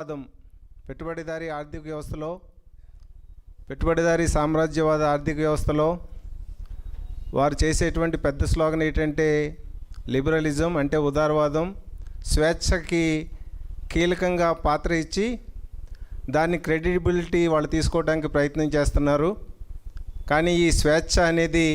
పెట్టుబడిదారీ ఆర్థిక వ్యవస్థలో పెట్టుబడిదారీ సామ్రాజ్యవాద ఆర్థిక వ్యవస్థలో వారు చేసేటువంటి పెద్ద స్లోగన్ ఏంటంటే లిబరలిజం అంటే ఉదారవాదం. స్వేచ్ఛకి కీలకంగా పాత్ర ఇచ్చి దాన్ని క్రెడిబిలిటీ వాళ్ళు తీసుకోవడానికి ప్రయత్నం చేస్తున్నారు. కానీ ఈ స్వేచ్ఛ అనేది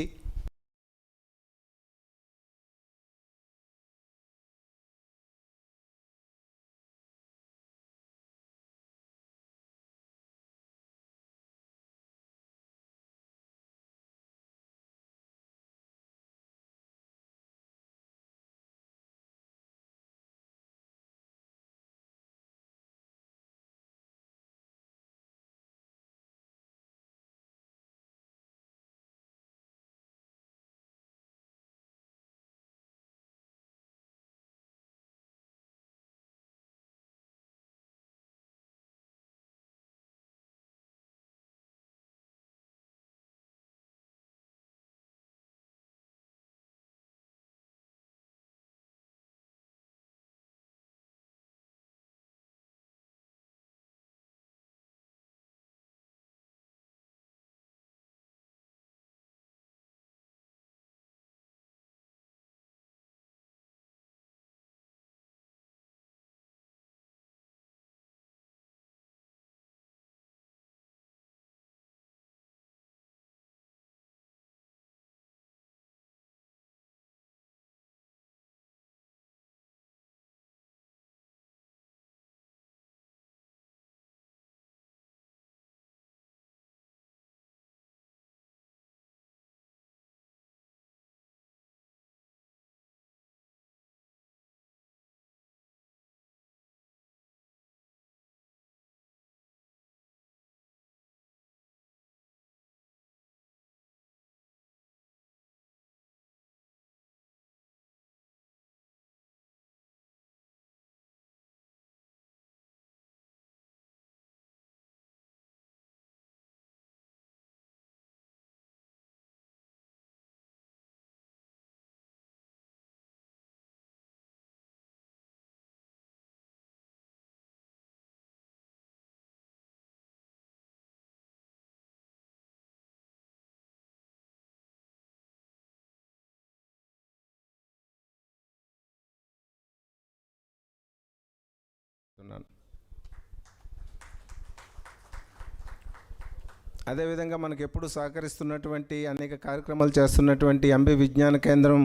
అదేవిధంగా మనకు ఎప్పుడు సహకరిస్తున్నటువంటి అనేక కార్యక్రమాలు చేస్తున్నటువంటి ఎంబీ విజ్ఞాన కేంద్రం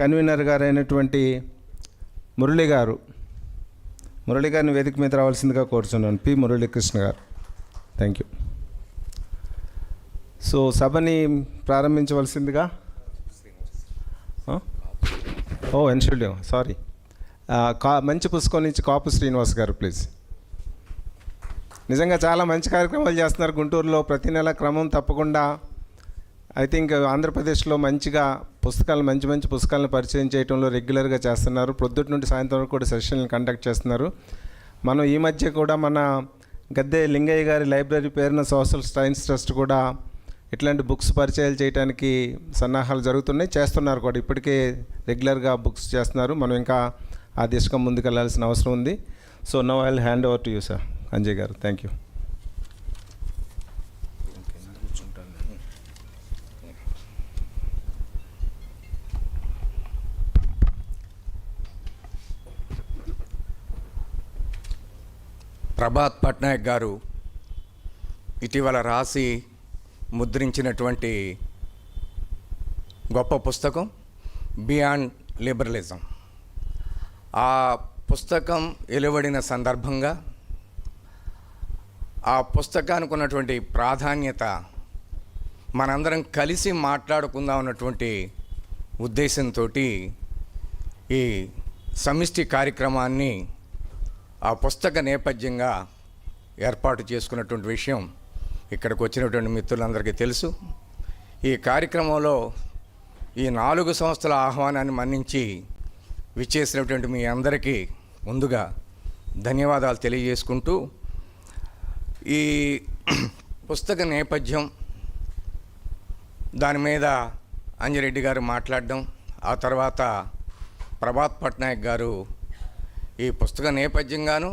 కన్వీనర్ గారు అయినటువంటి మురళి గారిని వేదిక మీద రావాల్సిందిగా కోరుచున్నాను. పి మురళీకృష్ణ గారు. Thank you. సో సభని ప్రారంభించవలసిందిగా ఎన్షూల్యం సారీ మంచి పుస్తకం నుంచి కాపు శ్రీనివాస్ గారు ప్లీజ్. నిజంగా చాలా మంచి కార్యక్రమాలు చేస్తున్నారు గుంటూరులో. ప్రతి నెల క్రమం తప్పకుండా ఐ థింక్ ఆంధ్రప్రదేశ్లో మంచిగా పుస్తకాలు మంచి పుస్తకాలను పరిచయం చేయడంలో రెగ్యులర్గా చేస్తున్నారు. ప్రొద్దుటి నుండి సాయంత్రం వరకు కూడా సెషన్లు కండక్ట్ చేస్తున్నారు. మనం ఈ మధ్య కూడా మన గద్దె లింగయ్య గారి లైబ్రరీ పేరున సోషల్ సైన్స్ ట్రస్ట్ కూడా ఇట్లాంటి బుక్స్ పరిచయాలు చేయడానికి సన్నాహాలు చేస్తున్నారు కూడా. ఇప్పటికే రెగ్యులర్గా బుక్స్ చేస్తున్నారు. మనం ఇంకా ఆ దిశగా ముందుకెళ్లాల్సిన అవసరం ఉంది. So now I will hand over to you sir Anjay గారు. Thank you. ప్రభాత్ పట్నాయక్ గారు ఇటీవల రాసి ముద్రించినటువంటి గొప్ప పుస్తకం బియాండ్ లిబరలిజం. ఆ పుస్తకం వెలువడిన సందర్భంగా ఆ పుస్తకానికి ఉన్నటువంటి ప్రాధాన్యత మనందరం కలిసి మాట్లాడుకుందాం అన్నటువంటి ఉద్దేశంతో ఈ సమిష్టి కార్యక్రమాన్ని ఆ పుస్తక నేపథ్యంగా ఏర్పాటు చేసుకున్నటువంటి విషయం ఇక్కడికి వచ్చినటువంటి మిత్రులందరికీ తెలుసు. ఈ కార్యక్రమంలో ఈ 4 సంస్థల ఆహ్వానాన్ని మన్నించి విచ్చేసినటువంటి మీ అందరికీ ముందుగా ధన్యవాదాలు తెలియజేసుకుంటూ, ఈ పుస్తక నేపథ్యం దాని మీద అంజిరెడ్డి గారు మాట్లాడడం, ఆ తర్వాత ప్రభాత్ పట్నాయక్ గారు ఈ పుస్తక నేపథ్యంగాను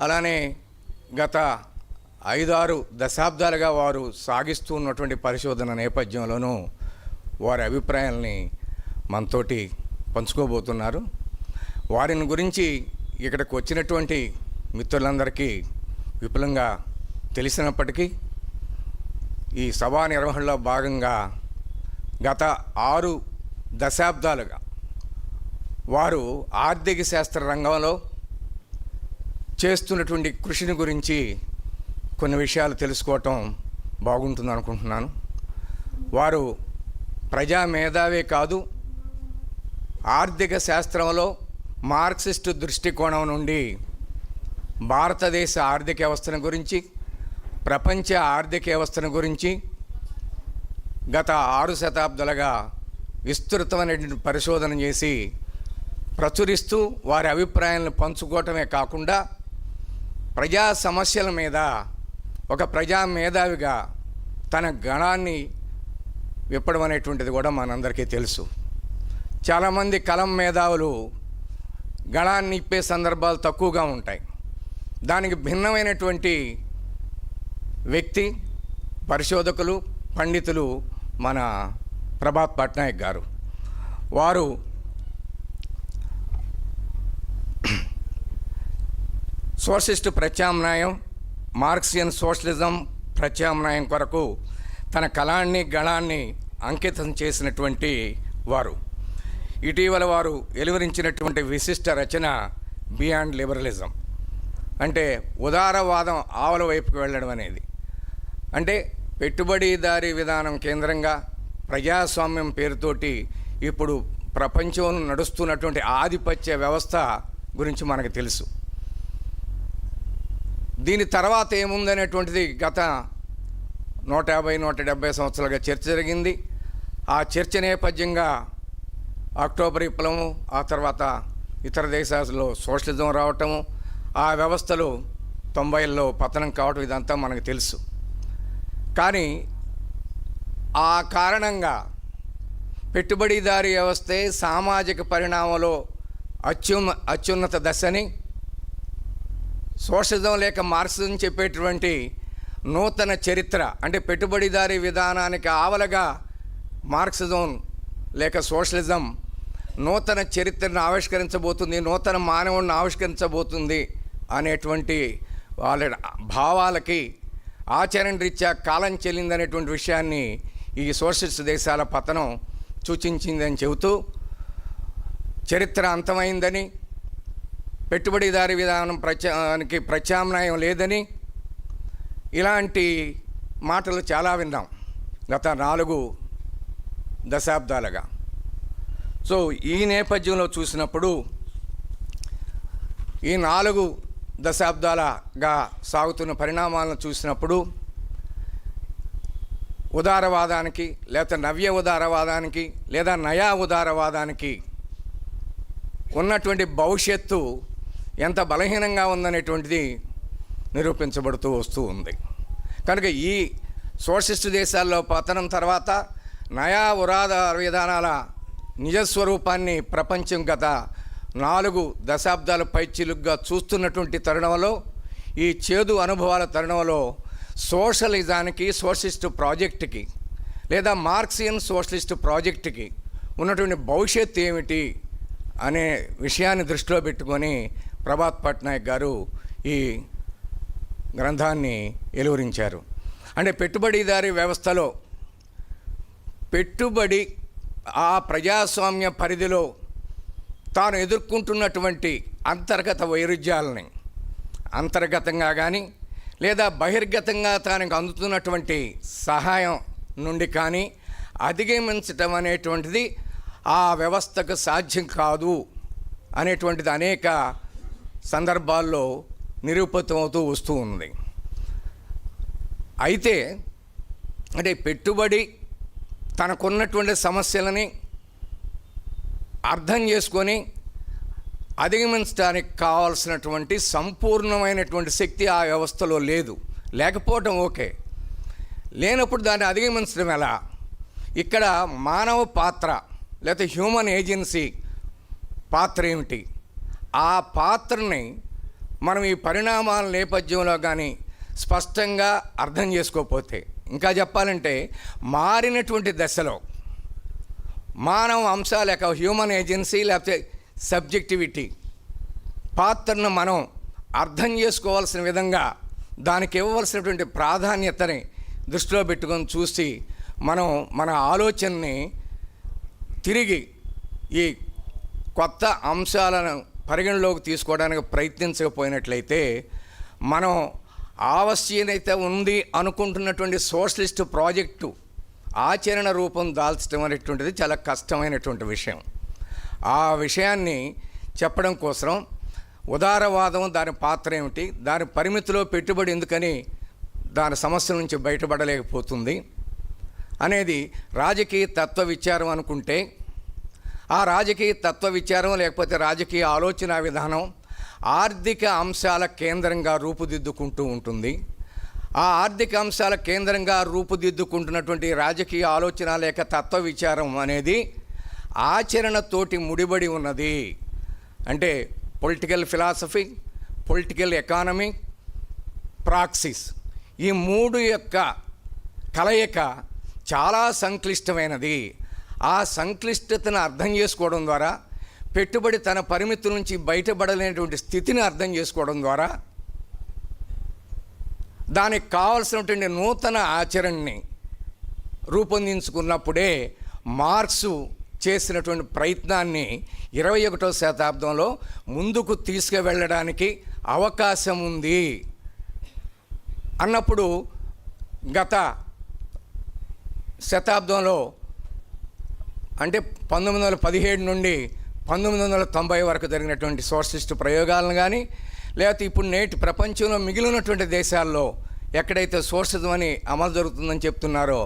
అలానే గత 5-6 దశాబ్దాలుగా వారు సాగిస్తూ ఉన్నటువంటి పరిశోధన నేపథ్యంలోనూ వారి అభిప్రాయాల్ని మనతోటి పంచుకోబోతున్నారు. వారిని గురించి ఇక్కడికి వచ్చినటువంటి మిత్రులందరికీ విపులంగా తెలిసినప్పటికీ ఈ సభా నిర్వహణలో భాగంగా గత 6 దశాబ్దాలుగా వారు ఆర్థిక శాస్త్ర రంగంలో చేస్తున్నటువంటి కృషిని గురించి కొన్ని విషయాలు తెలుసుకోవటం బాగుంటుంది అనుకుంటున్నాను. వారు ప్రజా మేధావే కాదు, ఆర్థిక శాస్త్రంలో మార్క్సిస్టు దృష్టికోణం నుండి భారతదేశ ఆర్థిక వ్యవస్థను గురించి, ప్రపంచ ఆర్థిక వ్యవస్థను గురించి గత 6 శతాబ్దాలుగా విస్తృతమైనటువంటి పరిశోధన చేసి ప్రచురిస్తూ వారి అభిప్రాయాలను పంచుకోవటమే కాకుండా ప్రజా సమస్యల మీద ఒక ప్రజా మేధావిగా తన గణాన్ని విప్పడం అనేటువంటిది కూడా మనందరికీ తెలుసు. చాలామంది కలం మేధావులు గణాన్ని ఇప్పే సందర్భాలు తక్కువగా ఉంటాయి. దానికి భిన్నమైనటువంటి వ్యక్తి, పరిశోధకులు, పండితులు మన ప్రభాత్ పట్నాయక్ గారు. వారు సోషలిస్టు ప్రత్యామ్నాయం, మార్క్సియన్ సోషలిజం ప్రత్యామ్నాయం కొరకు తన కళాన్ని గణాన్ని అంకితం చేసినటువంటి వారు. ఇటీవల వారు వెలువరించినటువంటి విశిష్ట రచన బియాండ్ లిబరలిజం, అంటే ఉదారవాదం ఆవల వైపుకి వెళ్ళడం అనేది. అంటే పెట్టుబడిదారీ విధానం కేంద్రంగా ప్రజాస్వామ్యం పేరుతోటి ఇప్పుడు ప్రపంచంలో నడుస్తున్నటువంటి ఆధిపత్య వ్యవస్థ గురించి మనకు తెలుసు. దీని తర్వాత ఏముందనేటువంటిది గత 150-170 సంవత్సరాలుగా చర్చ జరిగింది. ఆ చర్చ నేపథ్యంగా అక్టోబర్ విప్లవం, ఆ తర్వాత ఇతర దేశాల్లో సోషలిజం రావటము, ఆ వ్యవస్థలు 90ల్లో పతనం కావటం, ఇదంతా మనకు తెలుసు. కానీ ఆ కారణంగా పెట్టుబడిదారీ వ్యవస్థే సామాజిక పరిణామంలో అత్యున్నత దశని, సోషలిజం లేక మార్క్సిజం చెప్పేటువంటి నూతన చరిత్ర, అంటే పెట్టుబడిదారీ విధానానికి ఆవలగా మార్క్సిజం లేక సోషలిజం నూతన చరిత్రను ఆవిష్కరించబోతుంది, నూతన మానవుడిని ఆవిష్కరించబోతుంది అనేటువంటి వాళ్ళ భావాలకి ఆచరణ రీత్యా కాలం చెల్లిందనేటువంటి విషయాన్ని ఈ సోషలిస్ట్ దేశాల పతనం సూచించిందని చెబుతూ, చరిత్ర అంతమైందని, పెట్టుబడిదారీ విధానం ప్రత్యామ్నాయం లేదని, ఇలాంటి మాటలు చాలా విన్నాం గత 4 దశాబ్దాలుగా. సో ఈ నేపథ్యంలో చూసినప్పుడు ఈ 4 దశాబ్దాలుగా సాగుతున్న పరిణామాలను చూసినప్పుడు ఉదారవాదానికి లేదా నవ్య ఉదారవాదానికి లేదా నయా ఉదారవాదానికి ఉన్నటువంటి భవిష్యత్తు ఎంత బలహీనంగా ఉందనేటువంటిది నిరూపించబడుతూ వస్తూ ఉంది. కనుక ఈ సోషలిస్ట్ దేశాల్లో పతనం తర్వాత నయా ఉదార విధానాల నిజస్వరూపాన్ని ప్రపంచం గత 4 దశాబ్దాల పైచిలుగ్గా చూస్తున్నటువంటి తరుణంలో, ఈ చేదు అనుభవాల తరుణంలో సోషలిజానికి, సోషలిస్టు ప్రాజెక్టుకి లేదా మార్క్సియన్ సోషలిస్టు ప్రాజెక్టుకి ఉన్నటువంటి భవిష్యత్తు ఏమిటి అనే విషయాన్ని దృష్టిలో పెట్టుకొని ప్రభాత్ పట్నాయక్ గారు ఈ గ్రంథాన్ని వెలువరించారు. అంటే పెట్టుబడిదారీ వ్యవస్థలో పెట్టుబడి ఆ ప్రజాస్వామ్య పరిధిలో తాను ఎదుర్కొంటున్నటువంటి అంతర్గత వైరుధ్యాలని అంతర్గతంగా కానీ లేదా బహిర్గతంగా తనకు అందుతున్నటువంటి సహాయం నుండి కానీ అధిగమించటం అనేటువంటిది ఆ వ్యవస్థకు సాధ్యం కాదు అనేటువంటిది అనేక సందర్భాల్లో నిరూపితమవుతూ వస్తూ ఉంది. అయితే అంటే పెట్టుబడి తనకున్నటువంటి సమస్యలని అర్థం చేసుకొని అధిగమించడానికి కావాల్సినటువంటి సంపూర్ణమైనటువంటి శక్తి ఆ వ్యవస్థలో లేదు. లేకపోవటం ఓకే, లేనప్పుడు దాన్ని అధిగమించడం ఎలా? ఇక్కడ మానవ పాత్ర లేకపోతే హ్యూమన్ ఏజెన్సీ పాత్ర ఏమిటి? ఆ పాత్రని మనం ఈ పరిణామాల నేపథ్యంలో కానీ స్పష్టంగా అర్థం చేసుకోకపోతే, ఇంకా చెప్పాలంటే మారినటువంటి దశలో మానవ అంశాల యొక్క హ్యూమన్ ఏజెన్సీ లేకపోతే సబ్జెక్టివిటీ పాత్రను మనం అర్థం చేసుకోవాల్సిన విధంగా దానికి ఇవ్వవలసినటువంటి ప్రాధాన్యతని దృష్టిలో పెట్టుకొని చూసి మనం మన ఆలోచనని తిరిగి ఈ కొత్త అంశాలను పరిగణలోకి తీసుకోవడానికి ప్రయత్నించకపోయినట్లయితే మనం ఆవశ్యకత ఉంది అనుకుంటున్నటువంటి సోషలిస్ట్ ప్రాజెక్టు ఆచరణ రూపం దాల్చడం అనేటువంటిది చాలా కష్టమైనటువంటి విషయం. ఆ విషయాన్ని చెప్పడం కోసం ఉదారవాదం దాని పాత్ర ఏమిటి, దాని పరిమితిలో పెట్టుబడి ఎందుకని దాని సమస్య నుంచి బయటపడలేకపోతుంది అనేది రాజకీయ తత్వ విచారం అనుకుంటే, ఆ రాజకీయ తత్వ విచారం లేకపోతే రాజకీయ ఆలోచన విధానం ఆర్థిక అంశాల కేంద్రంగా రూపుదిద్దుకుంటూ ఉంటుంది. ఆ ఆర్థిక అంశాల కేంద్రంగా రూపుదిద్దుకుంటున్నటువంటి రాజకీయ ఆలోచన లేక తత్వ విచారం అనేది ఆచరణతోటి ముడిపడి ఉన్నది. అంటే political philosophy, political economy, praxis, ఈ మూడు యొక్క కలయిక చాలా సంక్లిష్టమైనది. ఆ సంక్లిష్టతను అర్థం చేసుకోవడం ద్వారా, పెట్టుబడి తన పరిమితుల నుంచి బయటపడలేనటువంటి స్థితిని అర్థం చేసుకోవడం ద్వారా దానికి కావలసినటువంటి నూతన ఆచరణని రూపొందించుకున్నప్పుడే మార్క్సు చేసినటువంటి ప్రయత్నాన్ని 21వ శతాబ్దంలో ముందుకు తీసుకువెళ్ళడానికి అవకాశం ఉంది అన్నప్పుడు గత శతాబ్దంలో అంటే 1917 నుండి 1990 వరకు జరిగినటువంటి సోషలిస్ట్ ప్రయోగాలను కానీ, లేకపోతే ఇప్పుడు నేటి ప్రపంచంలో మిగిలినటువంటి దేశాల్లో ఎక్కడైతే సోషలిజం అని అమలు జరుగుతుందని చెప్తున్నారో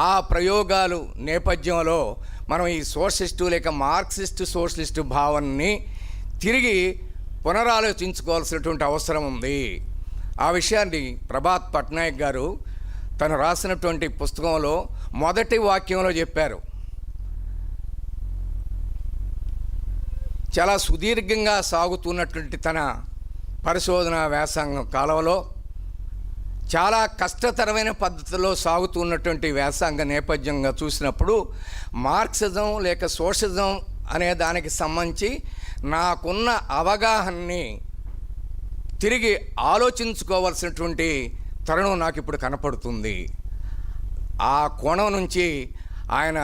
ఆ ప్రయోగాలు నేపథ్యంలో మనం ఈ సోషలిస్టు లేక మార్క్సిస్టు సోషలిస్టు భావనని తిరిగి పునరాలోచించుకోవాల్సినటువంటి అవసరం ఉంది. ఆ విషయాన్ని ప్రభాత్ పట్నాయక్ గారు తను రాసినటువంటి పుస్తకంలో మొదటి వాక్యంలో చెప్పారు. చాలా సుదీర్ఘంగా సాగుతున్నటువంటి తన పరిశోధన వ్యాసంగం కాలంలో చాలా కష్టతరమైన పద్ధతిలో సాగుతున్నటువంటి వ్యాసంగ నేపథ్యంగా చూసినప్పుడు మార్క్సిజం లేక సోషలిజం అనే దానికి సంబంధించి నాకున్న అవగాహనని తిరిగి ఆలోచించుకోవాల్సినటువంటి తరుణం నాకు ఇప్పుడు కనపడుతుంది. ఆ కోణం నుంచి ఆయన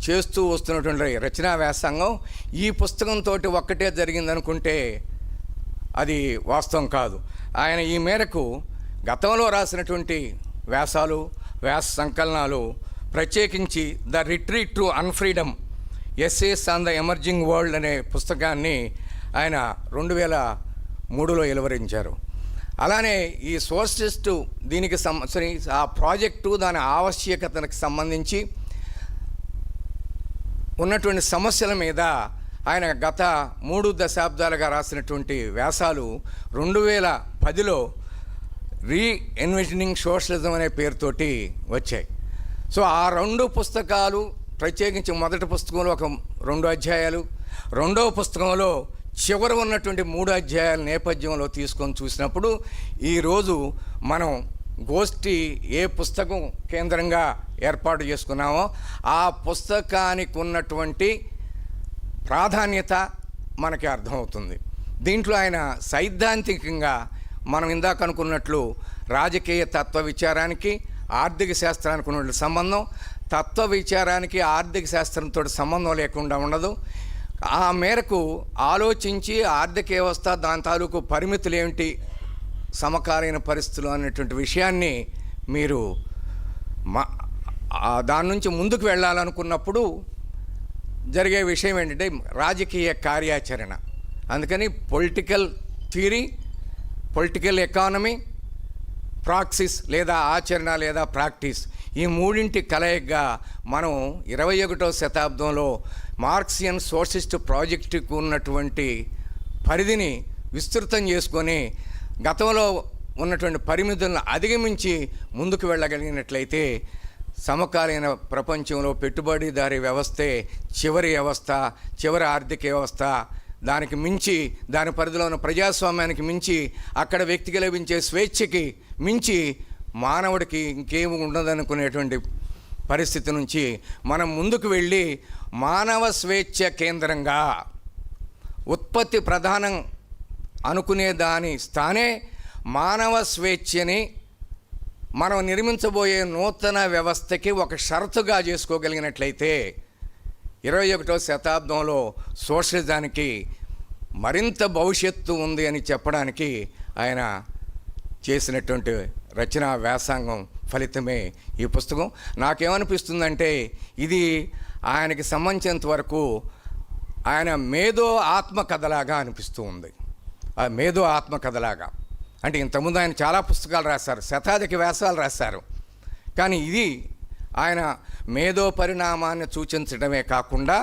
చేస్తూ వస్తున్నటువంటి రచనా వ్యాసంగం ఈ పుస్తకంతో ఒక్కటే జరిగిందనుకుంటే అది వాస్తవం కాదు. ఆయన ఈ మేరకు గతంలో రాసినటువంటి వ్యాసాలు, వ్యాస సంకలనాలు, ప్రత్యేకించి the retreat to unfreedom essays on the emerging world అనే పుస్తకాన్ని ఆయన 2003లో వెలువరించారు. అలానే ఈ సోషలిస్టు దీనికి ఆ ప్రాజెక్టు దాని ఆవశ్యకతకు సంబంధించి ఉన్నటువంటి సమస్యల మీద ఆయన గత 3 దశాబ్దాలుగా రాసినటువంటి వ్యాసాలు 2010లో రీఇన్వెంటింగ్ సోషలిజం అనే పేరుతోటి వచ్చాయి. సో ఆ 2 పుస్తకాలు ప్రత్యేకించి మొదటి పుస్తకంలో ఒక 2 అధ్యాయాలు, రెండవ పుస్తకంలో చివర ఉన్నటువంటి 3 అధ్యాయాల నేపథ్యంలో తీసుకొని చూసినప్పుడు ఈరోజు మనం గోష్ఠి ఏ పుస్తకం కేంద్రంగా ఏర్పాటు చేసుకున్నామో ఆ పుస్తకానికి ఉన్నటువంటి ప్రాధాన్యత మనకి అర్థమవుతుంది. దీంట్లో ఆయన సైద్ధాంతికంగా మనం ఇందాక అనుకున్నట్లు రాజకీయ తత్వ విచారానికి ఆర్థిక శాస్త్రానికి ఉన్న సంబంధం, తత్వ విచారానికి ఆర్థిక శాస్త్రంతో సంబంధం లేకుండా ఉండదు. ఆ మేరకు ఆలోచించి ఆర్థిక వ్యవస్థ దాని తాలూకు పరిమితులు ఏమిటి, సమకాలీన పరిస్థితులు అనేటువంటి విషయాన్ని మీరు దాని నుంచి ముందుకు వెళ్ళాలనుకున్నప్పుడు జరిగే విషయం ఏంటంటే రాజకీయ కార్యాచరణ. అందుకని political theory, political economy, praxis లేదా ఆచరణ లేదా ప్రాక్టీస్, ఈ మూడింటి కలయికగా మనం 21వ శతాబ్దంలో మార్క్సియన్ సోషలిస్ట్ ప్రాజెక్టుకు ఉన్నటువంటి పరిధిని విస్తృతం చేసుకొని గతంలో ఉన్నటువంటి పరిమితులను అధిగమించి ముందుకు వెళ్ళగలిగినట్లయితే సమకాలీన ప్రపంచంలో పెట్టుబడిదారీ వ్యవస్థే చివరి వ్యవస్థ, చివరి ఆర్థిక వ్యవస్థ దానికి మించి, దాని పరిధిలో ఉన్న ప్రజాస్వామ్యానికి మించి, అక్కడ వ్యక్తికి లభించే స్వేచ్ఛకి మించి మానవుడికి ఇంకేమి ఉండదనుకునేటువంటి పరిస్థితి నుంచి మనం ముందుకు వెళ్ళి మానవ స్వేచ్ఛ కేంద్రంగా, ఉత్పత్తి ప్రధానం అనుకునే దాని స్థానే మానవ స్వేచ్ఛని మనం నిర్మించబోయే నూతన వ్యవస్థకి ఒక షరతుగా చేసుకోగలిగినట్లయితే 21వ శతాబ్దంలో సోషలిజానికి మరింత భవిష్యత్తు ఉంది అని చెప్పడానికి ఆయన చేసినటువంటి రచనా వ్యాసంగం ఫలితమే ఈ పుస్తకం. నాకేమనిపిస్తుందంటే ఇది ఆయనకి సంబంధించినంత వరకు ఆయన మేధో ఆత్మకథలాగా అనిపిస్తూ ఉంది. ఆ మేధో ఆత్మకథలాగా అంటే ఇంతకుముందు ఆయన చాలా పుస్తకాలు రాశారు, శతాధిక వ్యాసాలు రాశారు. కానీ ఇది ఆయన మేధో పరిణామాన్ని సూచించడమే కాకుండా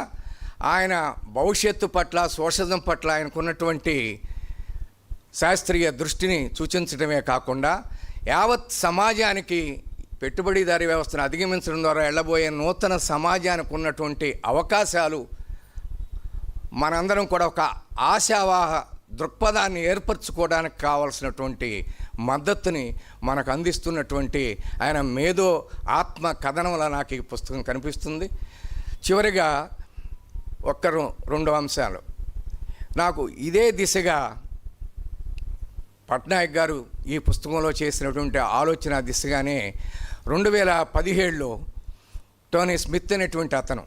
ఆయన భవిష్యత్తు పట్ల, సోషలిజం పట్ల ఆయనకున్నటువంటి శాస్త్రీయ దృష్టిని సూచించడమే కాకుండా యావత్ సమాజానికి పెట్టుబడిదారీ వ్యవస్థను అధిగమించడం ద్వారా వెళ్ళబోయే నూతన సమాజానికి ఉన్నటువంటి అవకాశాలు, మనందరం కూడా ఒక ఆశావాహ దృక్పథాన్ని ఏర్పరచుకోవడానికి కావాల్సినటువంటి మద్దతుని మనకు అందిస్తున్నటువంటి ఆయన మేధో ఆత్మ కథనంలా నాకు ఈ పుస్తకం కనిపిస్తుంది. చివరిగా రెండు అంశాలు నాకు ఇదే దిశగా పట్నాయక్ గారు ఈ పుస్తకంలో చేసినటువంటి ఆలోచన దిశగానే 2017లో టోనీ స్మిత్ అనేటువంటి అతను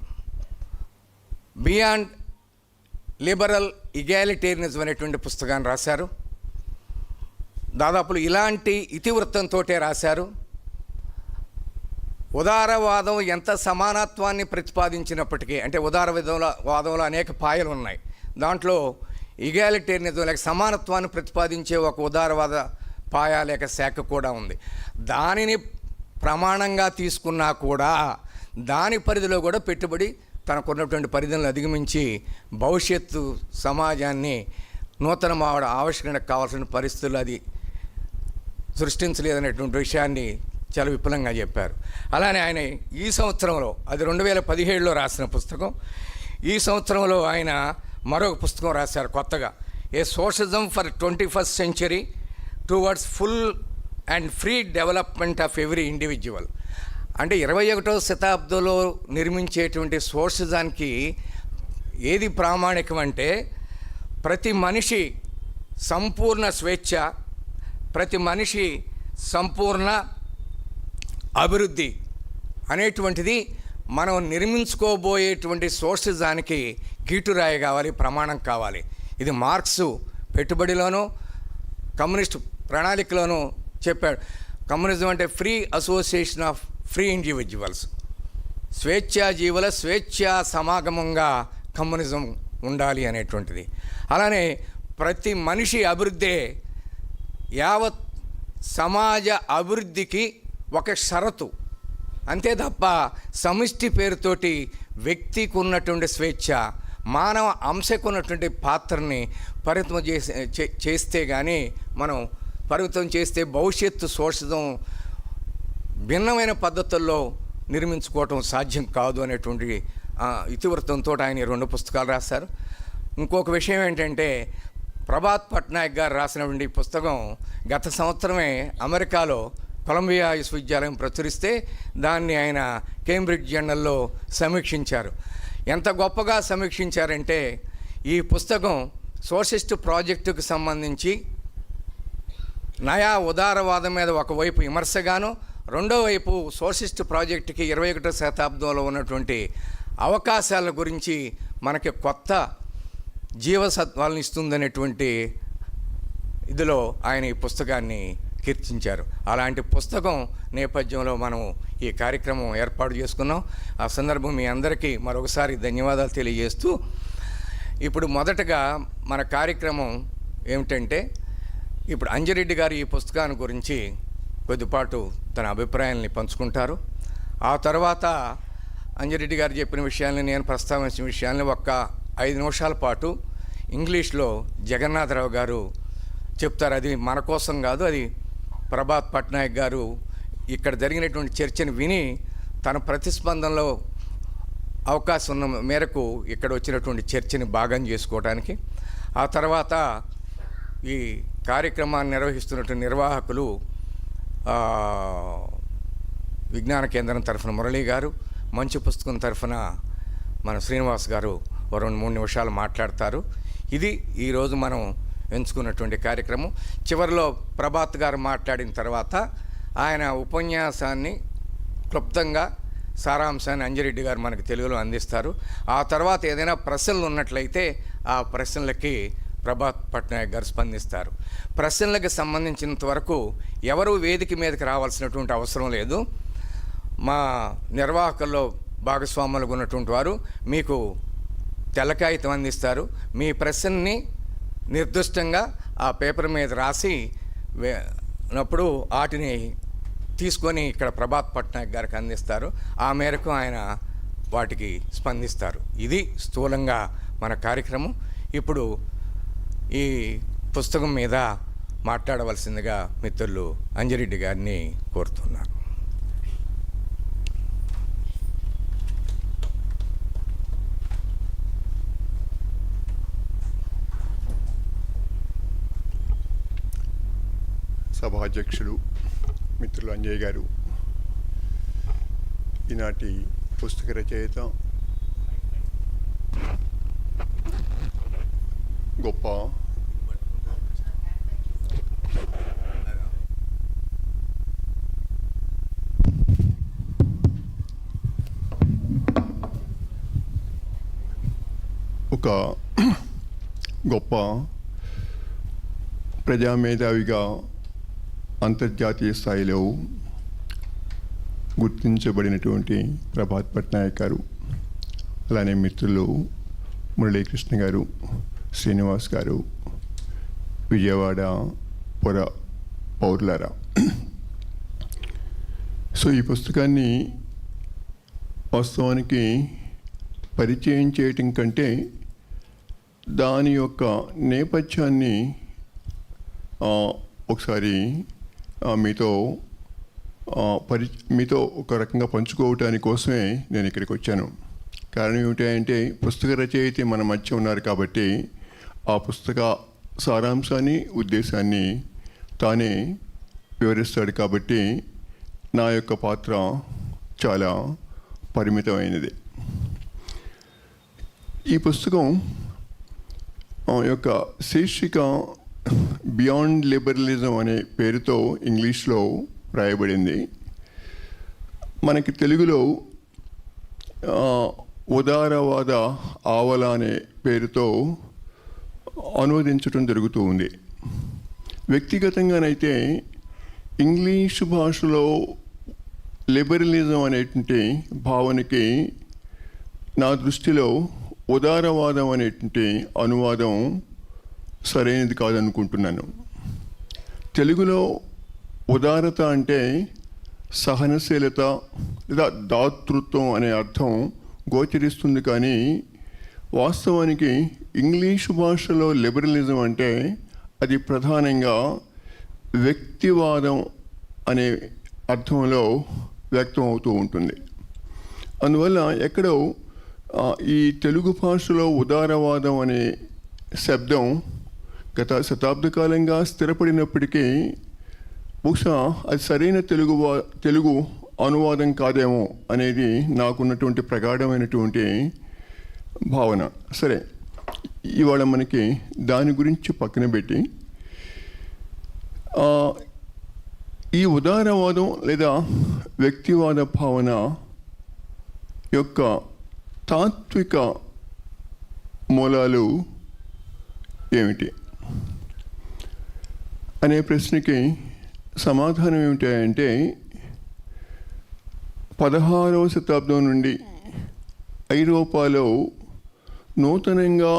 బియాండ్ లిబరల్ ఇగాలిటేరియనిజం అనేటువంటి పుస్తకాన్ని రాశారు. దాదాపు ఇలాంటి ఇతివృత్తంతో రాశారు. ఉదారవాదం ఎంత సమానత్వాన్ని ప్రతిపాదించినప్పటికీ, అంటే ఉదారవాదంలో అనేక పాయలు ఉన్నాయి, దాంట్లో ఇగాలిటేరియనిజం లేక సమానత్వాన్ని ప్రతిపాదించే ఒక ఉదారవాద పాయ లేక శాఖ కూడా ఉంది. దానిని ప్రమాణంగా తీసుకున్నా కూడా దాని పరిధిలో కూడా పెట్టుబడి తనకున్నటువంటి పరిధులను అధిగమించి భవిష్యత్తు సమాజాన్ని నూతన ఆవిష్కరణకు కావాల్సిన పరిస్థితులు అది సృష్టించలేదనేటువంటి విషయాన్ని చాలా విపులంగా చెప్పారు. అలానే ఆయన ఈ సంవత్సరంలో, అది 2017లో రాసిన పుస్తకం, ఈ సంవత్సరంలో ఆయన మరొక పుస్తకం రాశారు కొత్తగా, a socialism for 21st century towards full and free development of every individual. అంటే 21వ శతాబ్దంలో నిర్మించేటువంటి సోషలిజానికి ఏది ప్రామాణికం అంటే ప్రతి మనిషి సంపూర్ణ స్వేచ్ఛ, ప్రతి మనిషి సంపూర్ణ అభివృద్ధి అనేటువంటిది మనం నిర్మించుకోబోయేటువంటి సోషలిజానికి గీటురాయి కావాలి, ప్రమాణం కావాలి. ఇది మార్క్స్ పెట్టుబడిలోనూ కమ్యూనిస్ట్ ప్రణాళికలోనూ చెప్పాడు. కమ్యూనిజం అంటే free association of free individuals, స్వేచ్ఛా జీవుల స్వేచ్ఛా సమాగమంగా కమ్యూనిజం ఉండాలి అనేటువంటిది. అలానే ప్రతి మనిషి అభివృద్ధే యావత్ సమాజ అభివృద్ధికి ఒక షరతు, అంతే తప్ప సమిష్టి పేరుతోటి వ్యక్తికి ఉన్నటువంటి స్వేచ్ఛ, మానవ అంశకు ఉన్నటువంటి పాత్రని పరిమితం చేస్తే కానీ, మనం పరిమితం చేస్తే భవిష్యత్తు సోషలిజం భిన్నమైన పద్ధతుల్లో నిర్మించుకోవటం సాధ్యం కాదు అనేటువంటి ఇతివృత్తంతో ఆయన 2 పుస్తకాలు రాశారు. ఇంకొక విషయం ఏంటంటే ప్రభాత్ పట్నాయక్ గారు రాసినటువంటి పుస్తకం గత సంవత్సరమే అమెరికాలో కొలంబియా విశ్వవిద్యాలయం ప్రచురిస్తే దాన్ని ఆయన కేంబ్రిడ్జ్ జర్నల్లో సమీక్షించారు. ఎంత గొప్పగా సమీక్షించారంటే ఈ పుస్తకం సోషలిస్ట్ ప్రాజెక్టుకు సంబంధించి నయా ఉదారవాదం మీద ఒకవైపు విమర్శగాను, రెండో వైపు సోషలిస్ట్ ప్రాజెక్టుకి 21వ శతాబ్దంలో ఉన్నటువంటి అవకాశాల గురించి మనకి కొత్త జీవసత్వాలను ఇస్తుందనేటువంటి ఇదిలో ఆయన ఈ పుస్తకాన్ని కీర్తించారు. అలాంటి పుస్తకం నేపథ్యంలో మనం ఈ కార్యక్రమం ఏర్పాటు చేసుకున్నాం. ఆ సందర్భం మీ అందరికీ మరొకసారి ధన్యవాదాలు తెలియజేస్తూ, ఇప్పుడు మొదటగా మన కార్యక్రమం ఏమిటంటే, ఇప్పుడు అంజిరెడ్డి గారు ఈ పుస్తకాన్ని గురించి కొద్దిపాటు తన అభిప్రాయాల్ని పంచుకుంటారు. ఆ తర్వాత అంజిరెడ్డి గారు చెప్పిన విషయాల్ని, నేను ప్రస్తావించిన విషయాల్ని ఒక 5 నిమిషాల పాటు ఇంగ్లీష్లో జగన్నాథరావు గారు చెప్తారు. అది మన కోసం కాదు, అది ప్రభాత్ పట్నాయక్ గారు ఇక్కడ జరిగినటువంటి చర్చను విని తన ప్రతిస్పందనలో అవకాశం ఉన్న మేరకు ఇక్కడ వచ్చినటువంటి చర్చని భాగం చేసుకోవడానికి ఆ తర్వాత ఈ కార్యక్రమాన్ని నిర్వహిస్తున్నటువంటి నిర్వాహకులు విజ్ఞాన కేంద్రం తరఫున మురళీ గారు, మంచి పుస్తకం తరఫున మన శ్రీనివాస్ గారు 2-3 నిమిషాలు మాట్లాడతారు. ఇది ఈరోజు మనం ఎంచుకున్నటువంటి కార్యక్రమం. చివరిలో ప్రభాత్ గారు మాట్లాడిన తర్వాత ఆయన ఉపన్యాసాన్ని క్లుప్తంగా సారాంశాన్ని అంజిరెడ్డి గారు మనకు తెలుగులో అందిస్తారు. ఆ తర్వాత ఏదైనా ప్రశ్నలు ఉన్నట్లయితే ఆ ప్రశ్నలకి ప్రభాత్ పట్నాయక్ గారు స్పందిస్తారు. ప్రశ్నలకు సంబంధించినంత వరకు ఎవరు వేదిక మీదకి రావాల్సినటువంటి అవసరం లేదు. మా నిర్వాహకుల్లో భాగస్వాములుగా ఉన్నటువంటి వారు మీకు తెల్ల కాగితం అందిస్తారు. మీ ప్రశ్నని నిర్దిష్టంగా ఆ పేపర్ మీద రాసి నప్పుడు వాటిని తీసుకొని ఇక్కడ ప్రభాత్ పట్నాయక్ గారికి అందిస్తారు. ఆ మేరకు ఆయన వాటికి స్పందిస్తారు. ఇది స్థూలంగా మన కార్యక్రమం. ఇప్పుడు ఈ పుస్తకం మీద మాట్లాడవలసిందిగా మిత్రులు అంజిరెడ్డి గారిని కోరుతున్నాను. సభాధ్యక్షులు మిత్రులు అంజయ్ గారు, ఈనాటి పుస్తక రచయిత, గొప్ప ఒక గొప్ప ప్రజామేధావిగా అంతర్జాతీయ స్థాయిలో గుర్తించబడినటువంటి ప్రభాత్ పట్నాయక్ గారు, అలానే మిత్రులు మురళీకృష్ణ గారు, శ్రీనివాస్ గారు, విజయవాడ పౌరులారా, సో ఈ పుస్తకాన్ని వాస్తవానికి పరిచయం చేయటం కంటే దాని యొక్క నేపథ్యాన్ని ఒకసారి మీతో ఒక రకంగా పంచుకోవటానికి కోసమే నేను ఇక్కడికి వచ్చాను. కారణం ఏమిటంటే పుస్తక రచయిత మన మధ్య ఉన్నారు కాబట్టి ఆ పుస్తక సారాంశాన్ని, ఉద్దేశాన్ని తానే వివరిస్తాడు కాబట్టి నా యొక్క పాత్ర చాలా పరిమితమైనది. ఈ పుస్తకం యొక్క శీర్షిక బియాండ్ లిబరలిజం అనే పేరుతో ఇంగ్లీష్లో రాయబడింది. మనకి తెలుగులో ఉదారవాద ఆవల అనే పేరుతో అనువదించడం జరుగుతూ ఉంది. వ్యక్తిగతంగానైతే ఇంగ్లీషు భాషలో లిబరలిజం అనేటువంటి భావనకి నా దృష్టిలో ఉదారవాదం అనేటువంటి అనువాదం సరైనది కాదనుకుంటున్నాను. తెలుగులో ఉదారత అంటే సహనశీలత లేదా దాతృత్వం అనే అర్థం గోచరిస్తుంది, కానీ వాస్తవానికి ఇంగ్లీషు భాషలో లిబరలిజం అంటే అది ప్రధానంగా వ్యక్తివాదం అనే అర్థంలో వ్యక్తం అవుతూ ఉంటుంది. అందువల్ల ఎక్కడో ఈ తెలుగు భాషలో ఉదారవాదం అనే శబ్దం గత శతాబ్ద కాలంగా స్థిరపడినప్పటికీ బహుశా అది సరైన తెలుగు అనువాదం కాదేమో అనేది నాకున్నటువంటి ప్రగాఢమైనటువంటి భావన. సరే, ఇవాళ మనకి దాని గురించి పక్కన పెట్టి ఈ ఉదారవాదం లేదా వ్యక్తివాద భావన యొక్క తాత్విక మూలాలు ఏమిటి అనే ప్రశ్నకి సమాధానం ఏమిటంటే 16వ శతాబ్దం నుండి ఐరోపాలో నూతనంగా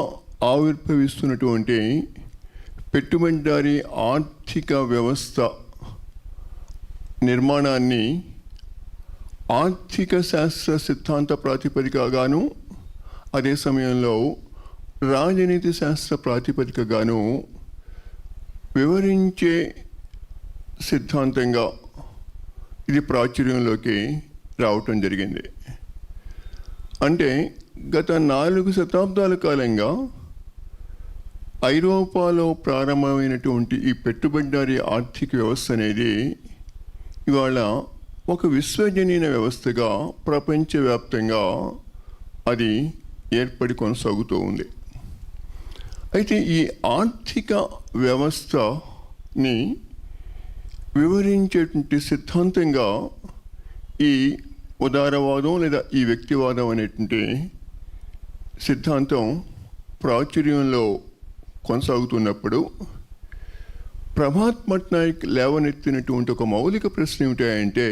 ఆవిర్భవిస్తున్నటువంటి పెట్టుబడిదారీ ఆర్థిక వ్యవస్థ నిర్మాణాన్ని ఆర్థిక శాస్త్ర సిద్ధాంత ప్రాతిపదికగాను, అదే సమయంలో రాజనీతి శాస్త్ర ప్రాతిపదికగాను వివరించే సిద్ధాంతంగా ఇది ప్రాచుర్యంలోకి రావటం జరిగింది. అంటే గత 4 శతాబ్దాల కాలంగా ఐరోపాలో ప్రారంభమైనటువంటి ఈ పెట్టుబడిదారీ ఆర్థిక వ్యవస్థ అనేది ఇవాళ ఒక విశ్వజనీన వ్యవస్థగా ప్రపంచవ్యాప్తంగా అది ఏర్పడి కొనసాగుతూ ఉంది. అయితే ఈ ఆర్థిక వ్యవస్థని వివరించేటువంటి సిద్ధాంతంగా ఈ ఉదారవాదం లేదా ఈ వ్యక్తివాదం అనేటువంటి సిద్ధాంతం ప్రాచుర్యంలో కొనసాగుతున్నప్పుడు పట్నాయక్ లేవనెత్తినటువంటి ఒక మౌలిక ప్రశ్న ఏమిటంటే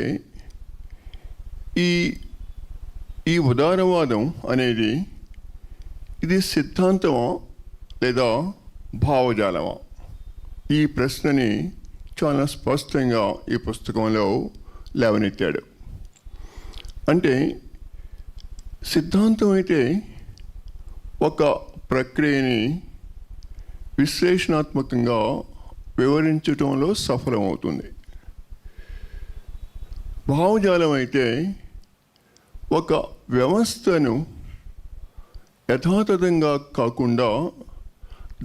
ఈ ఉదారవాదం అనేది ఇది సిద్ధాంతమా లేదా భావజాలమా? ఈ ప్రశ్నని చాలా స్పష్టంగా ఈ పుస్తకంలో లేవనెత్తాడు. అంటే సిద్ధాంతం అయితే ఒక ప్రక్రియని విశ్లేషణాత్మకంగా వివరించడంలో సఫలమవుతుంది. భావజాలం అయితే ఒక వ్యవస్థను యథాతథంగా కాకుండా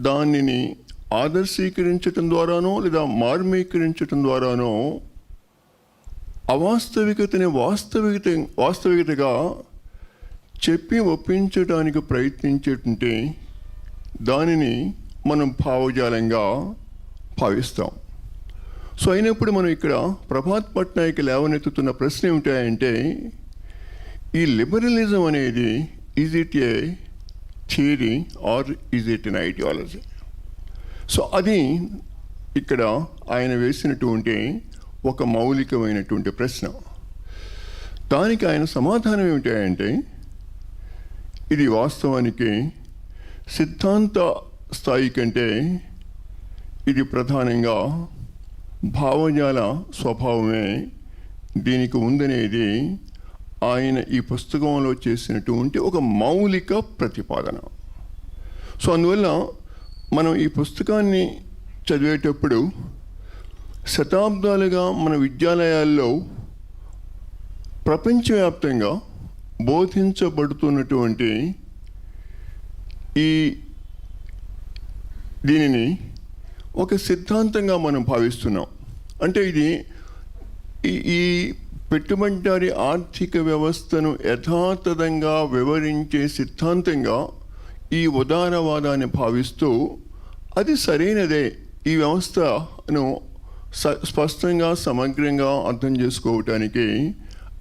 దానిని ఆదర్శీకరించటం ద్వారానో లేదా మార్మీకరించటం ద్వారానో అవాస్తవికతని వాస్తవికతగా చెప్పి ఒప్పించడానికి ప్రయత్నించేటువంటి దానిని మనం భావజాలంగా భావిస్తాం. సో అయినప్పుడు మనం ఇక్కడ పట్నాయక్ లేవనెత్తుతున్న ప్రశ్న ఏమిటంటే ఈ లిబరలిజం అనేది is it a theory or is it an ideology? So అది ఇక్కడ ఆయన వేసినటువంటి ఒక మౌలికమైనటువంటి ప్రశ్న. దానికి ఆయన సమాధానం ఏమిటంటే ఇది వాస్తవానికి సిద్ధాంత స్థాయి కంటే ఇది ప్రధానంగా భావజాల స్వభావమే దీనికి ఉందనేది ఆయన ఈ పుస్తకంలో చేసినటువంటి ఒక మౌలిక ప్రతిపాదన. సో అందువల్ల మనం ఈ పుస్తకాన్ని చదివేటప్పుడు శతాబ్దాలుగా మన విద్యాలయాల్లో ప్రపంచవ్యాప్తంగా బోధించబడుతున్నటువంటి దీనిని ఒక సిద్ధాంతంగా మనం భావిస్తున్నాం. అంటే ఇది ఈ పెట్టుబడిదారీ ఆర్థిక వ్యవస్థను యథాతథంగా వివరించే సిద్ధాంతంగా ఈ ఉదారవాదాన్ని భావిస్తూ అది సరైనదే, ఈ వ్యవస్థను స్పష్టంగా సమగ్రంగా అర్థం చేసుకోవటానికి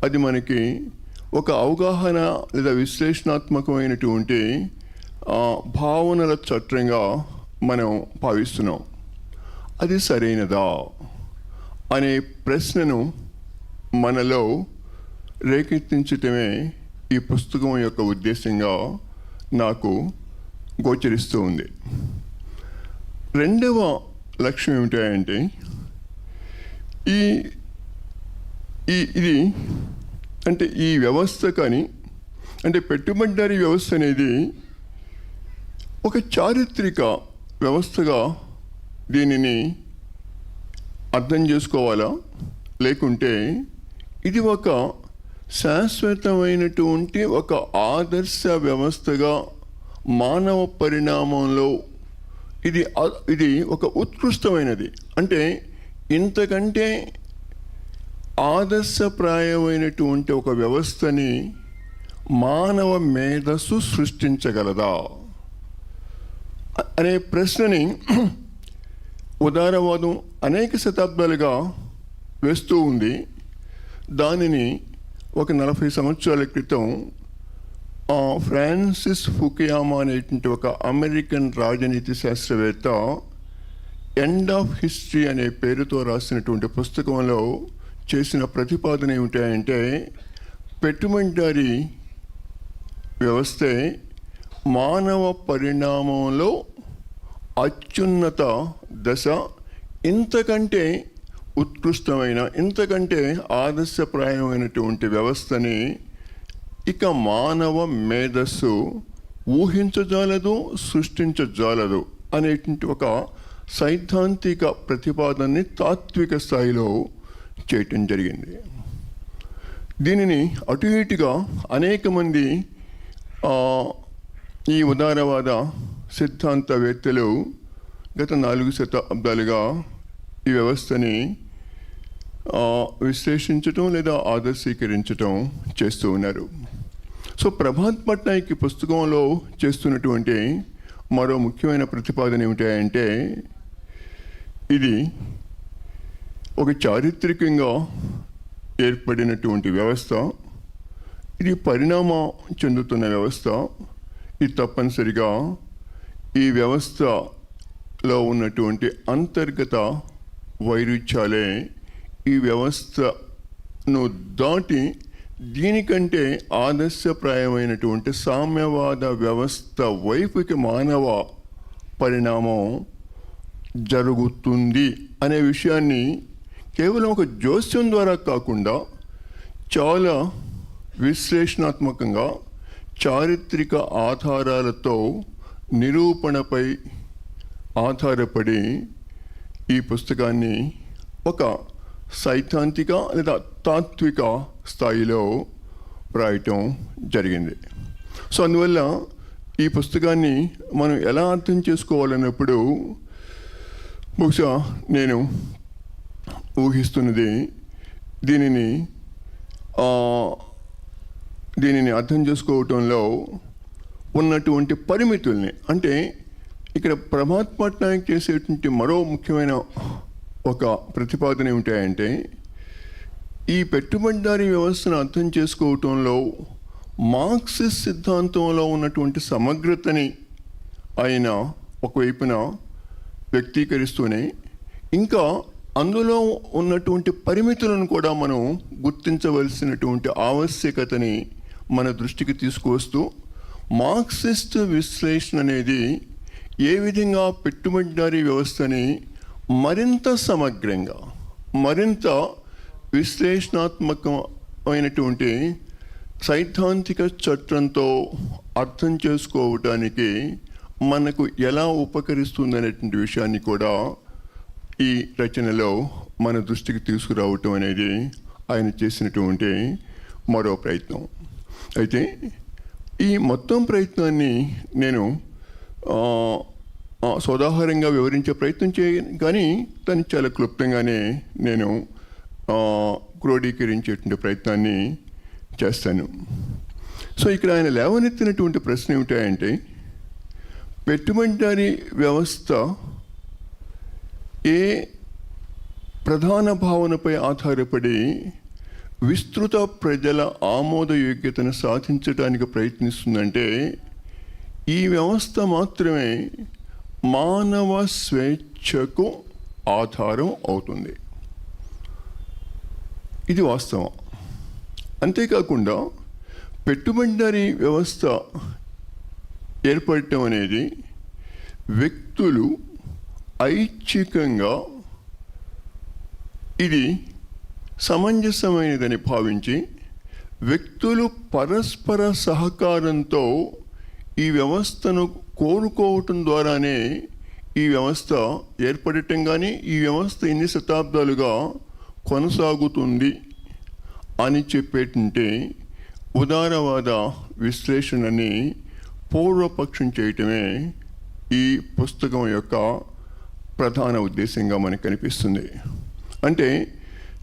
అది మనకి ఒక అవగాహన లేదా విశ్లేషణాత్మకమైనటువంటి భావనల చట్రంగా మనం భావిస్తున్నాం. అది సరైనదా అనే ప్రశ్నను మనలో రేకెత్తించటమే ఈ పుస్తకం యొక్క ఉద్దేశంగా నాకు గోచరిస్తూ ఉంది. రెండవ లక్ష్యం ఏమిటంటే ఇది అంటే ఈ వ్యవస్థ కానీ అంటే పెట్టుబడిదారీ వ్యవస్థ అనేది ఒక చారిత్రక వ్యవస్థగా దీనిని అర్థం చేసుకోవాలా, లేకుంటే ఇది ఒక శాశ్వతమైనటువంటి ఒక ఆదర్శ వ్యవస్థగా మానవ పరిణామంలో ఇది ఒక ఉత్కృష్టమైనది, అంటే ఇంతకంటే ఆదర్శప్రాయమైనటువంటి ఒక వ్యవస్థని మానవ మేధస్సు సృష్టించగలదా అనే ప్రశ్నని ఉదారవాదం అనేక శతాబ్దాలుగా వేస్తూ ఉంది. దానిని ఒక 40 సంవత్సరాల క్రితం ఫ్రాన్సిస్ ఫుకుయామా అనేటువంటి ఒక అమెరికన్ రాజనీతి శాస్త్రవేత్త ఎండ్ ఆఫ్ హిస్టరీ అనే పేరుతో రాసినటువంటి పుస్తకంలో చేసిన ప్రతిపాదన ఏమిటంటే పెట్టుబడిదారీ వ్యవస్థే మానవ పరిణామంలో అత్యున్నత దశ, ఇంతకంటే ఉత్కృష్టమైన ఇంతకంటే ఆదర్శప్రాయమైనటువంటి వ్యవస్థని ఇక మానవ మేధస్సు ఊహించజాలదు, సృష్టించజాలదు అనేటువంటి ఒక సైద్ధాంతిక ప్రతిపాదనని తాత్విక స్థాయిలో చేయటం జరిగింది. దీనిని అటు ఇటుగా అనేక మంది ఈ ఉదారవాద సిద్ధాంతవేత్తలు గత 4 శతాబ్దాలుగా ఈ వ్యవస్థని విశ్లేషించటం లేదా ఆదర్శీకరించటం చేస్తూ ఉన్నారు. సో ప్రభాత్ పట్నాయక్ పుస్తకంలో చేస్తున్నటువంటి మరో ముఖ్యమైన ప్రతిపాదన ఏమిటంటే ఇది ఒక చారిత్రకంగా ఏర్పడినటువంటి వ్యవస్థ, ఇది పరిణామం చెందుతున్న వ్యవస్థ. ఇది తప్పనిసరిగా ఈ వ్యవస్థలో ఉన్నటువంటి అంతర్గత వైరుధ్యాలే ఈ వ్యవస్థను దాటి దీనికంటే ఆదర్శప్రాయమైనటువంటి సామ్యవాద వ్యవస్థ వైపుకి మానవ పరిణామం జరుగుతుంది అనే విషయాన్ని కేవలం ఒక జోస్యం ద్వారా కాకుండా చాలా విశ్లేషణాత్మకంగా చారిత్రక ఆధారాలతో నిరూపణపై ఆధారపడి ఈ పుస్తకాన్ని ఒక సైద్ధాంతిక లేదా తాత్విక స్థాయిలో రాయటం జరిగింది. సో అందువల్ల ఈ పుస్తకాన్ని మనం ఎలా అర్థం చేసుకోవాలన్నప్పుడు బహుశా నేను ఊహిస్తున్నది దీనిని అర్థం చేసుకోవటంలో ఉన్నటువంటి పరిమితుల్ని, అంటే ఇక్కడ ప్రభాత్ పట్నాయక్ చేసేటువంటి మరో ముఖ్యమైన ఒక ప్రతిపాదన ఏమిటంటే ఈ పెట్టుబడిదారీ వ్యవస్థను అర్థం చేసుకోవటంలో మార్క్సిస్ట్ సిద్ధాంతంలో ఉన్నటువంటి సమగ్రతని ఆయన ఒకవైపున వ్యక్తీకరిస్తూనే ఇంకా అందులో ఉన్నటువంటి పరిమితులను కూడా మనం గుర్తించవలసినటువంటి ఆవశ్యకతని మన దృష్టికి తీసుకువస్తూ మార్క్సిస్ట్ విశ్లేషణ అనేది ఏ విధంగా పెట్టుబడిదారీ వ్యవస్థని మరింత సమగ్రంగా మరింత విశ్లేషణాత్మకమైనటువంటి సైద్ధాంతిక చట్రంతో అర్థం చేసుకోవటానికి మనకు ఎలా ఉపకరిస్తుందనేటువంటి విషయాన్ని కూడా ఈ రచనలో మన దృష్టికి తీసుకురావటం అనేది ఆయన చేసినటువంటి మరో ప్రయత్నం. అయితే ఈ మొత్తం ప్రయత్నాన్ని నేను సోదాహరంగా వివరించే ప్రయత్నం చేయను, కానీ దాన్ని చాలా క్లుప్తంగానే నేను క్రోడీకరించేటువంటి ప్రయత్నాన్ని చేస్తాను. సో ఇక్కడ ఆయన లేవనెత్తినటువంటి ప్రశ్న ఏమిటంటే పెట్టుబడిదారీ వ్యవస్థ ఏ ప్రధాన భావనపై ఆధారపడి విస్తృత ప్రజల ఆమోదయోగ్యతను సాధించడానికి ప్రయత్నిస్తుందంటే ఈ వ్యవస్థ మాత్రమే మానవ స్వేచ్ఛకు ఆధారం అవుతుంది. ఇది వాస్తవం. అంతేకాకుండా పెట్టుబడిదారీ వ్యవస్థ ఏర్పడటం అనేది వ్యక్తులు ఐచ్ఛికంగా ఇది సమంజసమైనదని భావించి వ్యక్తులు పరస్పర సహకారంతో ఈ వ్యవస్థను కోరుకోవటం ద్వారానే ఈ వ్యవస్థ ఏర్పడటం కానీ ఈ వ్యవస్థ ఎన్ని శతాబ్దాలుగా కొనసాగుతుంది అని చెప్పేటంటే ఉదారవాద విశ్లేషణని పూర్వపక్షం చేయటమే ఈ పుస్తకం యొక్క ప్రధాన ఉద్దేశంగా మనకు కనిపిస్తుంది. అంటే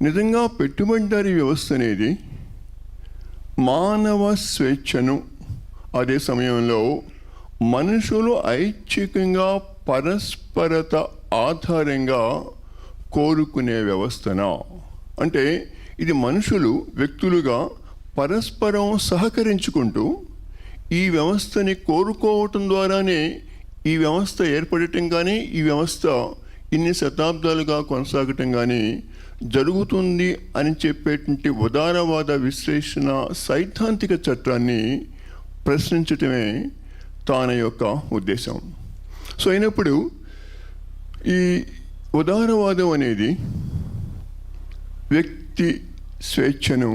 నిజంగా పెట్టుబడిదారీ వ్యవస్థ అనేది మానవ స్వేచ్ఛను, అదే సమయంలో మనుషులు ఐచ్ఛికంగా పరస్పరత ఆధారంగా కోరుకునే వ్యవస్థన. అంటే ఇది మనుషులు వ్యక్తులుగా పరస్పరం సహకరించుకుంటూ ఈ వ్యవస్థని కోరుకోవటం ద్వారానే ఈ వ్యవస్థ ఏర్పడటం కానీ ఈ వ్యవస్థ ఇన్ని శతాబ్దాలుగా కొనసాగటం కానీ జరుగుతుంది అని చెప్పేటువంటి ఉదారవాద విశ్లేషణ సైద్ధాంతిక చట్టాన్ని ప్రశ్నించటమే తన యొక్క ఉద్దేశం. సో అయినప్పుడు ఈ ఉదారవాదం అనేది వ్యక్తి స్వేచ్ఛను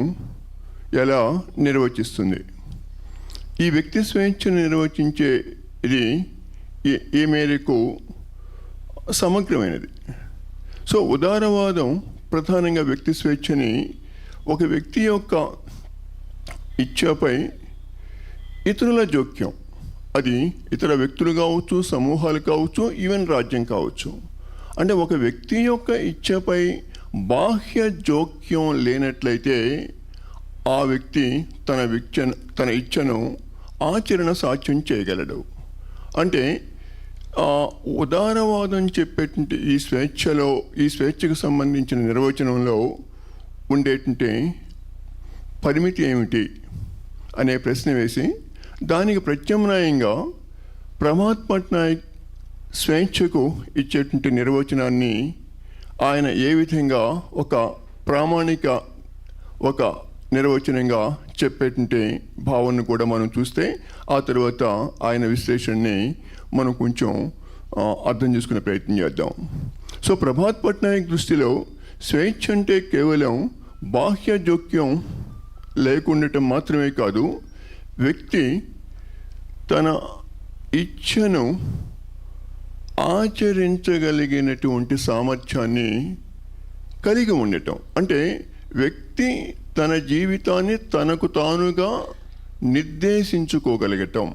ఎలా నిర్వచిస్తుంది, ఈ వ్యక్తి స్వేచ్ఛను నిర్వచించే ఇది ఏ మేరకు సమగ్రమైనది. సో ఉదారవాదం ప్రధానంగా వ్యక్తి స్వేచ్ఛని ఒక వ్యక్తి యొక్క ఇచ్ఛపై ఇతరుల జోక్యం అది ఇతర వ్యక్తులు కావచ్చు, సమూహాలు కావచ్చు, ఈవెన్ రాజ్యం కావచ్చు. అంటే ఒక వ్యక్తి యొక్క ఇచ్ఛపై బాహ్య జోక్యం లేనట్లయితే ఆ వ్యక్తి తన ఇచ్ఛను ఆచరణ సాధ్యం చేయగలడు. అంటే ఉదారవాదం చెప్పేటువంటి ఈ స్వేచ్ఛకు సంబంధించిన నిర్వచనంలో ఉండేటువంటి పరిమితి ఏమిటి అనే ప్రశ్న వేసి దానికి ప్రత్యామ్నాయంగా ప్రమాద్ పట్నాయక్ స్వేచ్ఛకు ఇచ్చేటువంటి నిర్వచనాన్ని ఆయన ఏ విధంగా ఒక ప్రామాణిక ఒక నిర్వచనంగా చెప్పేటువంటి భావనను కూడా మనం చూస్తే ఆ తర్వాత ఆయన విశ్లేషణని మనం కొంచెం అర్థం చేసుకునే ప్రయత్నం చేద్దాం. సో ప్రమాద్ పట్నాయక్ దృష్టిలో స్వేచ్ఛ అంటే కేవలం బాహ్య జోక్యం లేకుండటం మాత్రమే కాదు, వ్యక్తి తన ఇచ్ఛను ఆచరించగలిగినటువంటి సామర్థ్యాన్ని కలిగి ఉండటం. అంటే వ్యక్తి తన జీవితాన్ని తనకు తానుగా నిర్దేశించుకోగలగటం.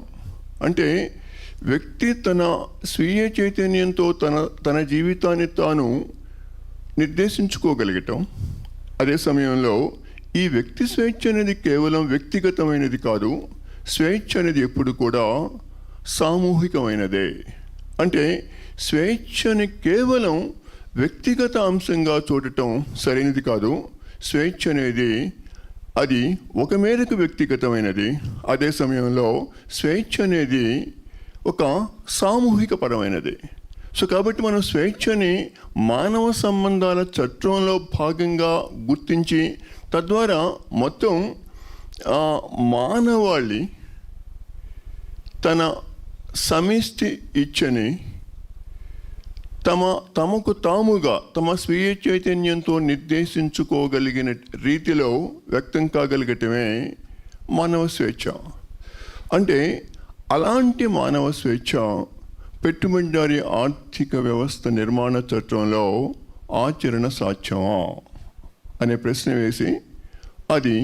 అంటే వ్యక్తి తన స్వీయ చైతన్యంతో తన జీవితాన్ని తాను నిర్దేశించుకోగలగటం. అదే సమయంలో ఈ వ్యక్తి స్వేచ్ఛ అనేది కేవలం వ్యక్తిగతమైనది కాదు, స్వేచ్ఛ అనేది ఎప్పుడు కూడా సామూహికమైనదే. అంటే స్వేచ్ఛని కేవలం వ్యక్తిగత అంశంగా చూడటం సరైనది కాదు. స్వేచ్ఛ అనేది అది ఒక మేరకు వ్యక్తిగతమైనది, అదే సమయంలో స్వేచ్ఛ అనేది ఒక సామూహిక పరమైనది. సో కాబట్టి మనం స్వేచ్ఛని మానవ సంబంధాల చట్టంలో భాగంగా గుర్తించి తద్వారా మొత్తం మానవాళి తన సమిష్టి ఇచ్ఛని తమకు తాముగా తమ స్వీయ చైతన్యంతో నిర్దేశించుకోగలిగిన రీతిలో వ్యక్తం కాగలిగటమే మానవ స్వేచ్ఛ. అంటే అలాంటి మానవ స్వేచ్ఛ పెట్టుబడిదారీ ఆర్థిక వ్యవస్థ నిర్మాణ చట్టంలో ఆచరణ సాధ్యమా అనే ప్రశ్న వేసి అది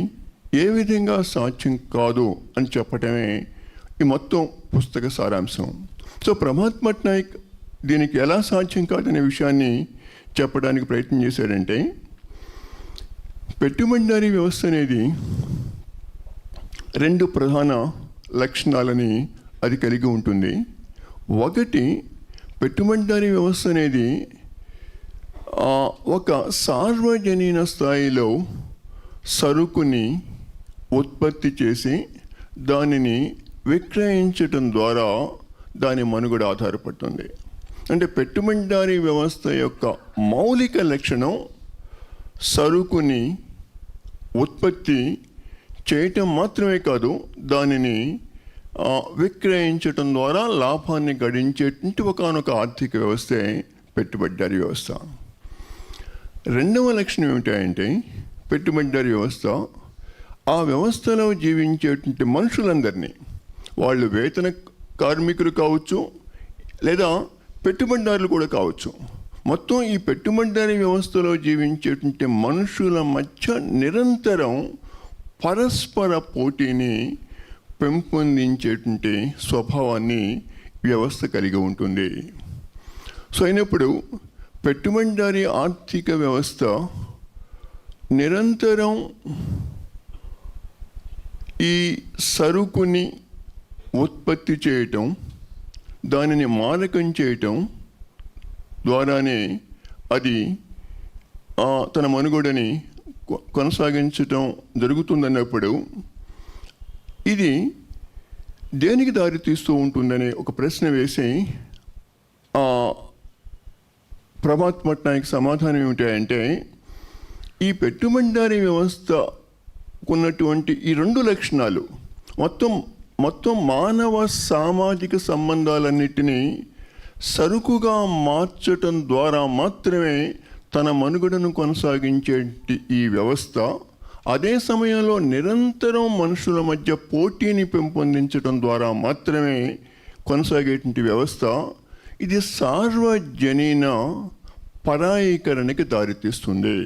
ఏ విధంగా సాధ్యం కాదు అని చెప్పటమే ఈ మొత్తం పుస్తక సారాంశం. సో ప్రమాద్ పట్నాయక్ దీనికి ఎలా సాధ్యం కాదనే విషయాన్ని చెప్పడానికి ప్రయత్నం చేశాడంటే, పెట్టుబడిదారీ వ్యవస్థ అనేది 2 ప్రధాన లక్షణాలని అది కలిగి ఉంటుంది. ఒకటి, పెట్టుబడిదారీ వ్యవస్థ అనేది ఒక సార్వజనీన స్థాయిలో సరుకుని ఉత్పత్తి చేసి దానిని విక్రయించటం ద్వారా దాని మనుగడ ఆధారపడుతుంది. అంటే పెట్టుబడిదారీ వ్యవస్థ యొక్క మౌలిక లక్షణం సరుకుని ఉత్పత్తి చేయటం మాత్రమే కాదు, దానిని విక్రయించటం ద్వారా లాభాన్ని గడించేటువంటి ఒకానొక ఆర్థిక వ్యవస్థే పెట్టుబడిదారీ వ్యవస్థ. రెండవ లక్షణం ఏమిటంటే, పెట్టుబడిదారీ వ్యవస్థ ఆ వ్యవస్థలో జీవించేటువంటి మనుషులందరినీ, వాళ్ళు వేతన కార్మికులు కావచ్చు లేదా పెట్టుబడిదారులు కూడా కావచ్చు, మొత్తం ఈ పెట్టుబడిదారీ వ్యవస్థలో జీవించేటువంటి మనుషుల మధ్య నిరంతరం పరస్పర పోటీని పెంపొందించేటువంటి స్వభావాన్ని వ్యవస్థ కలిగి ఉంటుంది. సో అయినప్పుడు పెట్టుబడిదారీ ఆర్థిక వ్యవస్థ నిరంతరం ఈ సరుకుని ఉత్పత్తి చేయటం, దానిని మారకం చేయటం ద్వారానే అది తన మనుగడని కొనసాగించటం జరుగుతుందన్నప్పుడు ఇది దేనికి దారితీస్తూ ఉంటుందనే ఒక ప్రశ్న వేసి ప్రమాద్ పట్నాయక్ సమాధానం ఏమిటంటే, ఈ పెట్టుబడిదారీ వ్యవస్థ ఉన్నటువంటి ఈ 2 లక్షణాలు మొత్తం మానవ సామాజిక సంబంధాలన్నిటినీ సరుకుగా మార్చటం ద్వారా మాత్రమే తన మనుగడను కొనసాగించే ఈ వ్యవస్థ, అదే సమయంలో నిరంతరం మనుషుల మధ్య పోటీని పెంపొందించడం ద్వారా మాత్రమే కొనసాగేటువంటి వ్యవస్థ, ఇది సార్వజనీన పరాయీకరణకి దారితీస్తుంది.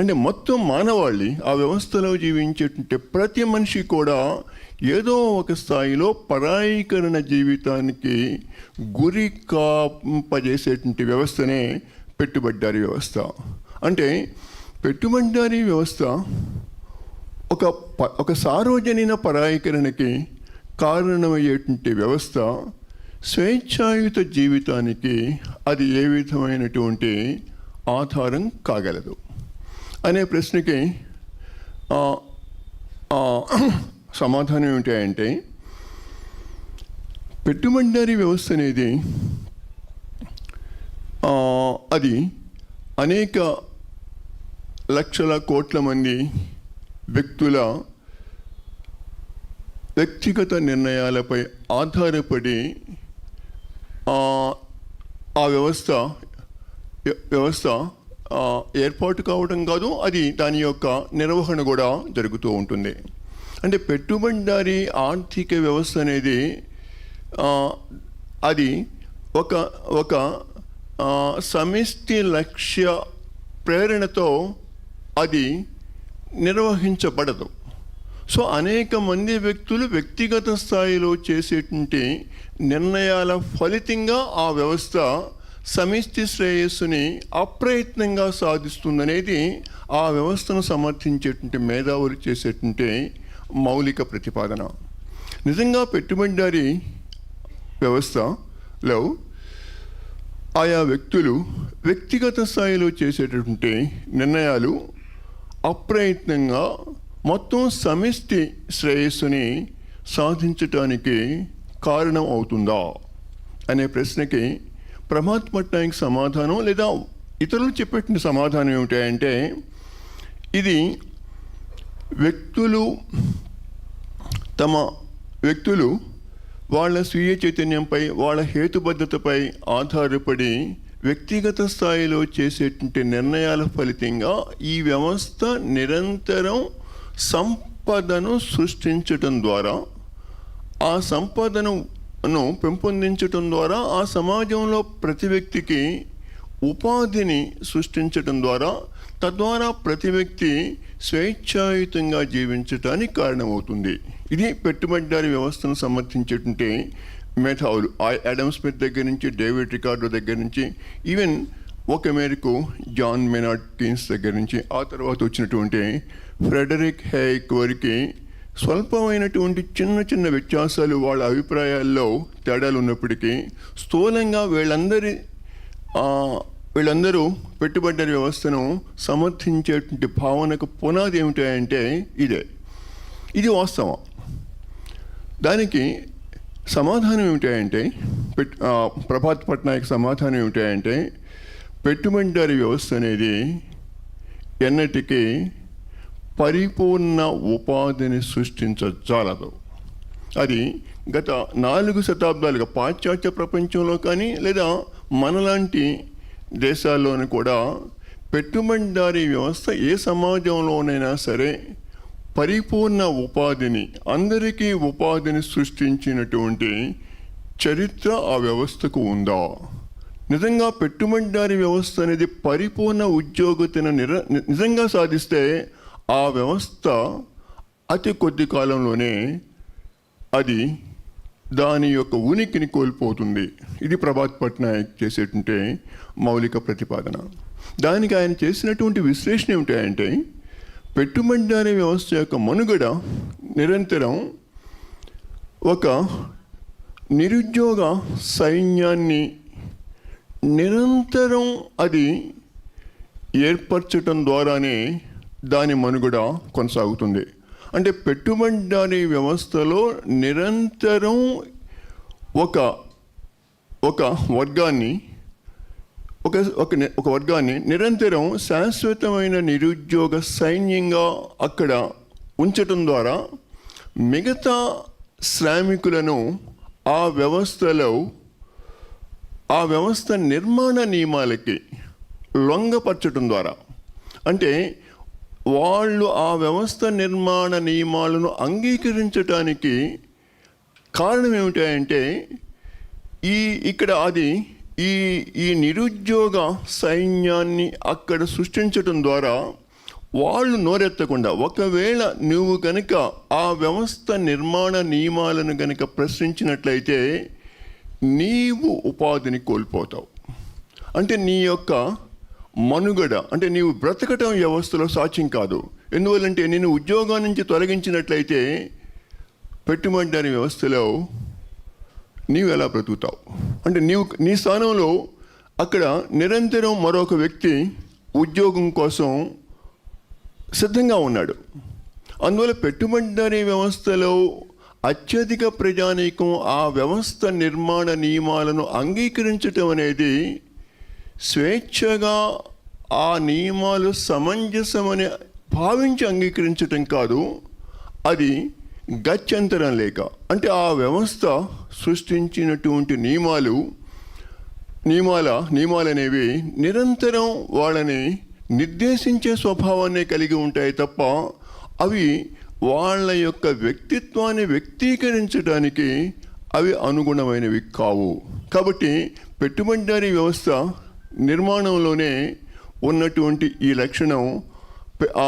అంటే మొత్తం మానవాళి ఆ వ్యవస్థలో జీవించేటువంటి ప్రతి మనిషి కూడా ఏదో ఒక స్థాయిలో పరాయీకరణ జీవితానికి గురి కాంపజేసేటువంటి వ్యవస్థనే పెట్టుబడిదారీ వ్యవస్థ. అంటే పెట్టుబడిదారీ వ్యవస్థ ఒక సార్వజనీన పరాయీకరణకి కారణమయ్యేటువంటి వ్యవస్థ. స్వేచ్ఛాయుత జీవితానికి అది ఏ విధమైనటువంటి ఆధారం కాగలదు అనే ప్రశ్నకి సమాధానం ఏమిటంటే, పెట్టుబడిదారీ వ్యవస్థ అనేది అది అనేక లక్షల కోట్ల మంది వ్యక్తుల వ్యక్తిగత నిర్ణయాలపై ఆధారపడి ఆ వ్యవస్థ ఏర్పాటు కావడం కాదు, అది దాని యొక్క నిర్వహణ కూడా జరుగుతూ ఉంటుంది. అంటే పెట్టుబడిదారీ ఆర్థిక వ్యవస్థ అనేది అది ఒక సమిష్టి లక్ష్య ప్రేరణతో అది నిర్వహించబడదు. సో అనేక మంది వ్యక్తులు వ్యక్తిగత స్థాయిలో చేసేటువంటి నిర్ణయాల ఫలితంగా ఆ వ్యవస్థ సమిష్టి శ్రేయస్సుని అప్రయత్నంగా సాధిస్తుందనేది ఆ వ్యవస్థను సమర్థించేటువంటి మేధావులు చేసేటువంటి మౌలిక ప్రతిపాదన. నిజంగా పెట్టుబడిదారీ వ్యవస్థలో ఆయా వ్యక్తులు వ్యక్తిగత స్థాయిలో చేసేటటువంటి నిర్ణయాలు అప్రయత్నంగా మొత్తం సమిష్టి శ్రేయస్సుని సాధించటానికి కారణం అవుతుందా అనే ప్రశ్నకి ప్రమాద్ పట్నాయక్ సమాధానం, లేదా ఇతరులు చెప్పేటువంటి సమాధానం ఏమిటంటే, ఇది వ్యక్తులు వాళ్ళ స్వీయ చైతన్యంపై, వాళ్ళ హేతుబద్ధతపై ఆధారపడి వ్యక్తిగత స్థాయిలో చేసేటువంటి నిర్ణయాల ఫలితంగా ఈ వ్యవస్థ నిరంతరం సంపదను సృష్టించటం ద్వారా, ఆ సంపదను పెంపొందించటం ద్వారా ఆ సమాజంలో ప్రతి వ్యక్తికి ఉపాధిని సృష్టించటం ద్వారా, తద్వారా ప్రతి వ్యక్తి స్వేచ్ఛాయుతంగా జీవించటానికి కారణమవుతుంది. ఇది పెట్టుబడిదారీ వ్యవస్థను సమర్థించేటువంటి మేధావులు ఆడమ్ స్మిత్ దగ్గర నుంచి, డేవిడ్ రికార్డో దగ్గర నుంచి, ఈవెన్ ఒక మేరకు జాన్ మెనార్డ్ కీన్స్ దగ్గర నుంచి, ఆ తర్వాత వచ్చినటువంటి ఫ్రెడరిక్ హేక్ వరకు స్వల్పమైనటువంటి చిన్న చిన్న వ్యత్యాసాలు వాళ్ళ అభిప్రాయాల్లో తేడాలు ఉన్నప్పటికీ స్థూలంగా వీళ్ళందరూ పెట్టుబడిదారీ వ్యవస్థను సమర్థించేటువంటి భావనకు పునాది ఏమిటంటే ఇది వాస్తవం. దానికి సమాధానం ఏమిటంటే, ప్రమాద్ పట్నాయక్ సమాధానం ఏమిటంటే, పెట్టుబడిదారీ వ్యవస్థ అనేది ఎన్నటికీ పరిపూర్ణ ఉపాధిని సృష్టించజాలదు. అది గత 4 శతాబ్దాలుగా పాశ్చాత్య ప్రపంచంలో కానీ, లేదా మనలాంటి దేశాల్లోనూ కూడా పెట్టుబడిదారీ వ్యవస్థ ఏ సమాజంలోనైనా సరే పరిపూర్ణ ఉపాధిని, అందరికీ ఉపాధిని సృష్టించినటువంటి చరిత్ర ఆ వ్యవస్థకు ఉందా? నిజంగా పెట్టుబడిదారీ వ్యవస్థ అనేది పరిపూర్ణ ఉద్యోగతను నిజంగా సాధిస్తే ఆ వ్యవస్థ అతి కొద్ది కాలంలోనే అది దాని యొక్క ఉనికిని కోల్పోతుంది. ఇది ప్రమాద్ పట్నాయక్ చేసేటువంటి మౌలిక ప్రతిపాదన. దానికి ఆయన చేసినటువంటి విశ్లేషణ ఏమిటంటే, పెట్టుబడిదారీ వ్యవస్థ యొక్క మనుగడ నిరంతరం ఒక నిరుద్యోగ సైన్యాన్ని నిరంతరం అది ఏర్పరచటం ద్వారానే దాని మనుగడ కొనసాగుతుంది. అంటే పెట్టుబడిదారీ వ్యవస్థలో నిరంతరం ఒక వర్గాన్ని నిరంతరం శాశ్వతమైన నిరుద్యోగ సైన్యంగా అక్కడ ఉంచటం ద్వారా మిగతా శ్రామికులను ఆ వ్యవస్థ నిర్మాణ నియమాలకి లొంగపరచటం ద్వారా, అంటే వాళ్ళు ఆ వ్యవస్థ నిర్మాణ నియమాలను అంగీకరించటానికి కారణం ఏమిటంటే, ఇక్కడ అది ఈ నిరుద్యోగ సైన్యాన్ని అక్కడ సృష్టించటం ద్వారా వాళ్ళు నోరెత్తకుండా, ఒకవేళ నువ్వు కనుక ఆ వ్యవస్థ నిర్మాణ నియమాలను కనుక ప్రశ్నించినట్లయితే నీవు ఉపాధిని కోల్పోతావు. అంటే నీ యొక్క మనుగడ, అంటే నీవు బ్రతకటం వ్యవస్థలో సాధ్యం కాదు. ఎందువల్లంటే నేను ఉద్యోగం నుంచి తొలగించినట్లయితే పెట్టుబడిదారీ వ్యవస్థలో నీవు ఎలా బ్రతుకుతావు? అంటే నీ స్థానంలో అక్కడ నిరంతరం మరొక వ్యక్తి ఉద్యోగం కోసం సిద్ధంగా ఉన్నాడు. అందువల్ల పెట్టుబడిదారీ వ్యవస్థలో అత్యధిక ప్రజానీకం ఆ వ్యవస్థ నిర్మాణ నియమాలను అంగీకరించటం అనేది స్వేచ్ఛగా ఆ నియమాలు సమంజసమని భావించి అంగీకరించటం కాదు, అది గత్యంతరం లేక, అంటే ఆ వ్యవస్థ సృష్టించినటువంటి నియమాలు అనేవి నిరంతరం వాళ్ళని నిర్దేశించే స్వభావాన్ని కలిగి ఉంటాయి తప్ప అవి వాళ్ళ యొక్క వ్యక్తిత్వాన్ని వ్యక్తీకరించడానికి అవి అనుగుణమైనవి కావు. కాబట్టి పెట్టుబడిదారీ వ్యవస్థ నిర్మాణంలోనే ఉన్నటువంటి ఈ లక్షణం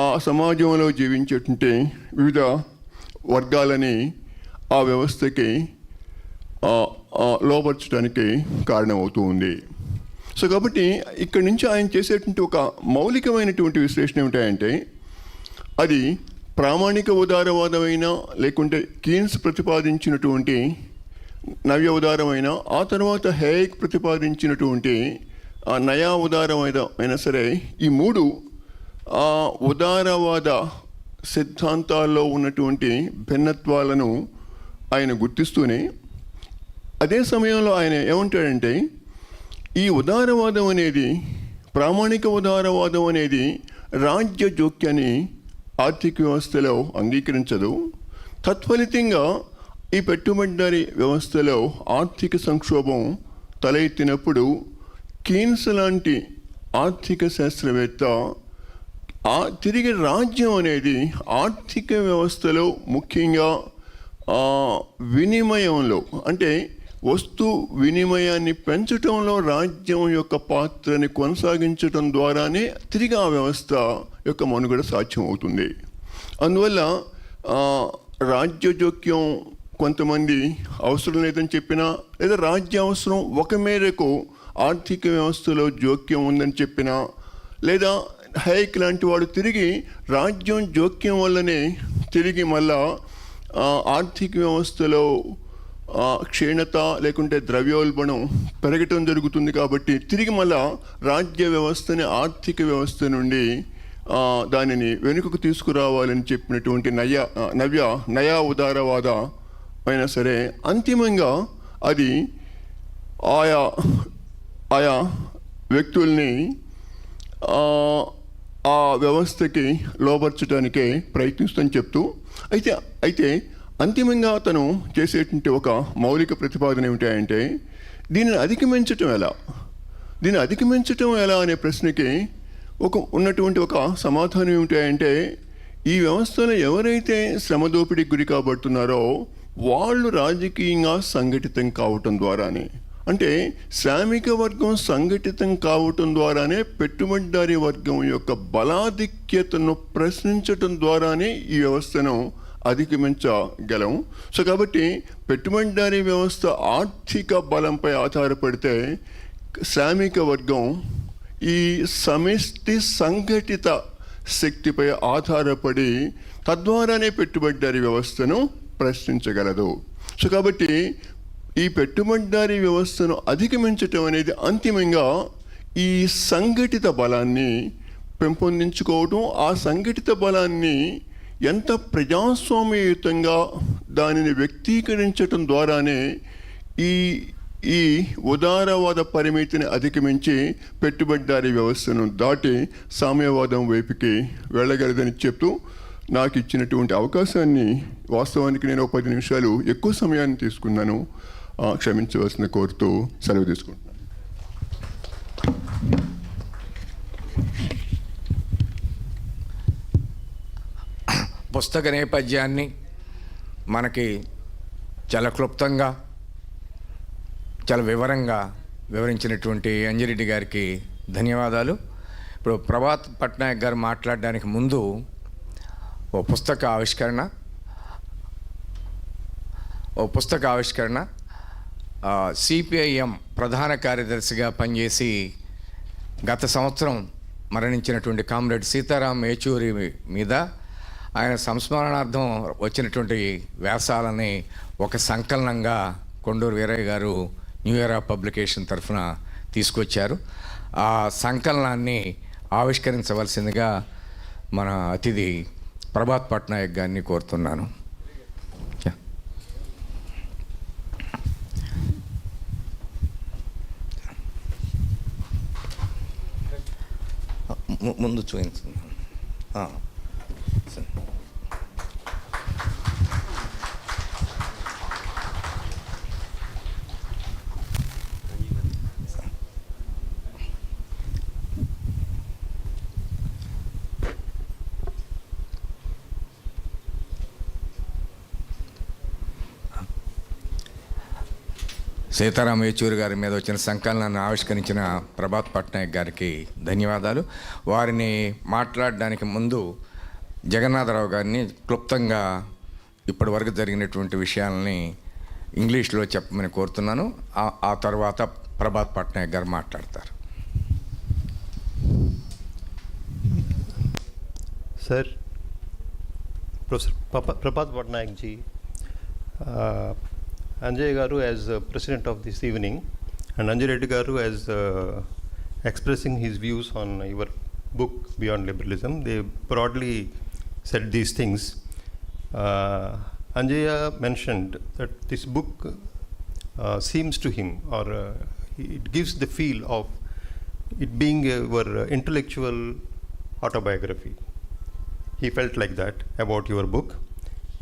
ఆ సమాజంలో జీవించేటువంటి వివిధ వర్గాలని ఆ వ్యవస్థకి లోపరచడానికి కారణమవుతూ ఉంది. సో కాబట్టి ఇక్కడి నుంచి ఆయన చేసేటువంటి ఒక మౌలికమైనటువంటి విశ్లేషణ ఏమిటంటే, అది ప్రామాణిక ఉదారవాదమైనా లేకుంటే కీన్స్ ప్రతిపాదించినటువంటి నవ్య ఉదారమైన, ఆ తర్వాత హేయక్ ప్రతిపాదించినటువంటి నయా ఉదారమైన సరే, ఈ మూడు ఉదారవాద సిద్ధాంతాల్లో ఉన్నటువంటి భిన్నత్వాలను ఆయన గుర్తిస్తూనే అదే సమయంలో ఆయన ఏమంటాడంటే, ఈ ఉదారవాదం అనేది, ప్రామాణిక ఉదారవాదం అనేది రాజ్య జోక్యాన్ని ఆర్థిక వ్యవస్థలో అంగీకరించదు. తత్ఫలితంగా ఈ పెట్టుబడిదారీ వ్యవస్థలో ఆర్థిక సంక్షోభం తల ఎత్తినప్పుడు కీన్స్ లాంటి ఆర్థిక శాస్త్రవేత్త తిరిగి రాజ్యం అనేది ఆర్థిక వ్యవస్థలో ముఖ్యంగా వినిమయంలో, అంటే వస్తు వినిమయాన్ని పెంచటంలో రాజ్యం యొక్క పాత్రని కొనసాగించటం ద్వారానే తిరిగి ఆ వ్యవస్థ యొక్క మనుగడ సాధ్యం అవుతుంది. అందువల్ల రాజ్య జోక్యం కొంతమంది అవసరం లేదని చెప్పినా, లేదా రాజ్య అవసరం ఒక మేరకు ఆర్థిక వ్యవస్థలో జోక్యం ఉందని చెప్పినా, లేదా హైక్ లాంటి వాడు తిరిగి రాజ్యం జోక్యం వల్లనే తిరిగి మళ్ళా ఆర్థిక వ్యవస్థలో క్షీణత లేకుంటే ద్రవ్యోల్బణం పెరగటం జరుగుతుంది. కాబట్టి తిరిగి మళ్ళా రాజ్య వ్యవస్థని ఆర్థిక వ్యవస్థ నుండి దానిని వెనుకకు తీసుకురావాలని చెప్పినటువంటి నయా ఉదారవాద అయినా సరే, అంతిమంగా అది ఆయా వ్యక్తుల్ని ఆ వ్యవస్థకి లోపరచడానికే ప్రయత్నిస్తుందని చెప్తూ, అయితే అంతిమంగా అతను చేసేటువంటి ఒక మౌలిక ప్రతిపాదన ఏమిటంటే, దీనిని అధిగమించటం ఎలా అనే ప్రశ్నకి ఉన్నటువంటి ఒక సమాధానం ఏమిటంటే, ఈ వ్యవస్థలో ఎవరైతే శ్రమ దోపిడీకి గురి కాబడుతున్నారో వాళ్ళు రాజకీయంగా సంఘటితం కావటం ద్వారానే, అంటే శ్రామిక వర్గం సంఘటితం కావటం ద్వారానే పెట్టుబడిదారీ వర్గం యొక్క బలాధిక్యతను ప్రశ్నించటం ద్వారానే ఈ వ్యవస్థను అధిగమించగలం. సో కాబట్టి పెట్టుబడిదారీ వ్యవస్థ ఆర్థిక బలంపై ఆధారపడితే శ్రామిక వర్గం ఈ సమిష్టి సంఘటిత శక్తిపై ఆధారపడి తద్వారానే పెట్టుబడిదారీ వ్యవస్థను ప్రశ్నించగలదు. సో కాబట్టి ఈ పెట్టుబడిదారీ వ్యవస్థను అధిగమించటం అనేది అంతిమంగా ఈ సంఘటిత బలాన్ని పెంపొందించుకోవటం, ఆ సంఘటిత బలాన్ని ఎంత ప్రజాస్వామ్యయుతంగా దానిని వ్యక్తీకరించటం ద్వారానే ఈ ఉదారవాద పరిమితిని అధిగమించి పెట్టుబడిదారీ వ్యవస్థను దాటి సామ్యవాదం వైపుకి వెళ్ళగలదని చెప్తూ, నాకు ఇచ్చినటువంటి అవకాశాన్ని, వాస్తవానికి నేను 10 నిమిషాలు ఎక్కువ సమయాన్ని తీసుకున్నాను, క్షమించవలసిన కోరుతూ సెలవు తీసుకుంటున్నాను. పుస్తక నేపథ్యాన్ని మనకి చాలా క్లుప్తంగా, చాలా వివరంగా వివరించినటువంటి అంజిరెడ్డి గారికి ధన్యవాదాలు. ఇప్పుడు ఇప్పుడు ప్రభాత్ పట్నాయక్ గారు మాట్లాడడానికి ముందు ఓ పుస్తక ఆవిష్కరణ సిపిఐఎం ప్రధాన కార్యదర్శిగా పనిచేసి గత సంవత్సరం మరణించినటువంటి కామ్రేడ్ సీతారాం ఏచూరి మీద ఆయన సంస్మరణార్థం వచ్చినటువంటి వ్యాసాలని ఒక సంకలనంగా కొండూరు వీరయ్య గారు న్యూ ఇయర్ పబ్లికేషన్ తరఫున తీసుకొచ్చారు. ఆ సంకలనాన్ని ఆవిష్కరించవలసిందిగా మన అతిథి ప్రభాత్ పట్నాయక్ గారిని కోరుతున్నాను. ముందు చూపించండి. సీతారాం ఏచూరి గారి మీద వచ్చిన సంకలనాన్ని ఆవిష్కరించిన ప్రభాత్ పట్నాయక్ గారికి ధన్యవాదాలు. వారిని మాట్లాడడానికి ముందు జగన్నాథరావు గారిని క్లుప్తంగా ఇప్పటి వరకు జరిగినటువంటి విషయాలని ఇంగ్లీష్లో చెప్పమని కోరుతున్నాను. ఆ తర్వాత ప్రభాత్ పట్నాయక్ గారు మాట్లాడతారు. Sir, professor Prabhat Patnaik ji, Anjay Garu as president of this evening, and Anjay Reddy Garu as expressing his views on your book Beyond Liberalism. They broadly said these things. Anjaya mentioned that this book seems to him, or it gives the feel of it being your intellectual autobiography. He felt like that about your book.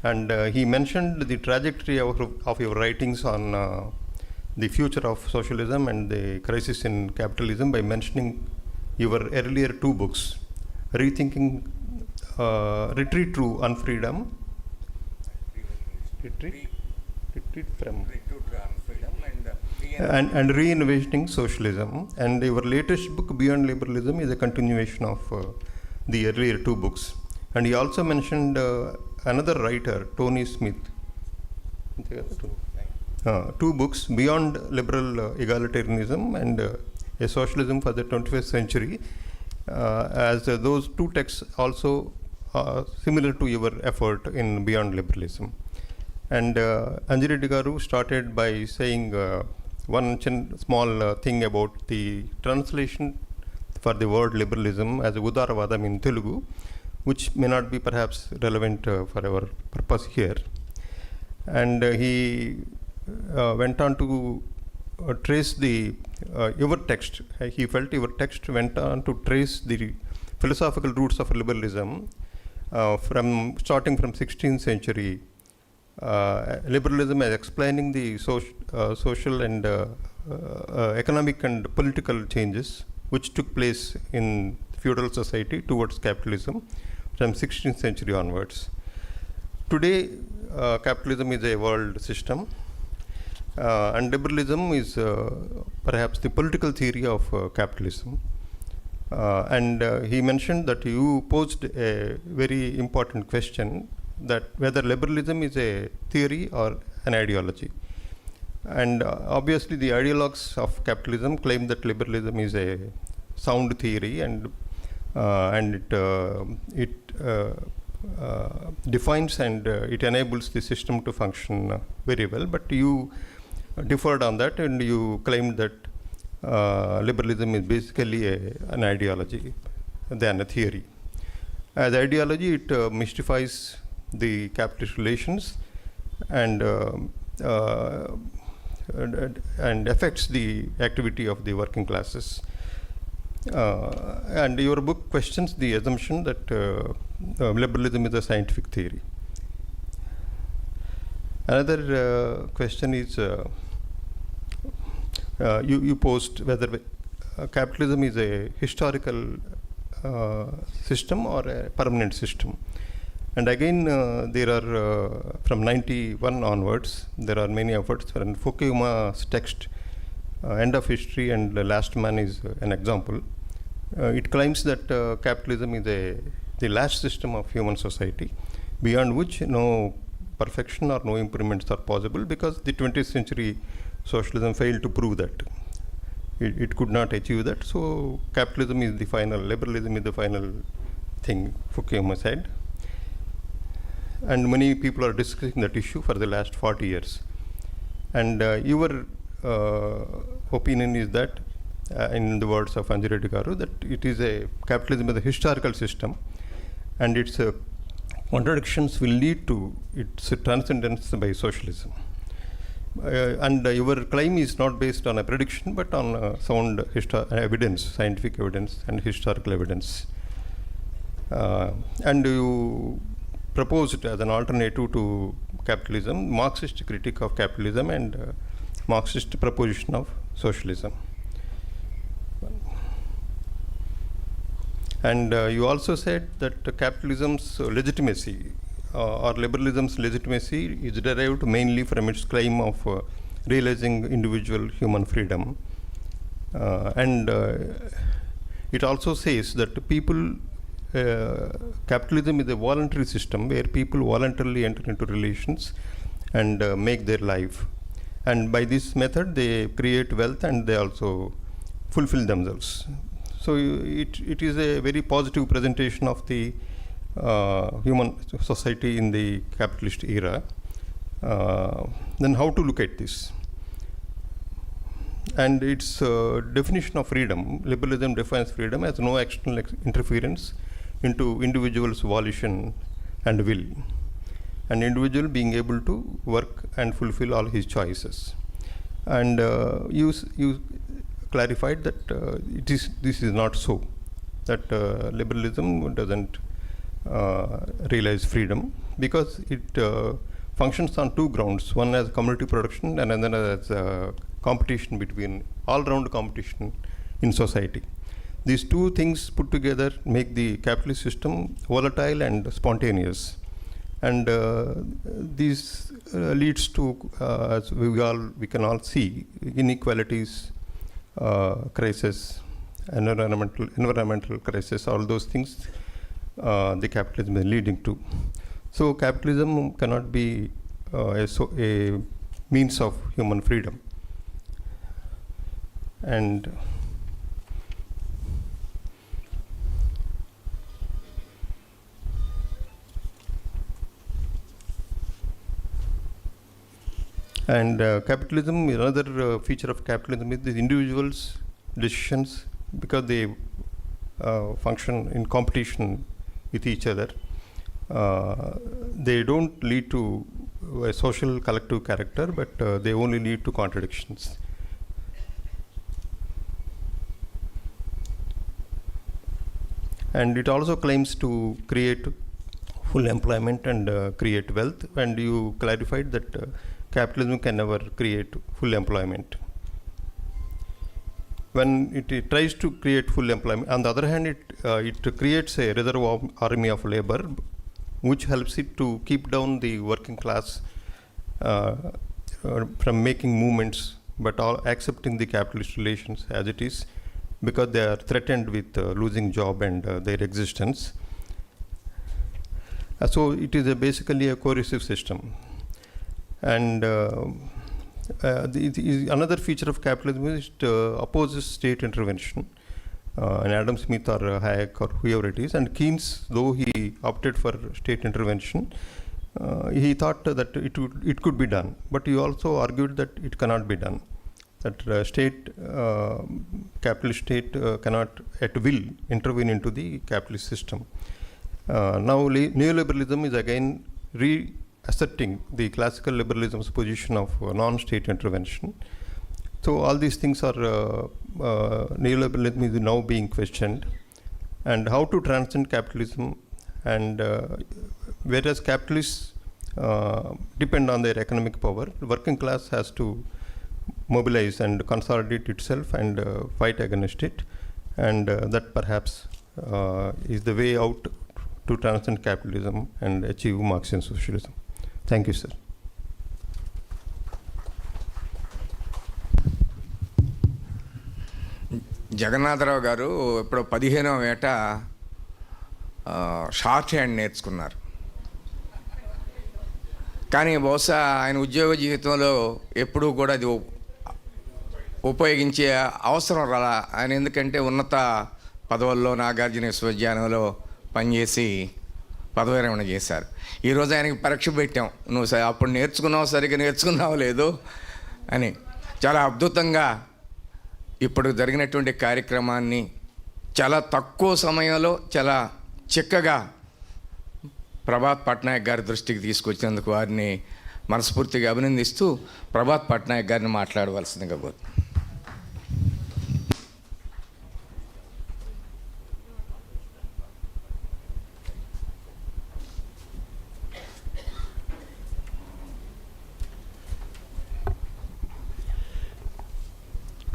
And he mentioned the trajectory of your writings on the future of socialism and the crisis in capitalism by mentioning your earlier two books, Rethinking, Retreat to Unfreedom, Retreat from and Reinventing Socialism. And your latest book, Beyond Liberalism, is a continuation of the earlier two books. And he also mentioned another writer, Tony Smith. Two books, Beyond Liberal Egalitarianism and A Socialism for the 21st Century, as those two texts also similar to your effort in Beyond Liberalism. And Anjay Reddy Garu started by saying one small thing about the translation for the word liberalism as Vijayawada in Telugu, which may not be perhaps relevant for our purpose here. And he went on to trace your text. He felt your text went on to trace the philosophical roots of liberalism starting from 16th century. Liberalism as explaining the social and economic and political changes which took place in feudal society towards capitalism from 16th century onwards. Today, capitalism is a world system, and liberalism is perhaps the political theory of capitalism. And he mentioned that you posed a very important question, that whether liberalism is a theory or an ideology. And obviously the ideologues of capitalism claim that liberalism is a sound theory, and it defines and it enables the system to function very well. But you differed on that, and you claimed that liberalism is basically an ideology than a theory. As ideology, it mystifies the capitalist relations and affects the activity of the working classes. And your book questions the assumption that liberalism is a scientific theory. Another question is you posed whether capitalism is a historical system or a permanent system. And again, there are from 91 onwards, there are many efforts. And Fukuyama's text, End of History and The Last Man is an example, It claims that capitalism is the last system of human society, beyond which no perfection or no improvements are possible, because the 20th century socialism failed to prove that. It could not achieve that. So capitalism is the final, liberalism is the final thing Fukuyama said. And many people are discussing that issue for the last 40 years. And your opinion is that, in the words of Anjali Reddy Garu, that it is capitalism is a historical system, and its contradictions will lead to its transcendence by socialism. And your claim is not based on a prediction, but on sound evidence, scientific evidence and historical evidence. And you proposed as an alternative to capitalism, Marxist critique of capitalism and Marxist proposition of socialism. And you also said that capitalism's legitimacy or liberalism's legitimacy is derived mainly from its claim of realizing individual human freedom. And it also says that capitalism is a voluntary system where people voluntarily enter into relations and make their life. And by this method, they create wealth and they also fulfill themselves. So it is a very positive presentation of the human society in the capitalist era. Then how to look at this? And its definition of freedom, liberalism defines freedom as no external interference into individual's volition and will, an individual being able to work and fulfill all his choices. And you clarified that this is not so, that liberalism doesn't realize freedom, because it functions on two grounds, one as community production and another as competition between, all-round competition in society. These two things put together make the capitalist system volatile and spontaneous. And this leads to, as we can all see, inequalities, crisis, environmental crisis, all those things the capitalism is leading to. So capitalism cannot be a means of human freedom. And capitalism, another feature of capitalism is the individuals' decisions, because they function in competition with each other. They don't lead to a social collective character, but they only lead to contradictions. And it also claims to create full employment and create wealth, and you clarified that capitalism can never create full employment. When it tries to create full employment, on the other hand, it creates a reserve army of labor, which helps it to keep down the working class from making movements, but all accepting the capitalist relations as it is, because they are threatened with losing job and their existence. So it is basically a coercive system. And another feature of capitalism is it opposes state intervention. And Adam Smith or Hayek or whoever it is, and Keynes, though he opted for state intervention, he thought that it could be done, but he also argued that it cannot be done. That capitalist state cannot at will intervene into the capitalist system. Now neoliberalism is again reasserting the classical liberalism's position of non-state intervention. So all these things are, neoliberalism is now being questioned, and how to transcend capitalism. And whereas capitalists depend on their economic power, the working class has to mobilize and consolidate itself and fight against it, and that perhaps is the way out to transcend capitalism and achieve Marxian socialism. Thank you, sir. Jagannatharao గారు ఇప్పుడు 15వ ఏట short hand నేర్చుకున్నారు. కానీ బహుశా ఆయన ఉద్యోగ జీవితంలో ఎప్పుడూ కూడా అది ఉపయోగించే అవసరం రాలా. ఆయన ఎందుకంటే ఉన్నత పదవుల్లో నాగార్జున విశ్వవిద్యాలయంలో పనిచేసి పదవి విరమణ చేశారు. ఈరోజు ఆయనకి పరీక్ష పెట్టాం, నువ్వు అప్పుడు నేర్చుకున్నావు, సరిగ్గా నేర్చుకున్నావు లేదు అని. చాలా అద్భుతంగా ఇప్పుడు జరిగినటువంటి కార్యక్రమాన్ని చాలా తక్కువ సమయంలో చాలా చక్కగా ప్రభాత్ పట్నాయక్ గారి దృష్టికి తీసుకొచ్చినందుకు వారిని మనస్ఫూర్తిగా అభినందిస్తూ ప్రభాత్ పట్నాయక్ గారిని మాట్లాడవలసిందిగా కోరుతున్నాను.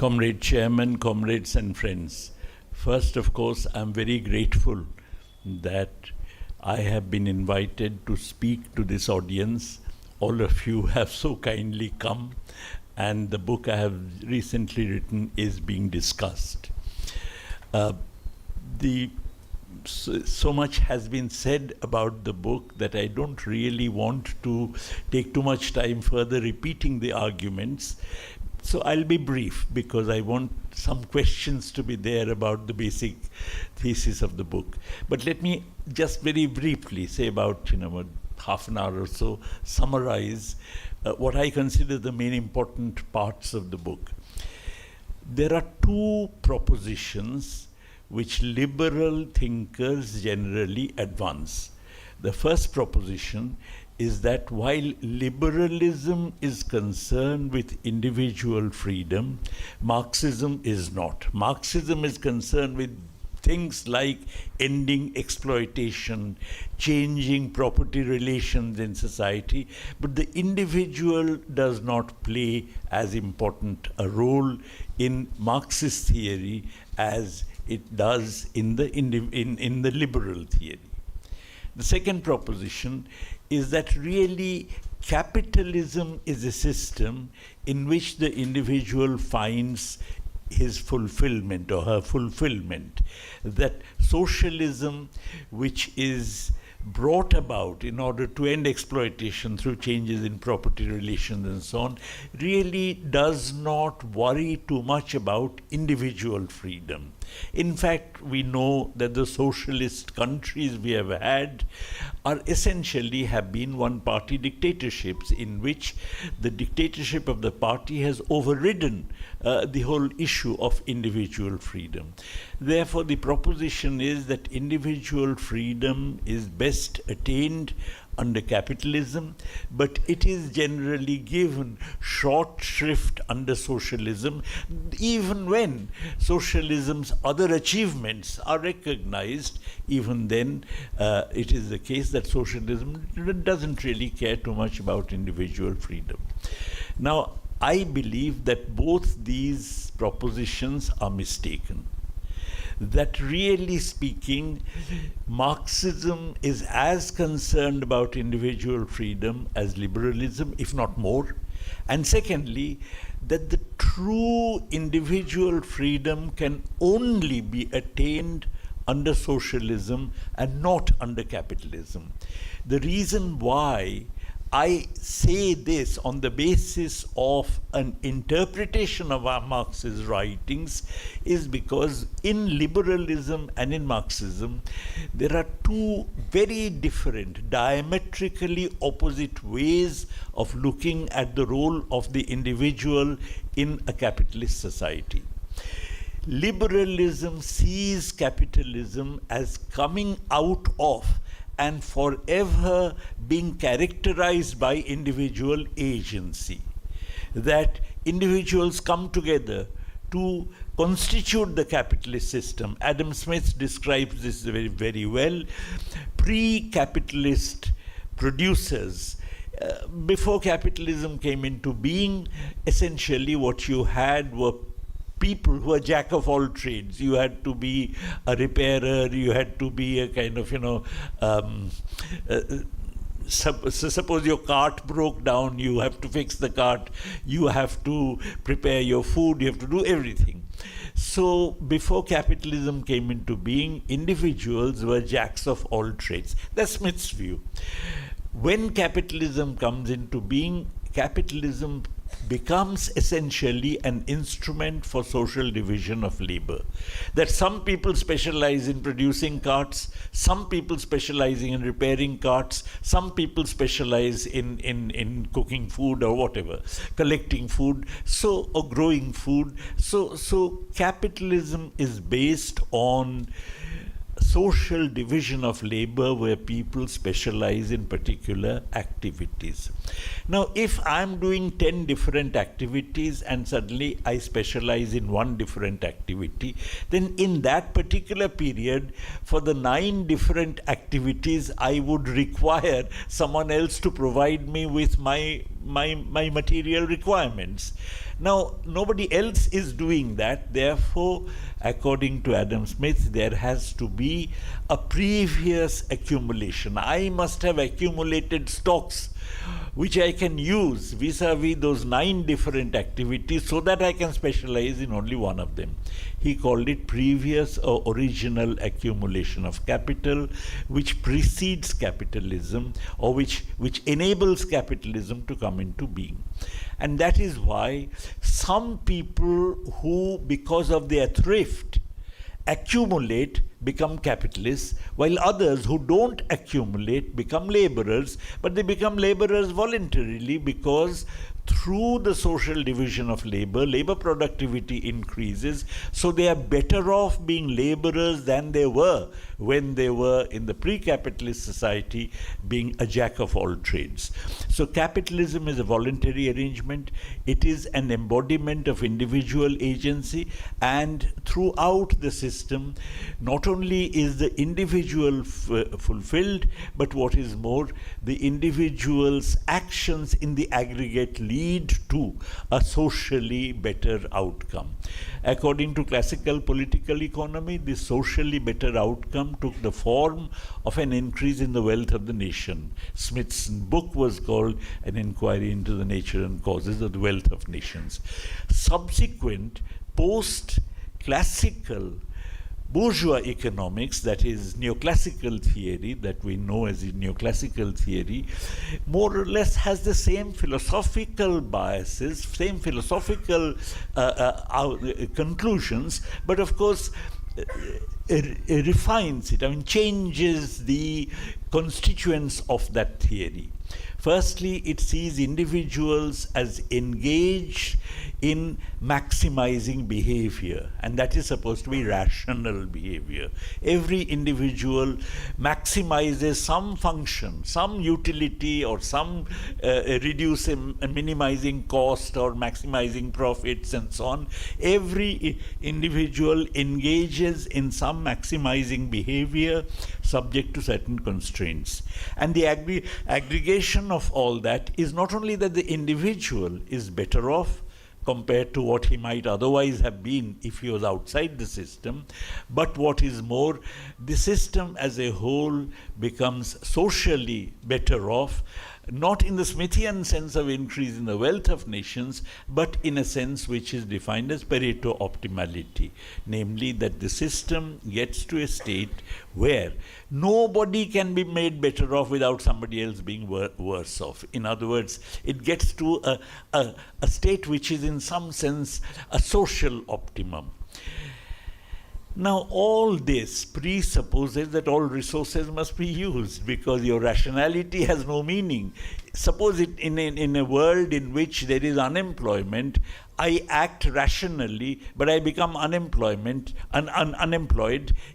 Comrade Chairman, comrades and friends, first of course I'm very grateful that I have been invited to speak to this audience. All of you have so kindly come, and the book I have recently written is being discussed. So much has been said about the book that I don't really want to take too much time further repeating the arguments. So I'll be brief because I want some questions to be there about the basic thesis of the book. But let me just very briefly say about half an hour or so, summarize what I consider the main important parts of the book. There are two propositions which liberal thinkers generally advance. The first proposition is that while liberalism is concerned with individual freedom, Marxism is not. Marxism is concerned with things like ending exploitation, changing property relations in society, but the individual does not play as important a role in Marxist theory as it does in the liberal theory. The second proposition is that really capitalism is a system in which the individual finds his fulfillment or her fulfillment. That socialism, which is brought about in order to end exploitation through changes in property relations and so on, really does not worry too much about individual freedom. In fact, we know that the socialist countries we have had are essentially have been one-party dictatorships in which the dictatorship of the party has overridden the whole issue of individual freedom. Therefore, the proposition is that individual freedom is best attained under capitalism, but it is generally given short shrift under socialism, even when socialism's other achievements are recognized. Even then, it is the case that socialism doesn't really care too much about individual freedom. Now, I believe that both these propositions are mistaken. That really speaking, Marxism is as concerned about individual freedom as liberalism, if not more. And secondly, that the true individual freedom can only be attained under socialism and not under capitalism. The reason why I say this on the basis of an interpretation of our Marxist writings is because in liberalism and in Marxism, there are two very different, diametrically opposite ways of looking at the role of the individual in a capitalist society. Liberalism sees capitalism as coming out of and forever being characterized by individual agency. That individuals come together to constitute the capitalist system. Adam Smith describes this very, very well. Pre-capitalist producers, before capitalism came into being, essentially what you had were people who are jack of all trades. You had to be a repairer, you had to be a kind of, suppose your cart broke down, you have to fix the cart, you have to prepare your food, you have to do everything. So before capitalism came into being, individuals were jacks of all trades. That's Smith's view. When capitalism comes into being, capitalism becomes essentially an instrument for social division of labor. That some people specialize in producing carts, some people specializing in repairing carts, some people specialize in cooking food or whatever, collecting food, or growing food. So capitalism is based on social division of labor where people specialize in particular activities. Now, if I'm doing 10 different activities and suddenly I specialize in one different activity, then in that particular period, for the 9 different activities, I would require someone else to provide me with my material requirements. Now, nobody else is doing that. Therefore, according to Adam Smith, there has to be a previous accumulation. I must have accumulated stocks which I can use vis-a-vis those 9 different activities so that I can specialize in only one of them. He called it previous or original accumulation of capital, which precedes capitalism, or which enables capitalism to come into being. And that is why some people who, because of their thrift, accumulate become capitalists, while others who don't accumulate become laborers, but they become laborers voluntarily because through the social division of labor, labor productivity increases, so they are better off being laborers than they were when they were in the pre-capitalist society being a jack of all trades. So capitalism is a voluntary arrangement. It is an embodiment of individual agency, and throughout the system, not only is the individual fulfilled, but what is more, the individual's actions in the aggregate lead to a socially better outcome. According to classical political economy, this socially better outcome took the form of an increase in the wealth of the nation. Smith's book was called An Inquiry into the Nature and Causes of the Wealth of Nations. Subsequent post-classical bourgeois economics, that is neoclassical theory that we know as neoclassical theory, more or less has the same philosophical biases, same philosophical conclusions, but of course refines it, changes the constituents of that theory. Firstly, it sees individuals as engaged in maximizing behavior, and that is supposed to be rational behavior. Every individual maximizes some function, some utility, or some minimizing cost or maximizing profits and so on. Every individual engages in some maximizing behavior subject to certain constraints. And the aggregation of all that is not only that the individual is better off compared to what he might otherwise have been if he was outside the system, but what is more, the system as a whole becomes socially better off, not in the Smithian sense of increase in the wealth of nations, but in a sense which is defined as Pareto optimality, namely that the system gets to a state where nobody can be made better off without somebody else being worse off. In other words, it gets to a state which is in some sense a social optimum. Now, all this presupposes that all resources must be used, because your rationality has no meaning. Suppose in a world in which there is unemployment, I act rationally, but I become unemployed.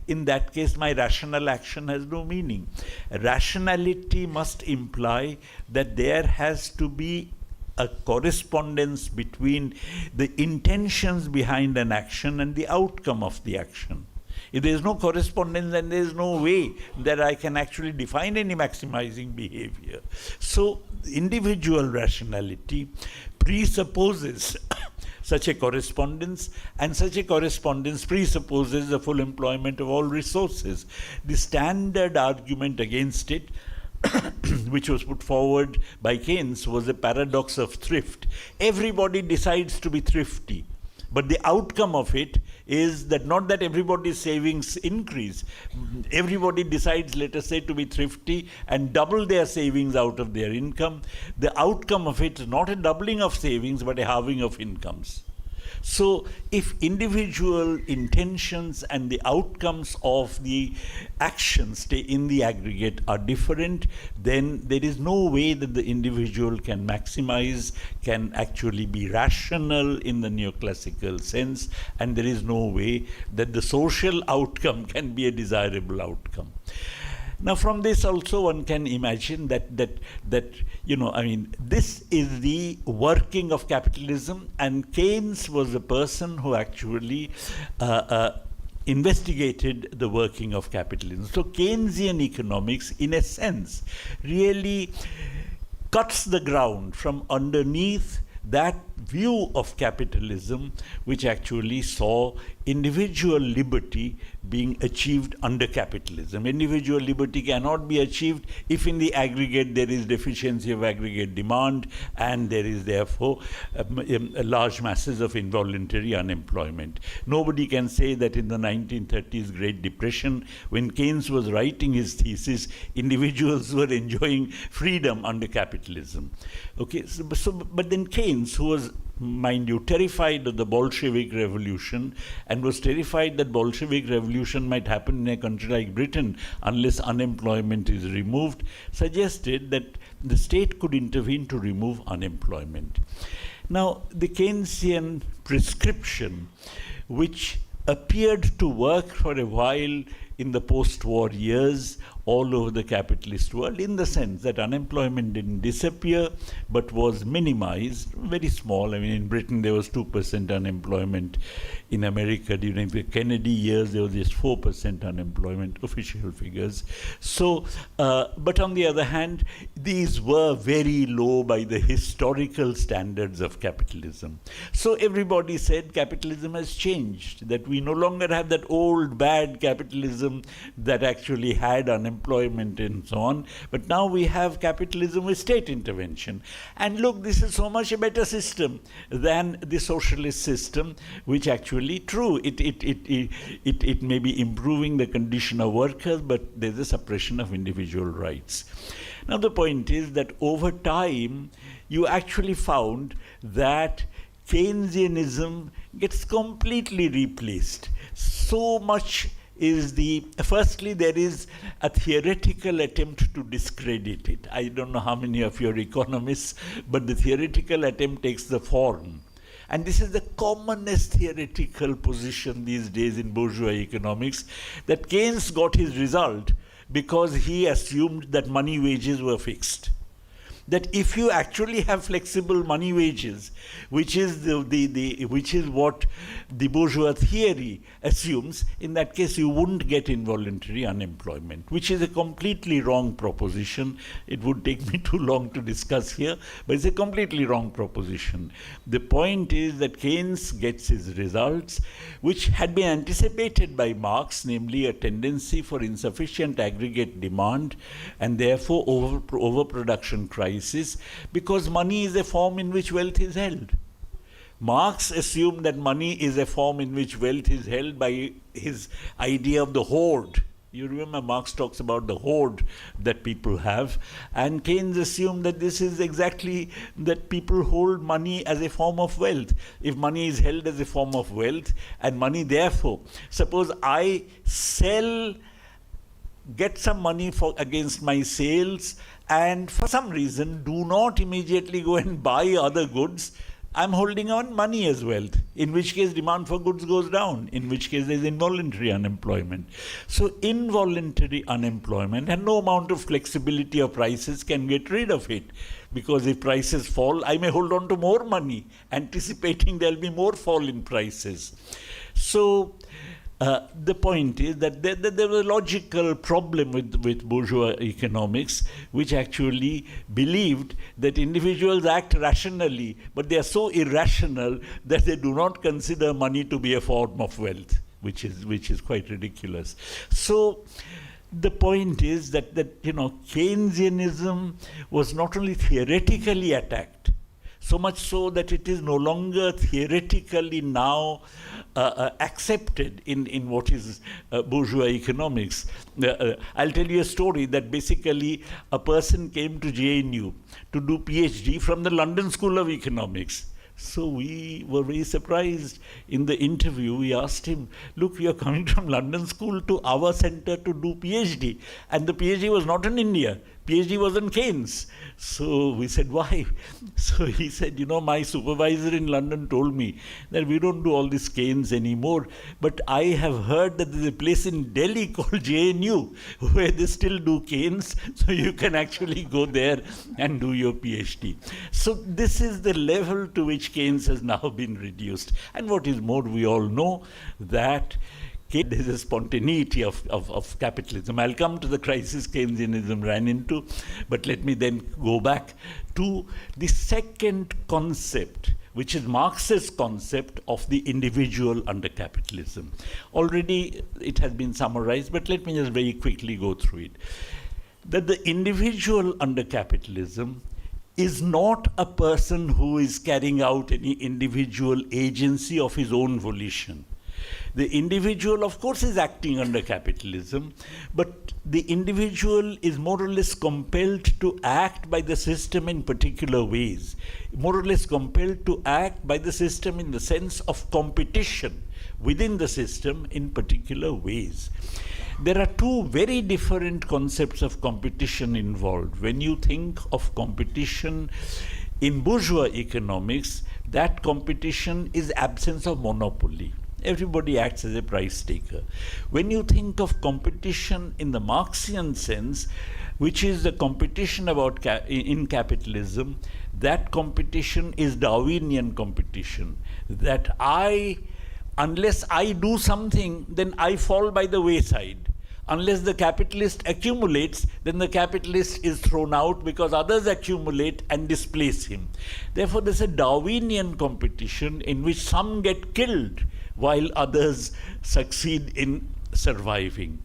In that case, my rational action has no meaning. Rationality must imply that there has to be a correspondence between the intentions behind an action and the outcome of the action. If there is no correspondence, then there is no way that I can actually define any maximizing behavior. So individual rationality presupposes such a correspondence, and such a correspondence presupposes the full employment of all resources. The standard argument against it which was put forward by Keynes was the paradox of thrift. Everybody decides to be thrifty. but the outcome of it is that not that everybody's savings increase. Everybody decides, let us say, to be thrifty and double their savings out of their income. The outcome of it is not a doubling of savings, but a halving of incomes. So if individual intentions and the outcomes of the actions in the aggregate are different, then there is no way that the individual can maximize, can actually be rational in the neoclassical sense, and there is no way that the social outcome can be a desirable outcome. Now, from this also one can imagine that this is the working of capitalism, and Keynes was the person who actually investigated the working of capitalism. So Keynesian economics, in a sense, really cuts the ground from underneath that view of capitalism, which actually saw individual liberty being achieved under capitalism. Individual liberty cannot be achieved if in the aggregate there is deficiency of aggregate demand, and there is therefore large masses of involuntary unemployment. Nobody can say that in the 1930s Great Depression, when Keynes was writing his thesis, individuals were enjoying freedom under capitalism. Okay, but then Keynes, who was, mind you, terrified of the Bolshevik Revolution, and was terrified that Bolshevik Revolution might happen in a country like Britain unless unemployment is removed, suggested that the state could intervene to remove unemployment. Now, the Keynesian prescription, which appeared to work for a while in the post-war years all over the capitalist world, in the sense that unemployment didn't disappear but was minimized, very small. I mean, in Britain there was 2% unemployment. In America during the Kennedy years there was just 4% unemployment, official figures. So, but on the other hand, these were very low by the historical standards of capitalism. So everybody said capitalism has changed, that we no longer have that old bad capitalism that actually had unemployment and so on, but now we have capitalism with state intervention. And look, this is so much a better system than the socialist system, which actually, true, it may be improving the condition of workers, but there's a suppression of individual rights. Now the point is that over time you actually found that Keynesianism gets completely replaced. So much is firstly, there is a theoretical attempt to discredit it. I don't know how many of you are economists, but the theoretical attempt takes the form. And this is the commonest theoretical position these days in bourgeois economics, that Keynes got his result because he assumed that money wages were fixed. That if you actually have flexible money wages, which is which is what the bourgeois theory assumes, in that case you wouldn't get involuntary unemployment, which is a completely wrong proposition. It would take me too long to discuss here, but it's a completely wrong proposition. The point is that Keynes gets his results, which had been anticipated by Marx, namely a tendency for insufficient aggregate demand and therefore overproduction crisis, because money is a form in which wealth is held. Marx assumed that money is a form in which wealth is held by his idea of the hoard. You remember Marx talks about the hoard that people have, and Keynes assumed that this is exactly that people hold money as a form of wealth. If money is held as a form of wealth, and money therefore, suppose I get some money against my sales, and for some reason do not immediately go and buy other goods, I'm holding on money as wealth, in which case demand for goods goes down, in which case there's involuntary unemployment. So involuntary unemployment, and no amount of flexibility of prices can get rid of it, because if prices fall, I may hold on to more money, anticipating there'll be more fall in prices. So the point is that there was a logical problem with bourgeois economics, which actually believed that individuals act rationally, but they are so irrational that they do not consider money to be a form of wealth, which is quite ridiculous. So the point is that Keynesianism was not only theoretically attacked. so much so that it is no longer theoretically now accepted in what is bourgeois economics. I'll tell you a story that basically a person came to JNU to do PhD from the London School of Economics. So we were very surprised. In the interview, we asked him, look, we are coming from London School to our center to do PhD. And the PhD was not in India. PhD was in Keynes. So we said, why? So he said, my supervisor in London told me that we don't do all this Keynes anymore. But I have heard that there's a place in Delhi called JNU where they still do Keynes. So you can actually go there and do your PhD. So this is the level to which Keynes has now been reduced. And what is more, we all know that there is a spontaneity of capitalism. I'll come to the crisis Keynesianism ran into, but let me then go back to the second concept, which is Marx's concept of the individual under capitalism. Already it has been summarized, but let me just very quickly go through it. That the individual under capitalism is not a person who is carrying out any individual agency of his own volition. The individual, of course, is acting under capitalism, but the individual is more or less compelled to act by the system in particular ways, more or less compelled to act by the system in the sense of competition within the system in particular ways. There are two very different concepts of competition involved. When you think of competition in bourgeois economics, that competition is absence of monopoly. Everybody acts as a price taker. When you think of competition in the Marxian sense, which is the competition in capitalism, that competition is Darwinian competition. That unless I do something, then I fall by the wayside. Unless the capitalist accumulates, then the capitalist is thrown out because others accumulate and displace him. Therefore, there's a Darwinian competition in which some get killed while others succeed in surviving.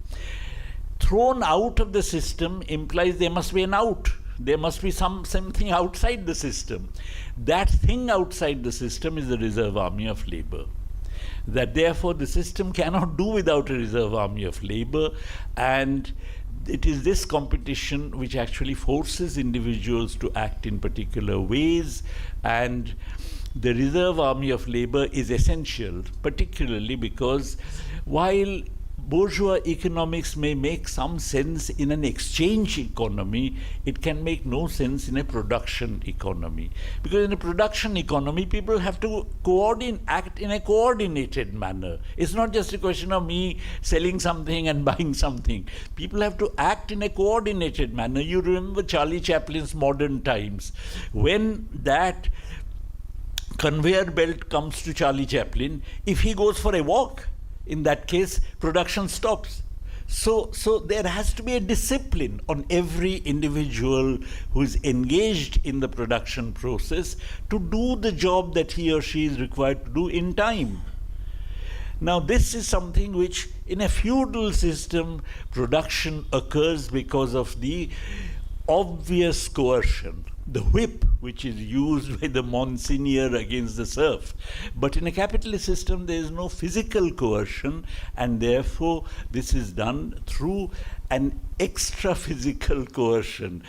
Thrown out of the system implies there must be an out. There must be something outside the system. That thing outside the system is the reserve army of labor. That therefore the system cannot do without a reserve army of labor, and it is this competition which actually forces individuals to act in particular ways, and the reserve army of labor is essential, particularly because while bourgeois economics may make some sense in an exchange economy, it can make no sense in a production economy. Because in a production economy, people have to act in a coordinated manner. It's not just a question of me selling something and buying something. People have to act in a coordinated manner. You remember Charlie Chaplin's Modern Times. When that conveyor belt comes to Charlie Chaplin, if he goes for a walk, in that case, production stops. So there has to be a discipline on every individual who is engaged in the production process to do the job that he or she is required to do in time. Now, this is something which, in a feudal system, production occurs because of the obvious coercion, the whip which is used by the monsignor against the serf. But in a capitalist system, there is no physical coercion, and therefore this is done through an extra-physical coercion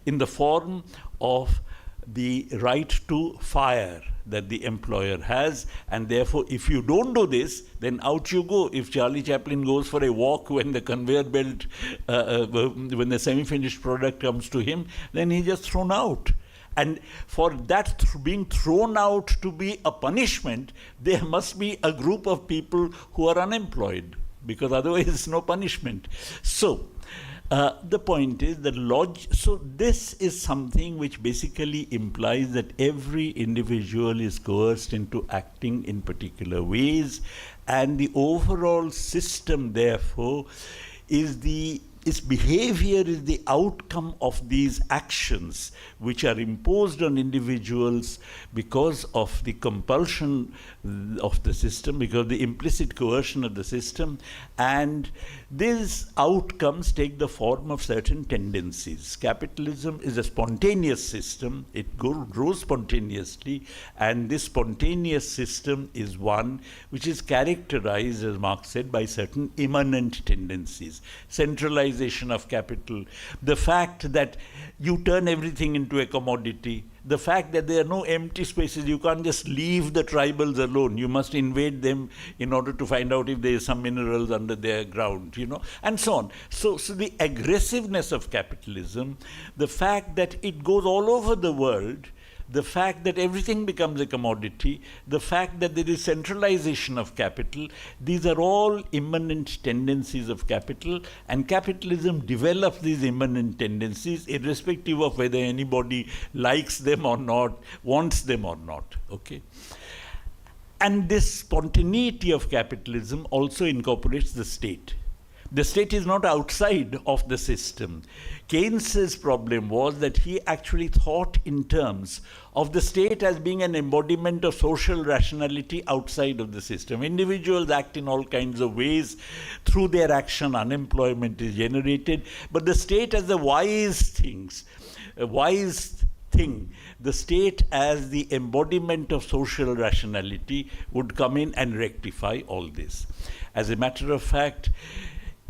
in the form of the right to fire that the employer has, and therefore if you don't do this, then out you go. If Charlie Chaplin goes for a walk when the conveyor belt, when the semi-finished product comes to him, then he's just thrown out. And for that being thrown out to be a punishment, there must be a group of people who are unemployed, because otherwise it's no punishment. So the point is that so this is something which basically implies that every individual is coerced into acting in particular ways, and the overall system therefore is the its behavior is the outcome of these actions which are imposed on individuals because of the compulsion of the system, because of the implicit coercion of the system, and these outcomes take the form of certain tendencies. Capitalism is a spontaneous system. It grows spontaneously, and this spontaneous system is one which is characterized, as Marx said, by certain immanent tendencies. Centralization of capital, the fact that you turn everything into a commodity, the fact that there are no empty spaces, you can't just leave the tribals alone, you must invade them in order to find out if there is some minerals under their ground, and so on. So the aggressiveness of capitalism, the fact that it goes all over the world, the fact that everything becomes a commodity, the fact that there is centralization of capital, these are all immanent tendencies of capital, and capitalism develops these immanent tendencies irrespective of whether anybody likes them or not, wants them or not. Okay? And this spontaneity of capitalism also incorporates the state. The state is not outside of the system. Keynes's problem was that he actually thought in terms of the state as being an embodiment of social rationality outside of the system. Individuals act in all kinds of ways. Through their action, unemployment is generated. But the state as a wise thing, the state as the embodiment of social rationality would come in and rectify all this. As a matter of fact,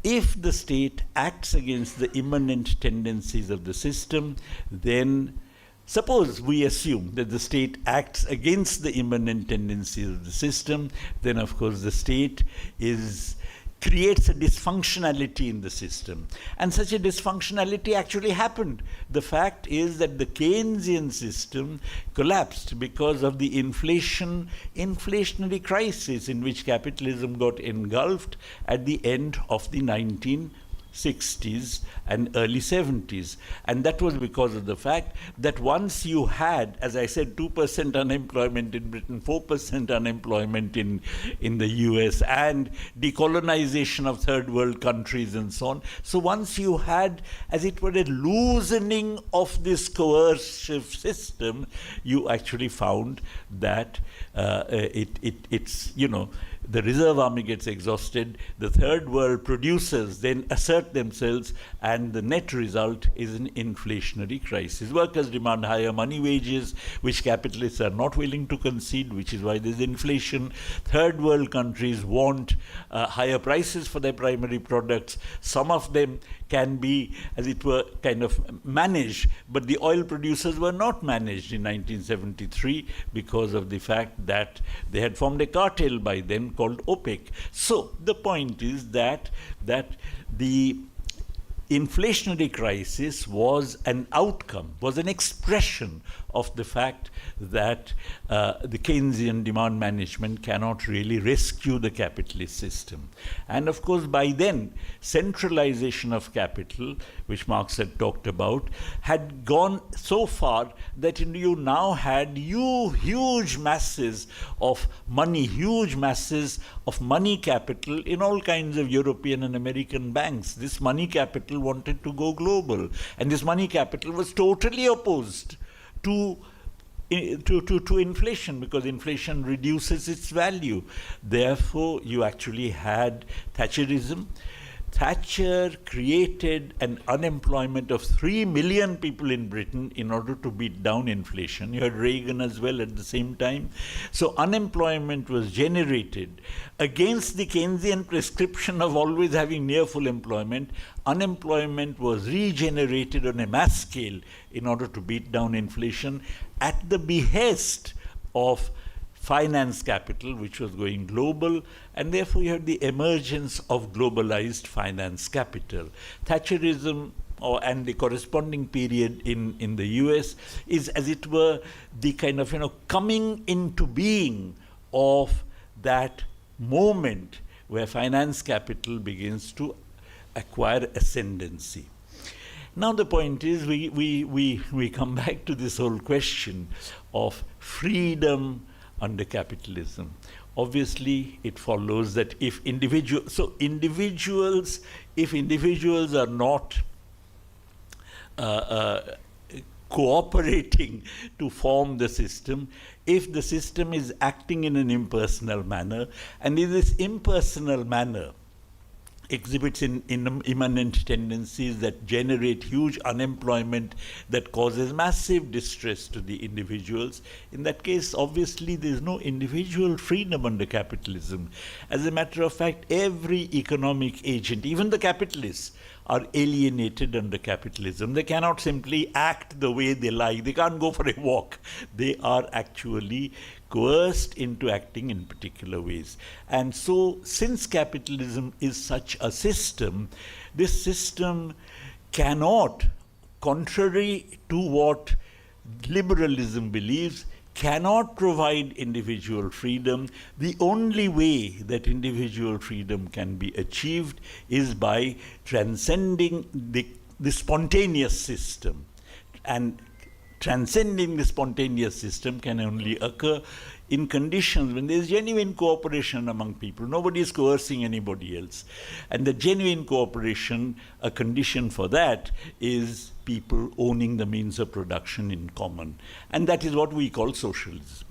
if the state acts against the immanent tendencies of the system, then suppose we assume that the state acts against the immanent tendencies of the system, then of course the state creates a dysfunctionality in the system. And such a dysfunctionality actually happened. The fact is that the Keynesian system collapsed because of the inflationary crisis in which capitalism got engulfed at the end of the 1960s and early 70s. And that was because of the fact that once you had, as I said, 2% unemployment in Britain, 4% unemployment in the US, and decolonization of third world countries and so on. So once you had, as it were, a loosening of this coercive system, you actually found that the reserve army gets exhausted, the third world producers then assert themselves, and the net result is an inflationary crisis. Workers demand higher money wages, which capitalists are not willing to concede, which is why there's inflation. Third world countries want higher prices for their primary products. Some of them can be, as it were, kind of managed, but the oil producers were not managed in 1973 because of the fact that they had formed a cartel by then called OPEC. So the point is that the inflationary crisis was an outcome, was an expression of the fact that the Keynesian demand management cannot really rescue the capitalist system. And of course, by then, centralization of capital, which Marx had talked about, had gone so far that you now had huge masses of money, huge masses of money capital in all kinds of European and American banks. This money capital wanted to go global, and this money capital was totally opposed to inflation, because inflation reduces its value. Therefore, you actually had Thatcherism. Thatcher created an unemployment of 3 million people in Britain in order to beat down inflation. You had Reagan as well at the same time. So unemployment was generated against the Keynesian prescription of always having near full employment. Unemployment was regenerated on a mass scale in order to beat down inflation at the behest of finance capital, which was going global, and therefore you had the emergence of globalized finance capital. Thatcherism and the corresponding period in the US is, as it were, the kind of coming into being of that moment where finance capital begins to acquire ascendancy. Now the point is, we come back to this whole question of freedom under capitalism, obviously it follows that if individuals are not cooperating to form the system, if the system is acting in an impersonal manner, and in this impersonal manner exhibits in immanent tendencies that generate huge unemployment, that causes massive distress to the individuals, in that case, obviously, there is no individual freedom under capitalism. As a matter of fact, every economic agent, even the capitalists, are alienated under capitalism. They cannot simply act the way they like. They can't go for a walk. They are actually coerced into acting in particular ways. And so, since capitalism is such a system, this system cannot, contrary to what liberalism believes, cannot provide individual freedom. The only way that individual freedom can be achieved is by transcending the spontaneous system. And transcending the spontaneous system can only occur in conditions when there is genuine cooperation among people. Nobody is coercing anybody else. And the genuine cooperation, a condition for that is people owning the means of production in common. And that is what we call socialism.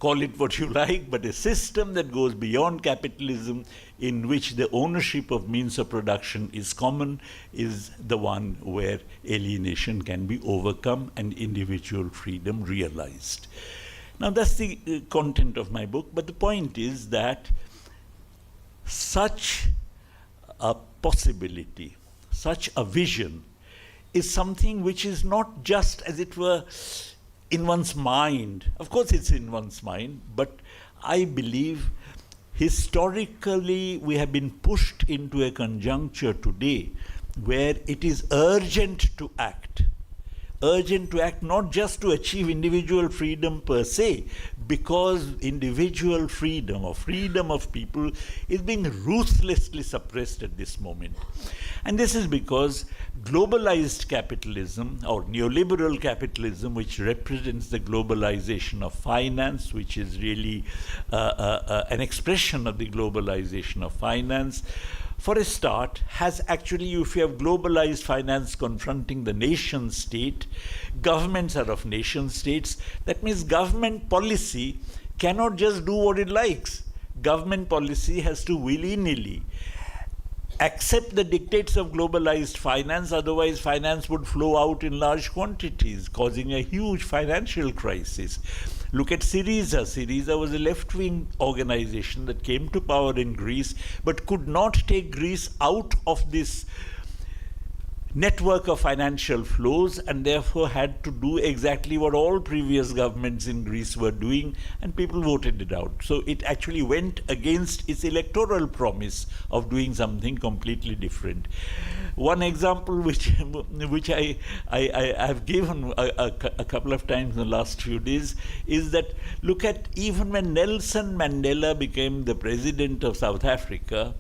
Call it what you like, but a system that goes beyond capitalism, in which the ownership of means of production is common, is the one where alienation can be overcome and individual freedom realized. Now, that's the content of my book, but the point is that such a possibility, such a vision, is something which is not just, as it were, in one's mind. Of course, it's in one's mind, but I believe historically we have been pushed into a conjuncture today where it is urgent to act. Urgent to act not just to achieve individual freedom per se, because individual freedom or freedom of people is being ruthlessly suppressed at this moment. And this is because globalized capitalism or neoliberal capitalism, which represents the globalization of finance, which is really an expression of the globalization of finance, for a start, has actually, if you have globalized finance confronting the nation state, governments are of nation states, that means government policy cannot just do what it likes. Government policy has to willy-nilly accept the dictates of globalized finance, otherwise finance would flow out in large quantities, causing a huge financial crisis. Look at Syriza. Syriza was a left-wing organization that came to power in Greece, but could not take Greece out of this network of financial flows, and therefore had to do exactly what all previous governments in Greece were doing, and people voted it out. So it actually went against its electoral promise of doing something completely different. One example which I have given a couple of times in the last few days is that, look at, even when Nelson Mandela became the president of South Africa,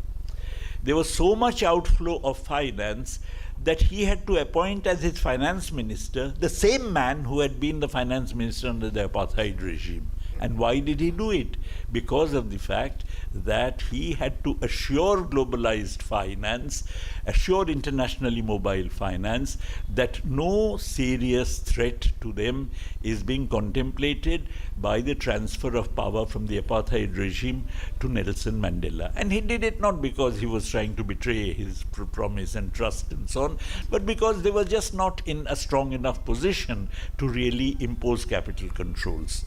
there was so much outflow of finance that he had to appoint as his finance minister the same man who had been the finance minister under the apartheid regime. And why did he do it? Because of the fact that he had to assure globalized finance, assure internationally mobile finance, that no serious threat to them is being contemplated by the transfer of power from the apartheid regime to Nelson Mandela. And he did it not because he was trying to betray his promise and trust and so on, but because they were just not in a strong enough position to really impose capital controls.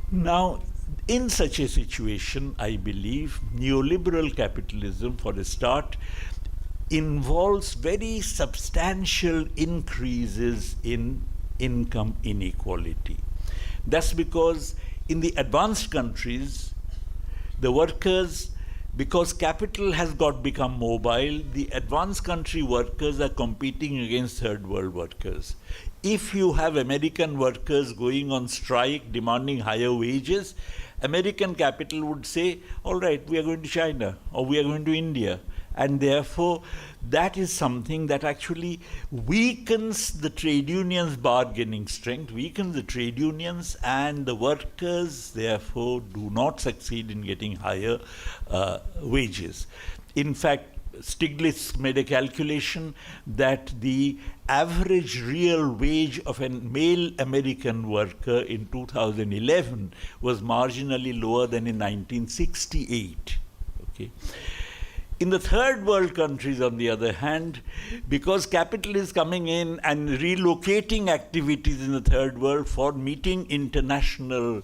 Now, in such a situation, I believe neoliberal capitalism, for a start, involves very substantial increases in income inequality. That's because in the advanced countries, the workers, because capital has become mobile, the advanced country workers are competing against third world workers. If you have American workers going on strike demanding higher wages, American capital would say, all right, we are going to China or we are going to India, And therefore, that is something that actually weakens the trade unions' bargaining strength, weakens the trade unions, and the workers, therefore, do not succeed in getting higher wages. In fact, Stiglitz made a calculation that the average real wage of a male American worker in 2011 was marginally lower than in 1968. Okay. In the third world countries, on the other hand, because capital is coming in and relocating activities in the third world for meeting international,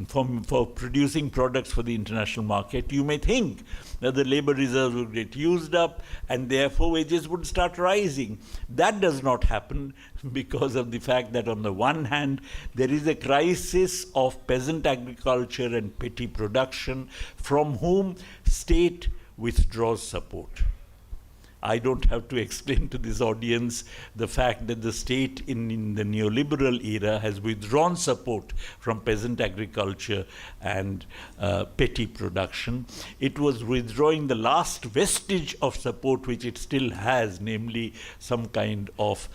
for producing products for the international market, you may think that the labor reserves would get used up and therefore wages would start rising. That does not happen because of the fact that on the one hand, there is a crisis of peasant agriculture and petty production from whom state withdraws support. I don't have to explain to this audience the fact that the state in the neoliberal era has withdrawn support from peasant agriculture and petty production. It was withdrawing the last vestige of support which it still has, namely some kind of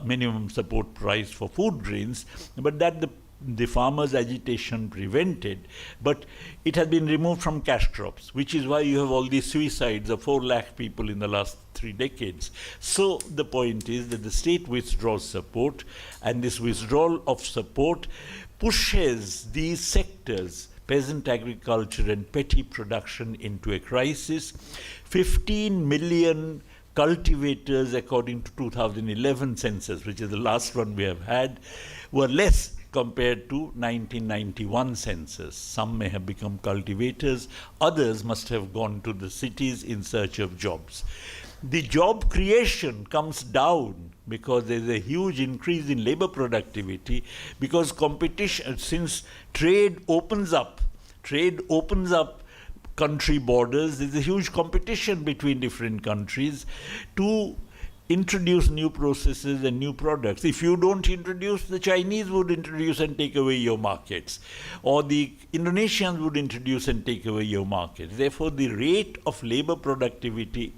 minimum support price for food grains, but that the farmers' agitation prevented, but it has been removed from cash crops, which is why you have all these suicides of 4 lakh people in the last 3 decades. So the point is that the state withdraws support, and this withdrawal of support pushes these sectors, peasant agriculture and petty production, into a crisis. 15 million cultivators, according to 2011 census, which is the last one we have had, were less compared to 1991 census. Some may have become cultivators, others must have gone to the cities in search of jobs. The job creation comes down because there is a huge increase in labor productivity, because competition, since trade opens up country borders, there is a huge competition between different countries to introduce new processes and new products. If you don't introduce, the Chinese would introduce and take away your markets, or the Indonesians would introduce and take away your markets. Therefore, the rate of labor productivity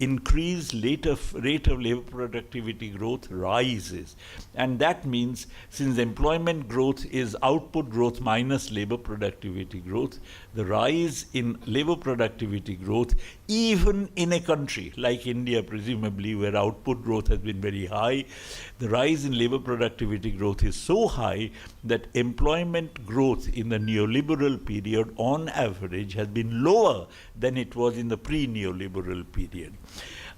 increase, rate of labor productivity growth rises. And that means, since employment growth is output growth minus labor productivity growth, the rise in labor productivity growth, even in a country like India, presumably, where output growth has been very high, the rise in labor productivity growth is so high that employment growth in the neoliberal period on average has been lower than it was in the pre-neoliberal period.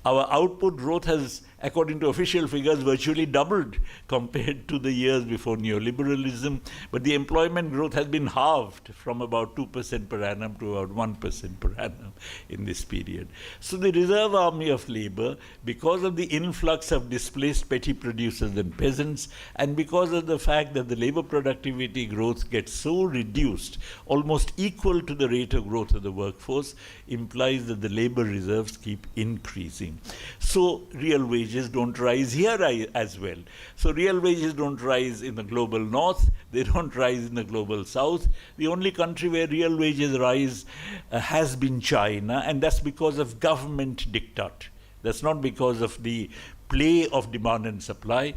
Our output growth has, according to official figures, virtually doubled compared to the years before neoliberalism, but the employment growth has been halved from about 2% per annum to about 1% per annum in this period. So the reserve army of labor, because of the influx of displaced petty producers and peasants, and because of the fact that the labor productivity growth gets so reduced, almost equal to the rate of growth of the workforce, implies that the labor reserves keep increasing. So real wages don't rise here as well. So real wages don't rise in the global north, they don't rise in the global south. The only country where real wages rise has been China, and that's because of government diktat. That's not because of the play of demand and supply,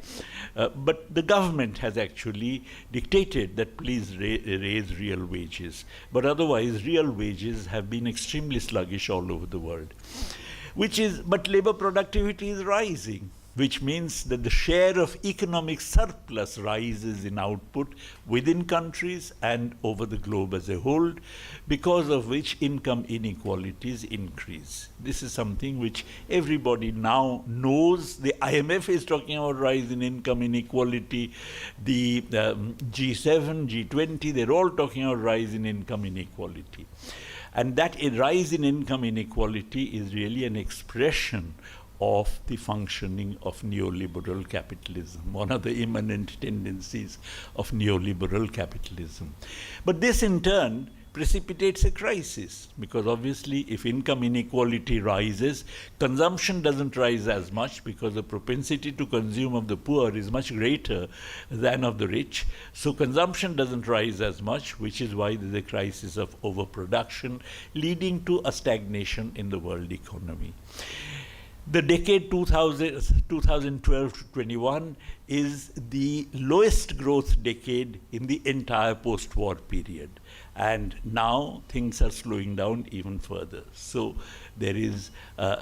but the government has actually dictated that please raise real wages. But otherwise, real wages have been extremely sluggish all over the world. But labor productivity is rising, which means that the share of economic surplus rises in output within countries and over the globe as a whole, because of which income inequalities increase. This is something which everybody now knows. The IMF is talking about rise in income inequality. The G7, G20, they're all talking about rise in income inequality. And that a rise in income inequality is really an expression of the functioning of neoliberal capitalism, one of the immanent tendencies of neoliberal capitalism. But this in turn precipitates a crisis, because obviously if income inequality rises, consumption doesn't rise as much because the propensity to consume of the poor is much greater than of the rich. So consumption doesn't rise as much, which is why there's a crisis of overproduction, leading to a stagnation in the world economy. The decade 2012 to 21 is the lowest growth decade in the entire post-war period. And now things are slowing down even further. So there is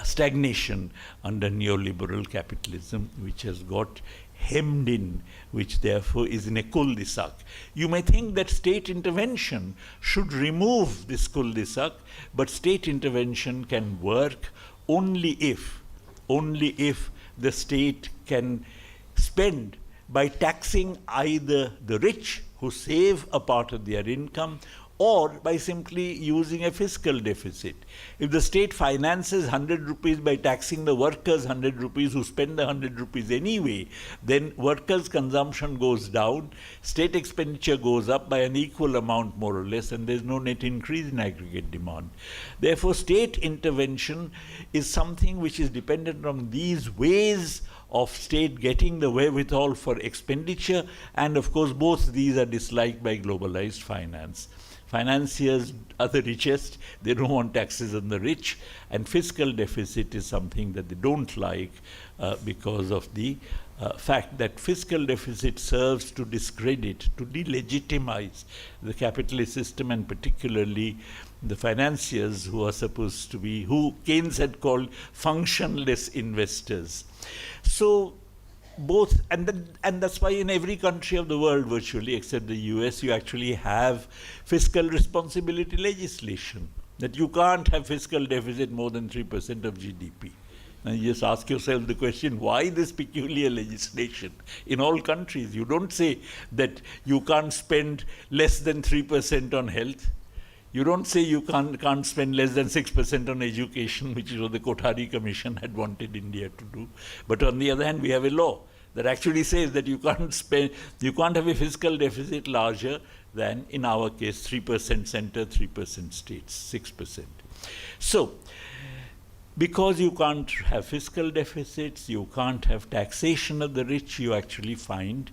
stagnation under neoliberal capitalism, which has got hemmed in, which therefore is in a cul-de-sac. You may think that state intervention should remove this cul-de-sac, but state intervention can work only if the state can spend by taxing either the rich who save a part of their income, or by simply using a fiscal deficit. If the state finances 100 rupees by taxing the workers 100 rupees who spend the 100 rupees anyway, then workers' consumption goes down, state expenditure goes up by an equal amount more or less, and there's no net increase in aggregate demand. Therefore, state intervention is something which is dependent on these ways of state getting the wherewithal for expenditure, and of course both these are disliked by globalized finance. Financiers are the richest, they don't want taxes on the rich, and fiscal deficit is something that they don't like because of the fact that fiscal deficit serves to discredit, to delegitimize the capitalist system, and particularly the financiers who are supposed to be, who Keynes had called functionless investors. So both, and that's why in every country of the world virtually, except the US, you actually have fiscal responsibility legislation, that you can't have fiscal deficit more than 3% of GDP. Now you just ask yourself the question, why this peculiar legislation? In all countries, you don't say that you can't spend less than 3% on health. You don't say you can't spend less than 6% on education, which is what the Kothari Commission had wanted India to do. But on the other hand, we have a law that actually says that you can't have a fiscal deficit larger than, in our case, 3% center, 3% states, 6%. So, because you can't have fiscal deficits, you can't have taxation of the rich, you actually find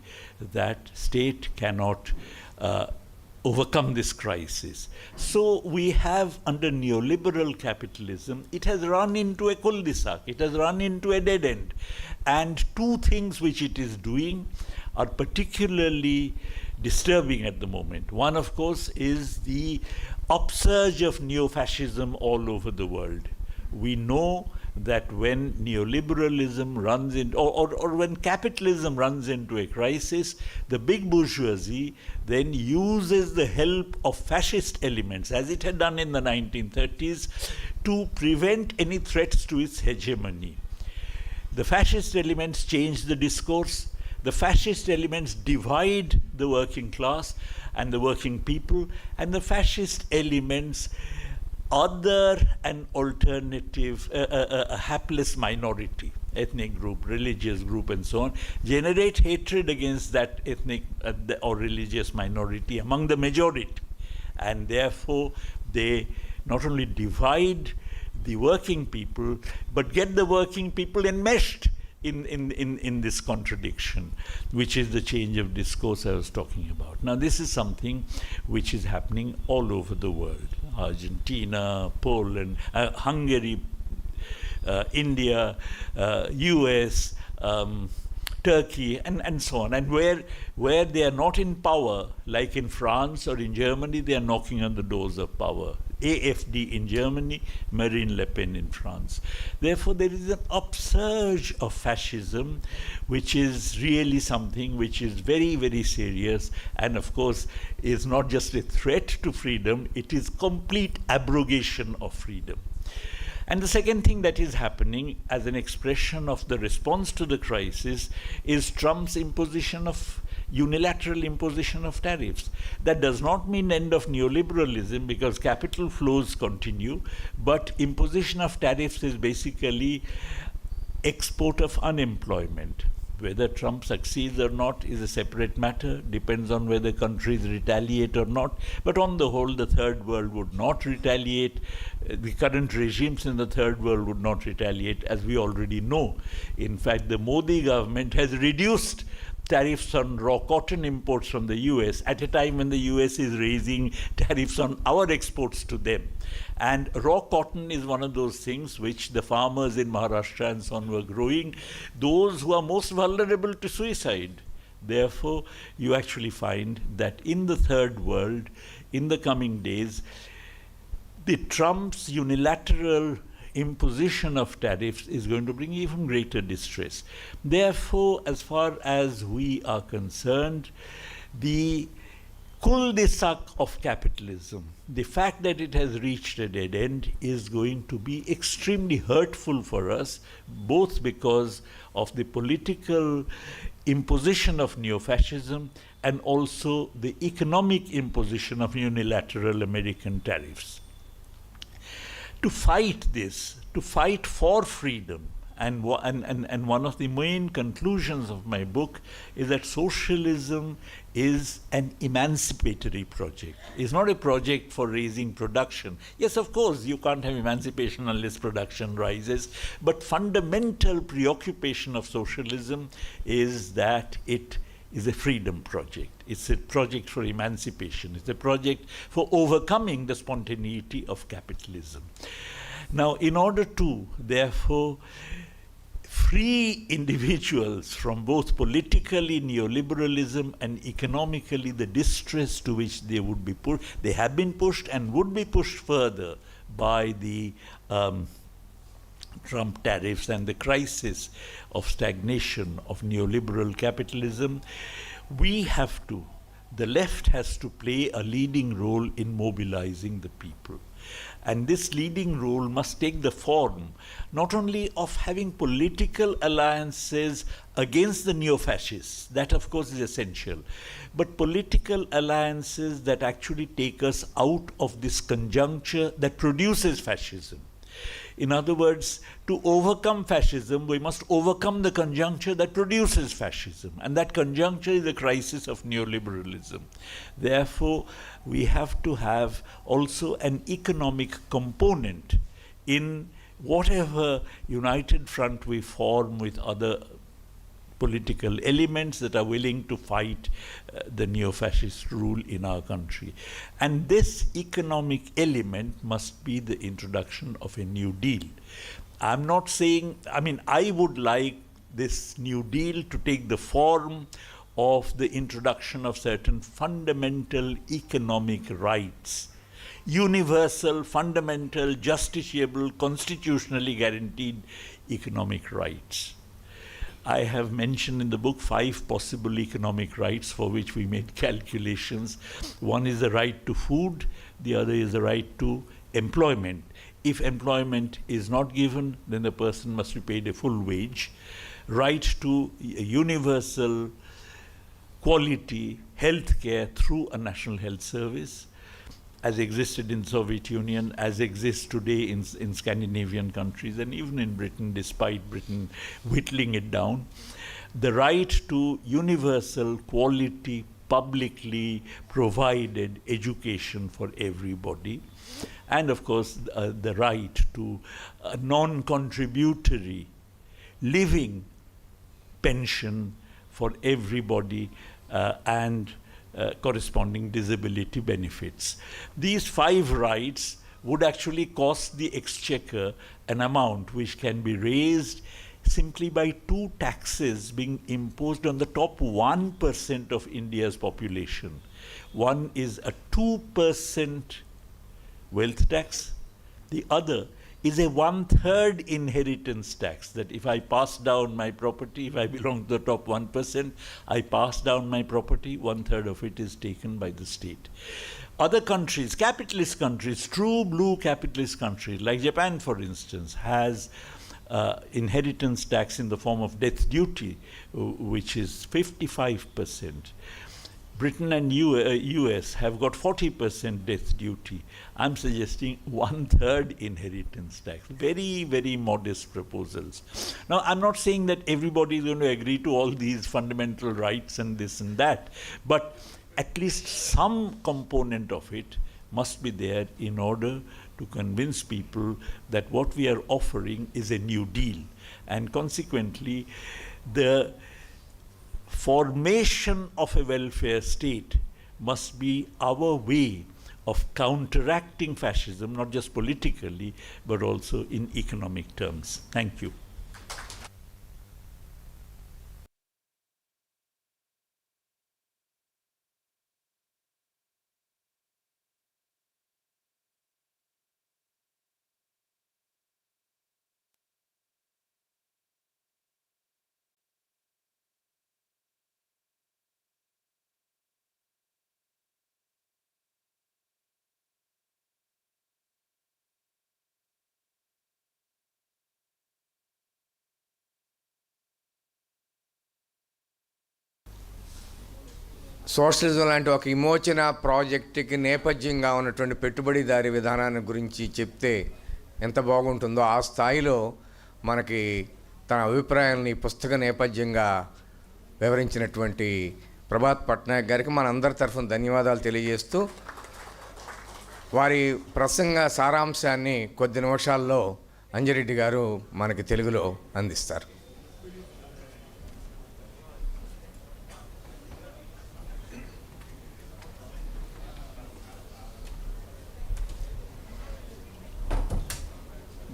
that state cannot overcome this crisis. So we have, under neoliberal capitalism, it has run into a cul-de-sac, it has run into a dead end. And two things which it is doing are particularly disturbing at the moment. One, of course, is the upsurge of neo-fascism all over the world. We know that when neoliberalism runs into, or when capitalism runs into a crisis, the big bourgeoisie then uses the help of fascist elements, as it had done in the 1930s, to prevent any threats to its hegemony. The fascist elements change the discourse. The fascist elements divide the working class and the working people, and the fascist elements other an alternative, a hapless minority, ethnic group, religious group, and so on, generate hatred against that ethnic or religious minority among the majority. And therefore, they not only divide the working people, but get the working people enmeshed in this contradiction, which is the change of discourse I was talking about. Now, this is something which is happening all over the world. Argentina, Poland, Hungary, India, US, Turkey, and so on. And where they are not in power, like in France or in Germany, they are knocking on the doors of power. AfD in Germany, Marine Le Pen in France. Therefore, there is an upsurge of fascism, which is really something which is very, very serious, and of course is not just a threat to freedom, it is complete abrogation of freedom. And the second thing that is happening as an expression of the response to the crisis is Trump's unilateral imposition of tariffs. That does not mean end of neoliberalism, because capital flows continue, but imposition of tariffs is basically export of unemployment. Whether Trump succeeds or not is a separate matter, depends on whether countries retaliate or not. But on the whole, the third world would not retaliate. The current regimes in the third world would not retaliate, as we already know. In fact, the Modi government has reduced tariffs on raw cotton imports from the US at a time when the US is raising tariffs on our exports to them. And raw cotton is one of those things which the farmers in Maharashtra and so on were growing, those who are most vulnerable to suicide. Therefore, you actually find that in the third world, in the coming days, the Trump's unilateral imposition of tariffs is going to bring even greater distress. Therefore, as far as we are concerned, the cul-de-sac of capitalism, the fact that it has reached a dead end, is going to be extremely hurtful for us, both because of the political imposition of neo-fascism and also the economic imposition of unilateral American tariffs. To fight this, to fight for freedom, and one of the main conclusions of my book is that socialism is an emancipatory project. It's not a project for raising production. Yes, of course, you can't have emancipation unless production rises, but fundamental preoccupation of socialism is that it is a freedom project. It's a project for emancipation. It's a project for overcoming the spontaneity of capitalism. Now, in order to, therefore, free individuals from both politically neoliberalism and economically the distress to which they would be pushed, they have been pushed and would be pushed further by the Trump tariffs and the crisis of stagnation of neoliberal capitalism, we have to, the left has to play a leading role in mobilizing the people. And this leading role must take the form not only of having political alliances against the neo-fascists, that of course is essential, but political alliances that actually take us out of this conjuncture that produces fascism. In other words, to overcome fascism, we must overcome the conjuncture that produces fascism. And that conjuncture is the crisis of neoliberalism. Therefore, we have to have also an economic component in whatever united front we form with other political elements that are willing to fight the neo-fascist rule in our country. And this economic element must be the introduction of a New Deal. I'm not saying, I mean, I would like this New Deal to take the form of the introduction of certain fundamental economic rights, universal, fundamental, justiciable, constitutionally guaranteed economic rights. I have mentioned in the book 5 possible economic rights for which we made calculations. One is the right to food, the other is the right to employment. If employment is not given, then the person must be paid a full wage. Right to universal quality health care through a national health service, as existed in Soviet Union, as exists today in Scandinavian countries, and even in Britain, despite Britain whittling it down. The right to universal quality, publicly provided education for everybody. And of course, the right to a non-contributory living pension for everybody and corresponding disability benefits. These 5 rights would actually cost the exchequer an amount which can be raised simply by 2 taxes being imposed on the top 1% of India's population. One is a 2% wealth tax. The other is a 1/3 inheritance tax, that if I pass down my property, if I belong to the top 1%, I pass down my property, 1/3 of it is taken by the state. Other countries, capitalist countries, true blue capitalist countries, like Japan, for instance, has inheritance tax in the form of death duty, which is 55%. Britain and US have got 40% death duty. I'm suggesting 1/3 inheritance tax. Very, very modest proposals. Now, I'm not saying that everybody is going to agree to all these fundamental rights and this and that, but at least some component of it must be there in order to convince people that what we are offering is a new deal. And consequently, the formation of a welfare state must be our way of counteracting fascism, not just politically, but also in economic terms. Thank you. Socialism లాంటి ఒక విమోచన ప్రాజెక్టుకి నేపథ్యంగా ఉన్నటువంటి పెట్టుబడిదారీ విధానాన్ని గురించి చెప్తే ఎంత బాగుంటుందో ఆ స్థాయిలో మనకి తన అభిప్రాయాలని పుస్తక నేపథ్యంగా వివరించినటువంటి ప్రభాత్ పట్నాయక్ గారికి మనందరి తరఫున ధన్యవాదాలు తెలియజేస్తూ వారి ప్రసంగ సారాంశాన్ని కొద్ది నిమిషాల్లో అంజిరెడ్డి గారు మనకి తెలుగులో అందిస్తారు.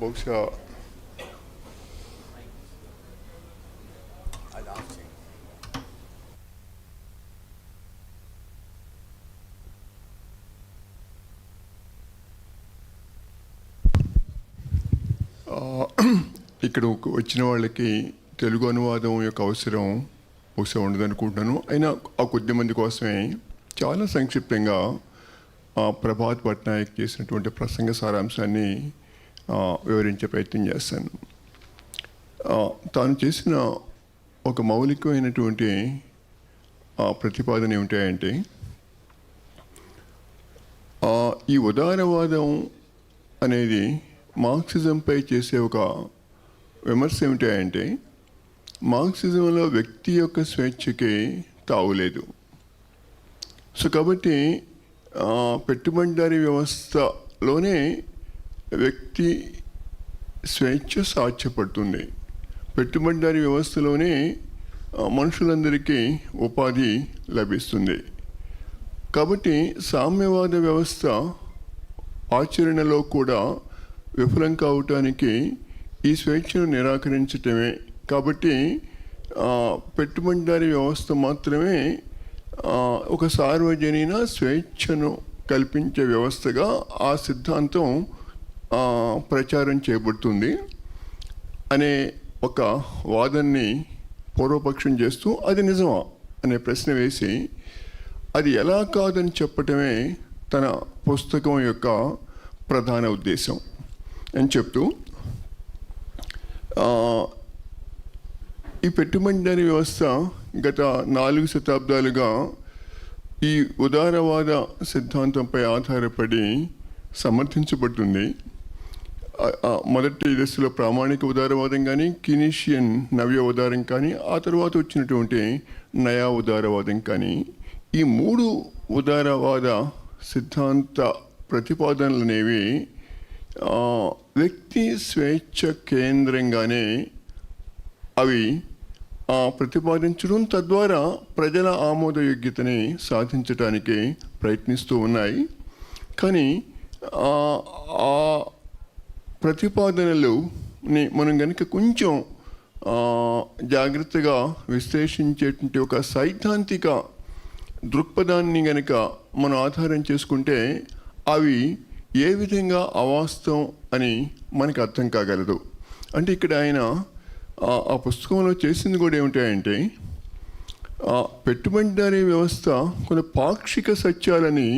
బహుశా ఇక్కడ వచ్చిన వాళ్ళకి తెలుగు అనువాదం యొక్క అవసరం బహుశా ఉండదనుకుంటున్నాను. అయినా ఆ కొద్ది మంది కోసమే చాలా సంక్షిప్తంగా ప్రభాత్ పట్నాయక్ చేసినటువంటి ప్రసంగ సారాంశాన్ని వివరించే ప్రయత్నం చేస్తాను. తాను చేసిన ఒక మౌలికమైనటువంటి ప్రతిపాదన ఏమిటంటే, ఈ ఉదారవాదం అనేది మార్క్సిజంపై చేసే ఒక విమర్శ ఏమిటంటే, మార్క్సిజంలో వ్యక్తి యొక్క స్వేచ్ఛకి తావులేదు. సో కాబట్టి పెట్టుబడిదారీ వ్యవస్థలోనే వ్యక్తి స్వేచ్ఛ సాధ్యపడుతుంది. పెట్టుబడిదారీ వ్యవస్థలోనే మనుషులందరికీ ఉపాధి లభిస్తుంది. కాబట్టి సామ్యవాద వ్యవస్థ ఆచరణలో కూడా విఫలం కావటానికి ఈ స్వేచ్ఛను నిరాకరించటమే. కాబట్టి పెట్టుబడిదారీ వ్యవస్థ మాత్రమే ఒక సార్వజనీన స్వేచ్ఛను కల్పించే వ్యవస్థగా ఆ సిద్ధాంతం ప్రచారం చేయబడుతుంది అనే ఒక వాదనని పూర్వపక్షం చేస్తూ అది నిజమా అనే ప్రశ్న వేసి అది ఎలా కాదని చెప్పటమే తన పుస్తకం యొక్క ప్రధాన ఉద్దేశం అని చెప్తూ, ఈ పెట్టుబడిదారీ వ్యవస్థ గత 4 శతాబ్దాలుగా ఈ ఉదారవాద సిద్ధాంతంపై ఆధారపడి సమర్థించబడుతుంది. మొదటి దశలో ప్రామాణిక ఉదారవాదం కానీ, కీనీషియన్ నవ్య ఉదారం కానీ, ఆ తర్వాత వచ్చినటువంటి నయా ఉదారవాదం కానీ, ఈ 3 ఉదారవాద సిద్ధాంత ప్రతిపాదనలు అనేవి వ్యక్తి స్వేచ్ఛ కేంద్రంగానే అవి ప్రతిపాదించడం, తద్వారా ప్రజల ఆమోదయోగ్యతని సాధించడానికి ప్రయత్నిస్తూ ఉన్నాయి. కానీ ఆ ప్రతిపాదనలుని మనం కనుక కొంచెం జాగ్రత్తగా విశ్లేషించేటువంటి ఒక సైద్ధాంతిక దృక్పథాన్ని కనుక మనం ఆధారం చేసుకుంటే అవి ఏ విధంగా అవాస్తవం అని మనకు అర్థం కాగలదు. అంటే ఇక్కడ ఆయన ఆ పుస్తకంలో చేసింది కూడా ఏమిటంటే, పెట్టుబడిదారీ వ్యవస్థ కొన్ని పాక్షిక సత్యాలని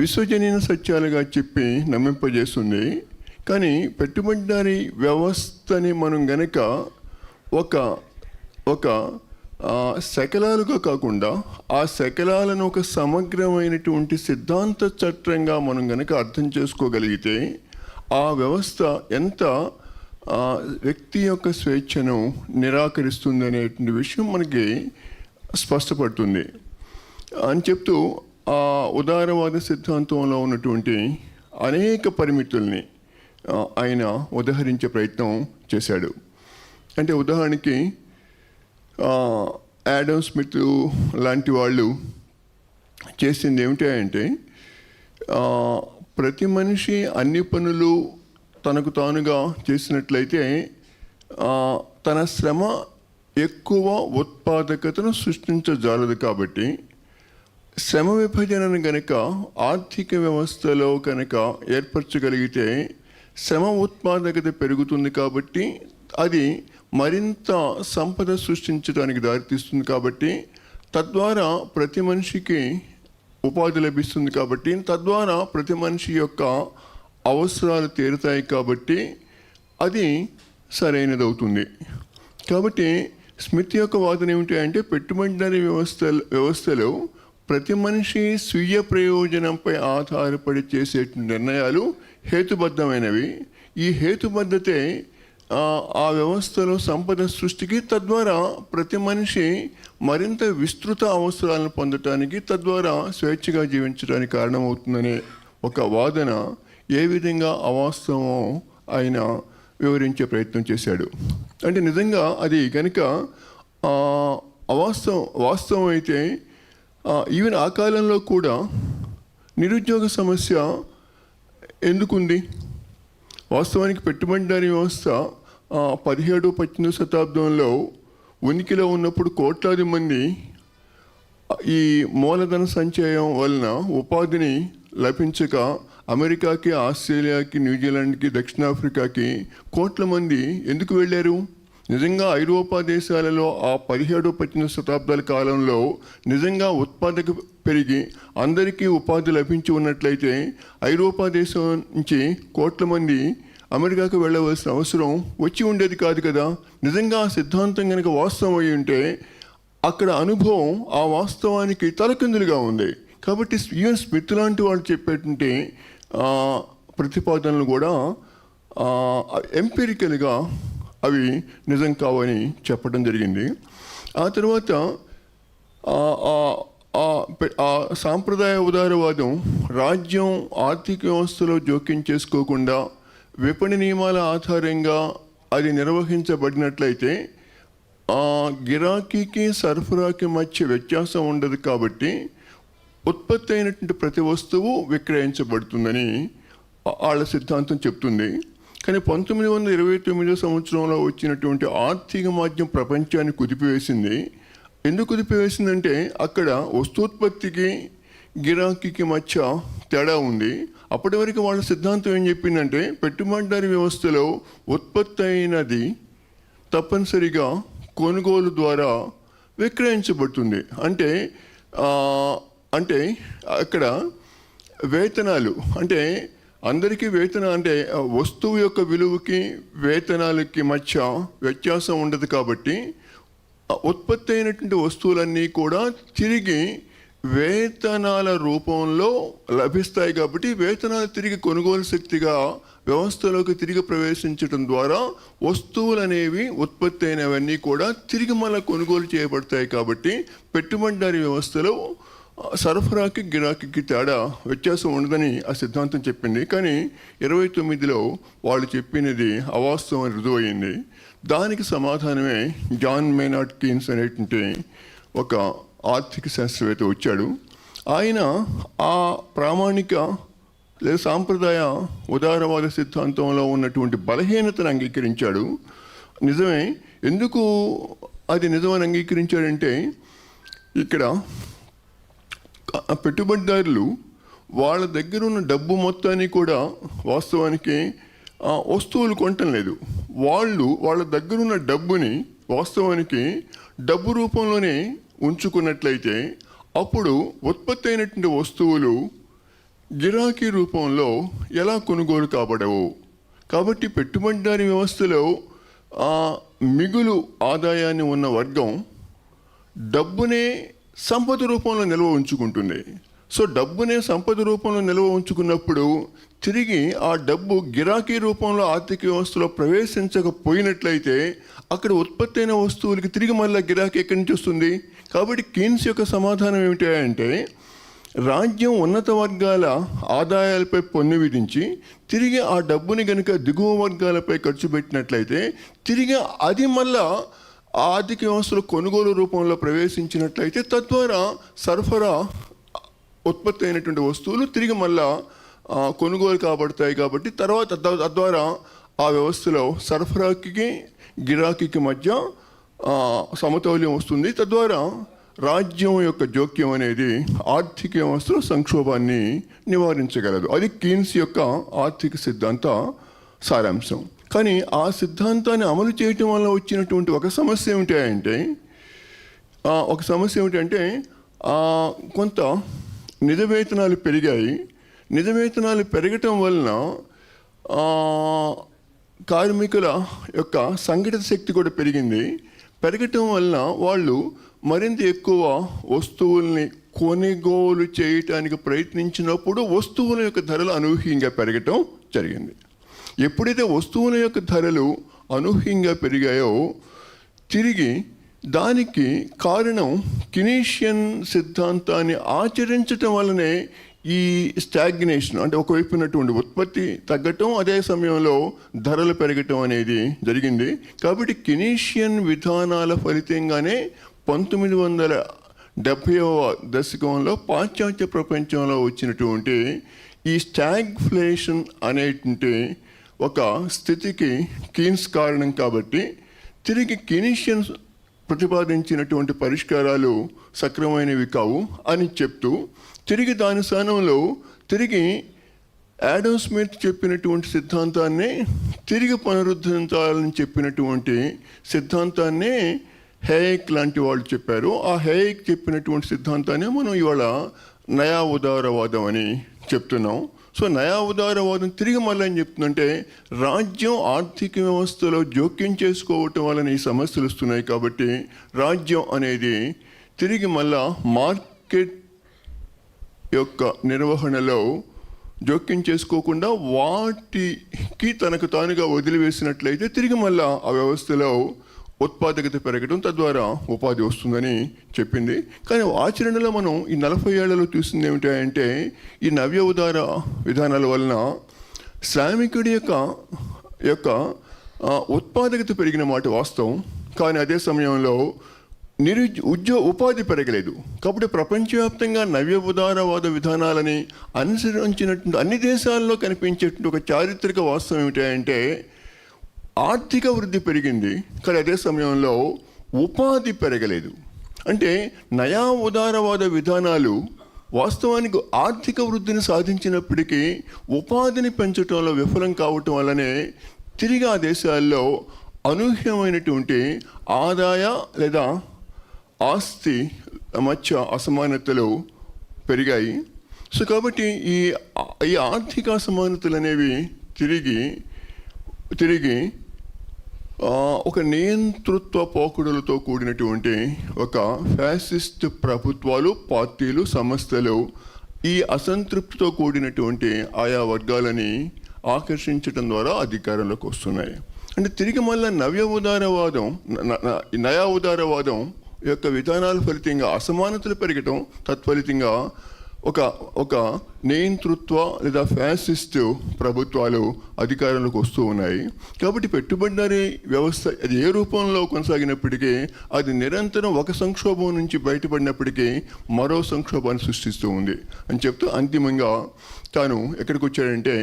విశ్వజనీన సత్యాలుగా చెప్పి నమ్మింపజేస్తుంది. కానీ పెట్టుబడిదారీ వ్యవస్థని మనం గనక ఒక శకలాలుగా కాకుండా ఆ శకలాలను ఒక సమగ్రమైనటువంటి సిద్ధాంత చట్రంగా మనం కనుక అర్థం చేసుకోగలిగితే ఆ వ్యవస్థ ఎంత వ్యక్తి యొక్క స్వేచ్ఛను నిరాకరిస్తుంది అనేటువంటి విషయం మనకి స్పష్టపడుతుంది అని చెప్తూ ఆ ఉదారవాద సిద్ధాంతంలో ఉన్నటువంటి అనేక పరిమితుల్ని ఆయన ఉదహరించే ప్రయత్నం చేశాడు. అంటే ఉదాహరణకి యాడమ్ స్మిత్ లాంటి వాళ్ళు చేసింది ఏమిటి అంటే ప్రతి మనిషి అన్ని పనులు తనకు తానుగా చేసినట్లయితే తన శ్రమ ఎక్కువ ఉత్పాదకతను సృష్టించజాలదు. కాబట్టి శ్రమ విభజనను కనుక ఆర్థిక వ్యవస్థలో కనుక ఏర్పరచగలిగితే శ్రమ ఉత్పాదకత పెరుగుతుంది. కాబట్టి అది మరింత సంపద సృష్టించడానికి దారితీస్తుంది. కాబట్టి తద్వారా ప్రతి మనిషికి ఉపాధి లభిస్తుంది. కాబట్టి తద్వారా ప్రతి మనిషి యొక్క అవసరాలు తీరుతాయి. కాబట్టి అది సరైనది అవుతుంది. కాబట్టి స్మిత్ యొక్క వాదన ఏమిటి అంటే పెట్టుబడిదారీ వ్యవస్థలో ప్రతి మనిషి స్వీయ ప్రయోజనంపై ఆధారపడి చేసే నిర్ణయాలు హేతుబద్ధమైనవి. ఈ హేతుబద్ధతే ఆ వ్యవస్థలో సంపద సృష్టికి, తద్వారా ప్రతి మనిషి మరింత విస్తృత అవసరాలను పొందటానికి, తద్వారా స్వేచ్ఛగా జీవించడానికి కారణమవుతుందనే ఒక వాదన ఏ విధంగా అవాస్తవమో ఆయన వివరించే ప్రయత్నం చేశాడు. అంటే నిజంగా అది కనుక వాస్తవం అయితే ఈవెన్ ఆ కాలంలో కూడా నిరుద్యోగ సమస్య ఎందుకుంది? వాస్తవానికి పెట్టుబడిదారీ వ్యవస్థ 17-18 శతాబ్దంలో ఉనికిలో ఉన్నప్పుడు కోట్లాది మంది ఈ మూలధన సంచయం వలన ఉపాధిని లభించక అమెరికాకి, ఆస్ట్రేలియాకి, న్యూజిలాండ్కి, దక్షిణాఫ్రికాకి కోట్ల మంది ఎందుకు వెళ్ళారు? నిజంగా ఐరోపా దేశాలలో ఆ 17-18 శతాబ్దాల కాలంలో నిజంగా ఉత్పాదక పెరిగి అందరికీ ఉపాధి లభించి ఉన్నట్లయితే ఐరోపా దేశం నుంచి కోట్ల మంది అమెరికాకు వెళ్ళవలసిన అవసరం వచ్చి ఉండేది కాదు కదా. నిజంగా ఆ సిద్ధాంతం కనుక వాస్తవం అయి ఉంటే అక్కడ అనుభవం ఆ వాస్తవానికి తలకిందులుగా ఉంది. కాబట్టి ఈవెన్ స్మిత్ లాంటి వాళ్ళు చెప్పేటువంటి ప్రతిపాదనలు కూడా ఎంపిరికల్గా అవి నిజం కావని చెప్పడం జరిగింది. ఆ తర్వాత సాంప్రదాయ ఉదారవాదం రాజ్యం ఆర్థిక వ్యవస్థలో జోక్యం చేసుకోకుండా విపణి నియమాల ఆధారంగా అది నిర్వహించబడినట్లయితే గిరాకీకి సరఫరాకి మధ్య వ్యత్యాసం ఉండదు. కాబట్టి ఉత్పత్తి అయినటువంటి ప్రతి వస్తువు విక్రయించబడుతుందని వాళ్ళ సిద్ధాంతం చెప్తుంది. కానీ 1929 సంవత్సరంలో వచ్చినటువంటి ఆర్థిక మాధ్యం ప్రపంచాన్ని కుదిపివేసింది. ఎందుకు కుదిపివేసిందంటే అక్కడ వస్తూత్పత్తికి గిరాకీకి మధ్య తేడా ఉంది. అప్పటి వరకు వాళ్ళ సిద్ధాంతం ఏం చెప్పిందంటే పెట్టుబడిదారీ వ్యవస్థలో ఉత్పత్తి అయినది తప్పనిసరిగా కొనుగోలు ద్వారా విక్రయించబడుతుంది. అంటే అక్కడ వేతనాలు అంటే అందరికీ అంటే వస్తువు యొక్క విలువకి వేతనాలకి మధ్య వ్యత్యాసం ఉండదు. కాబట్టి ఉత్పత్తి అయినటువంటి వస్తువులన్నీ కూడా తిరిగి వేతనాల రూపంలో లభిస్తాయి. కాబట్టి వేతనాలు తిరిగి కొనుగోలు శక్తిగా వ్యవస్థలోకి తిరిగి ప్రవేశించడం ద్వారా వస్తువులు అనేవి ఉత్పత్తి అయినవన్నీ కూడా తిరిగి మళ్ళీ కొనుగోలు చేయబడతాయి. కాబట్టి పెట్టుబడిదారీ వ్యవస్థలో సరఫరాకి గిరాకీకి తేడా వ్యత్యాసం ఉండదని ఆ సిద్ధాంతం చెప్పింది. కానీ 29లో వాళ్ళు చెప్పినది అవాస్తవం రుజువయింది. దానికి సమాధానమే జాన్ మేనార్డ్ కీన్స్ అనేటువంటి ఒక ఆర్థిక శాస్త్రవేత్త వచ్చాడు. ఆయన ఆ ప్రామాణిక లేదా సాంప్రదాయ ఉదారవాద సిద్ధాంతంలో ఉన్నటువంటి బలహీనతను అంగీకరించాడు. నిజమే. ఎందుకు అది నిజమని అంగీకరించాడంటే ఇక్కడ పెట్టుబడిదారులు వాళ్ళ దగ్గర ఉన్న డబ్బు మొత్తాన్ని కూడా వాస్తవానికి వస్తువులు కొనటం లేదు. వాళ్ళ దగ్గర ఉన్న డబ్బుని వాస్తవానికి డబ్బు రూపంలోనే ఉంచుకున్నట్లయితే అప్పుడు ఉత్పత్తి అయినటువంటి వస్తువులు గిరాకీ రూపంలో ఎలా కొనుగోలు కాబడవు. కాబట్టి పెట్టుబడిదారీ వ్యవస్థలో మిగులు ఆదాయాన్ని ఉన్న వర్గం డబ్బునే సంపద రూపంలో నిల్వ ఉంచుకుంటుంది. సో డబ్బునే సంపద రూపంలో నిల్వ ఉంచుకున్నప్పుడు తిరిగి ఆ డబ్బు గిరాకీ రూపంలో ఆర్థిక వ్యవస్థలో ప్రవేశించకపోయినట్లయితే అక్కడ ఉత్పత్తి అయిన వస్తువులకి తిరిగి మళ్ళీ గిరాకీ ఎక్కడి నుంచి వస్తుంది? కాబట్టి కీన్స్ యొక్క సమాధానం ఏమిటి అంటే, రాజ్యం ఉన్నత వర్గాల ఆదాయాలపై పన్ను విధించి తిరిగి ఆ డబ్బుని కనుక దిగువ వర్గాలపై ఖర్చు పెట్టినట్లయితే తిరిగి అది మళ్ళా ఆర్థిక వ్యవస్థలో కొనుగోలు రూపంలో ప్రవేశించినట్లయితే తద్వారా సరఫరా ఉత్పత్తి అయినటువంటి వస్తువులు తిరిగి మళ్ళా కొనుగోలు కాబడతాయి. కాబట్టి తర్వాత తద్వారా ఆ వ్యవస్థలో సరఫరాకి గిరాకీకి మధ్య సమతౌల్యం వస్తుంది. తద్వారా రాజ్యం యొక్క జోక్యం అనేది ఆర్థిక వ్యవస్థలో సంక్షోభాన్ని నివారించగలదు. అది కీన్స్ యొక్క ఆర్థిక సిద్ధాంత సారాంశం. కానీ ఆ సిద్ధాంతాన్ని అమలు చేయటం వల్ల వచ్చినటువంటి ఒక సమస్య ఏమిటంటే కొంత నిజ వేతనాలు పెరిగాయి. నిజ వేతనాలు పెరగటం వలన కార్మికుల యొక్క సంఘటిత శక్తి కూడా పెరగటం వలన వాళ్ళు మరింత ఎక్కువ వస్తువుల్ని కొనుగోలు చేయటానికి ప్రయత్నించినప్పుడు వస్తువుల యొక్క ధరలు అనూహ్యంగా పెరగటం జరిగింది. ఎప్పుడైతే వస్తువుల యొక్క ధరలు అనూహ్యంగా పెరిగాయో తిరిగి దానికి కారణం కినీషియన్ సిద్ధాంతాన్ని ఆచరించటం వల్లనే ఈ స్టాగ్నేషన్, అంటే ఒకవైపు ఉన్నటువంటి ఉత్పత్తి తగ్గటం, అదే సమయంలో ధరలు పెరగటం అనేది జరిగింది. కాబట్టి కినీషియన్ విధానాల ఫలితంగానే 1970వ దశకంలో పాశ్చాత్య ప్రపంచంలో వచ్చినటువంటి ఈ స్టాగ్ఫ్లేషన్ అనేటువంటి ఒక స్థితికి కీన్స్ కారణం. కాబట్టి తిరిగి కినీషియన్స్ ప్రతిపాదించినటువంటి పరిష్కారాలు సక్రమైనవి కావు అని చెప్తూ తిరిగి దాని స్థానంలో తిరిగి యాడమ్ స్మిత్ చెప్పినటువంటి సిద్ధాంతాన్నే తిరిగి పునరుద్ధరించాలని చెప్పినటువంటి సిద్ధాంతాన్నే హేయక్ లాంటి వాళ్ళు చెప్పారు. ఆ హేయక్ చెప్పినటువంటి సిద్ధాంతాన్ని మనం ఇవాళ నయా ఉదారవాదం అని చెప్తున్నాం. సో నయా ఉదారవాదం తిరిగి మళ్ళీ ఏం చెప్తుందంటే, రాజ్యం ఆర్థిక వ్యవస్థలో జోక్యం చేసుకోవటం వలన ఈ సమస్యలు వస్తున్నాయి. కాబట్టి రాజ్యం అనేది తిరిగి మళ్ళా మార్కెట్ యొక్క నిర్వహణలో జోక్యం చేసుకోకుండా వాటికి తనకు తానుగా వదిలివేసినట్లయితే తిరిగి మళ్ళా ఆ వ్యవస్థలో ఉత్పాదకత పెరగడం, తద్వారా ఉపాధి వస్తుందని చెప్పింది. కానీ ఆచరణలో మనం ఈ 40 ఏళ్లలో చూసింది ఏమిటంటే, ఈ నవ్య ఉదార విధానాల వలన శ్రామికుడి యొక్క ఉత్పాదకత పెరిగిన మాట వాస్తవం. కానీ అదే సమయంలో ఉపాధి పెరగలేదు. కాబట్టి ప్రపంచవ్యాప్తంగా నవ్య ఉదారవాద విధానాలని అనుసరించినటువంటి అన్ని దేశాల్లో కనిపించేటువంటి ఒక చారిత్రక వాస్తవం ఏమిటంటే, ఆర్థిక వృద్ధి పెరిగింది కానీ అదే సమయంలో ఉపాధి పెరగలేదు. అంటే నయా ఉదారవాద విధానాలు వాస్తవానికి ఆర్థిక వృద్ధిని సాధించినప్పటికీ ఉపాధిని పెంచడంలో విఫలం కావటం వల్లనే తిరిగి ఆ దేశాల్లో అనూహ్యమైనటువంటి ఆదాయ లేదా ఆస్తి మధ్య అసమానతలు పెరిగాయి. సో కాబట్టి ఈ ఆర్థిక అసమానతలు అనేవి తిరిగి ఒక నియంతృత్వ పోకడులతో కూడినటువంటి ఒక ఫ్యాసిస్ట్ ప్రభుత్వాలు, పార్టీలు, సంస్థలు ఈ అసంతృప్తితో కూడినటువంటి ఆయా వర్గాలని ఆకర్షించడం ద్వారా అధికారంలోకి వస్తున్నాయి. అంటే తిరిగి మళ్ళీ నయా ఉదారవాదం యొక్క విధానాల ఫలితంగా అసమానతలు పెరగటం, తత్ఫలితంగా ఒక నియంతృత్వ లేదా ఫ్యాసిస్ట్ ప్రభుత్వాలు అధికారంలోకి వస్తూ ఉన్నాయి. కాబట్టి పెట్టుబడిదారీ వ్యవస్థ అది ఏ రూపంలో కొనసాగినప్పటికీ అది నిరంతరం ఒక సంక్షోభం నుంచి బయటపడినప్పటికీ మరో సంక్షోభాన్ని సృష్టిస్తూ ఉంది అని చెప్తూ అంతిమంగా తాను ఎక్కడికి వచ్చాడంటే,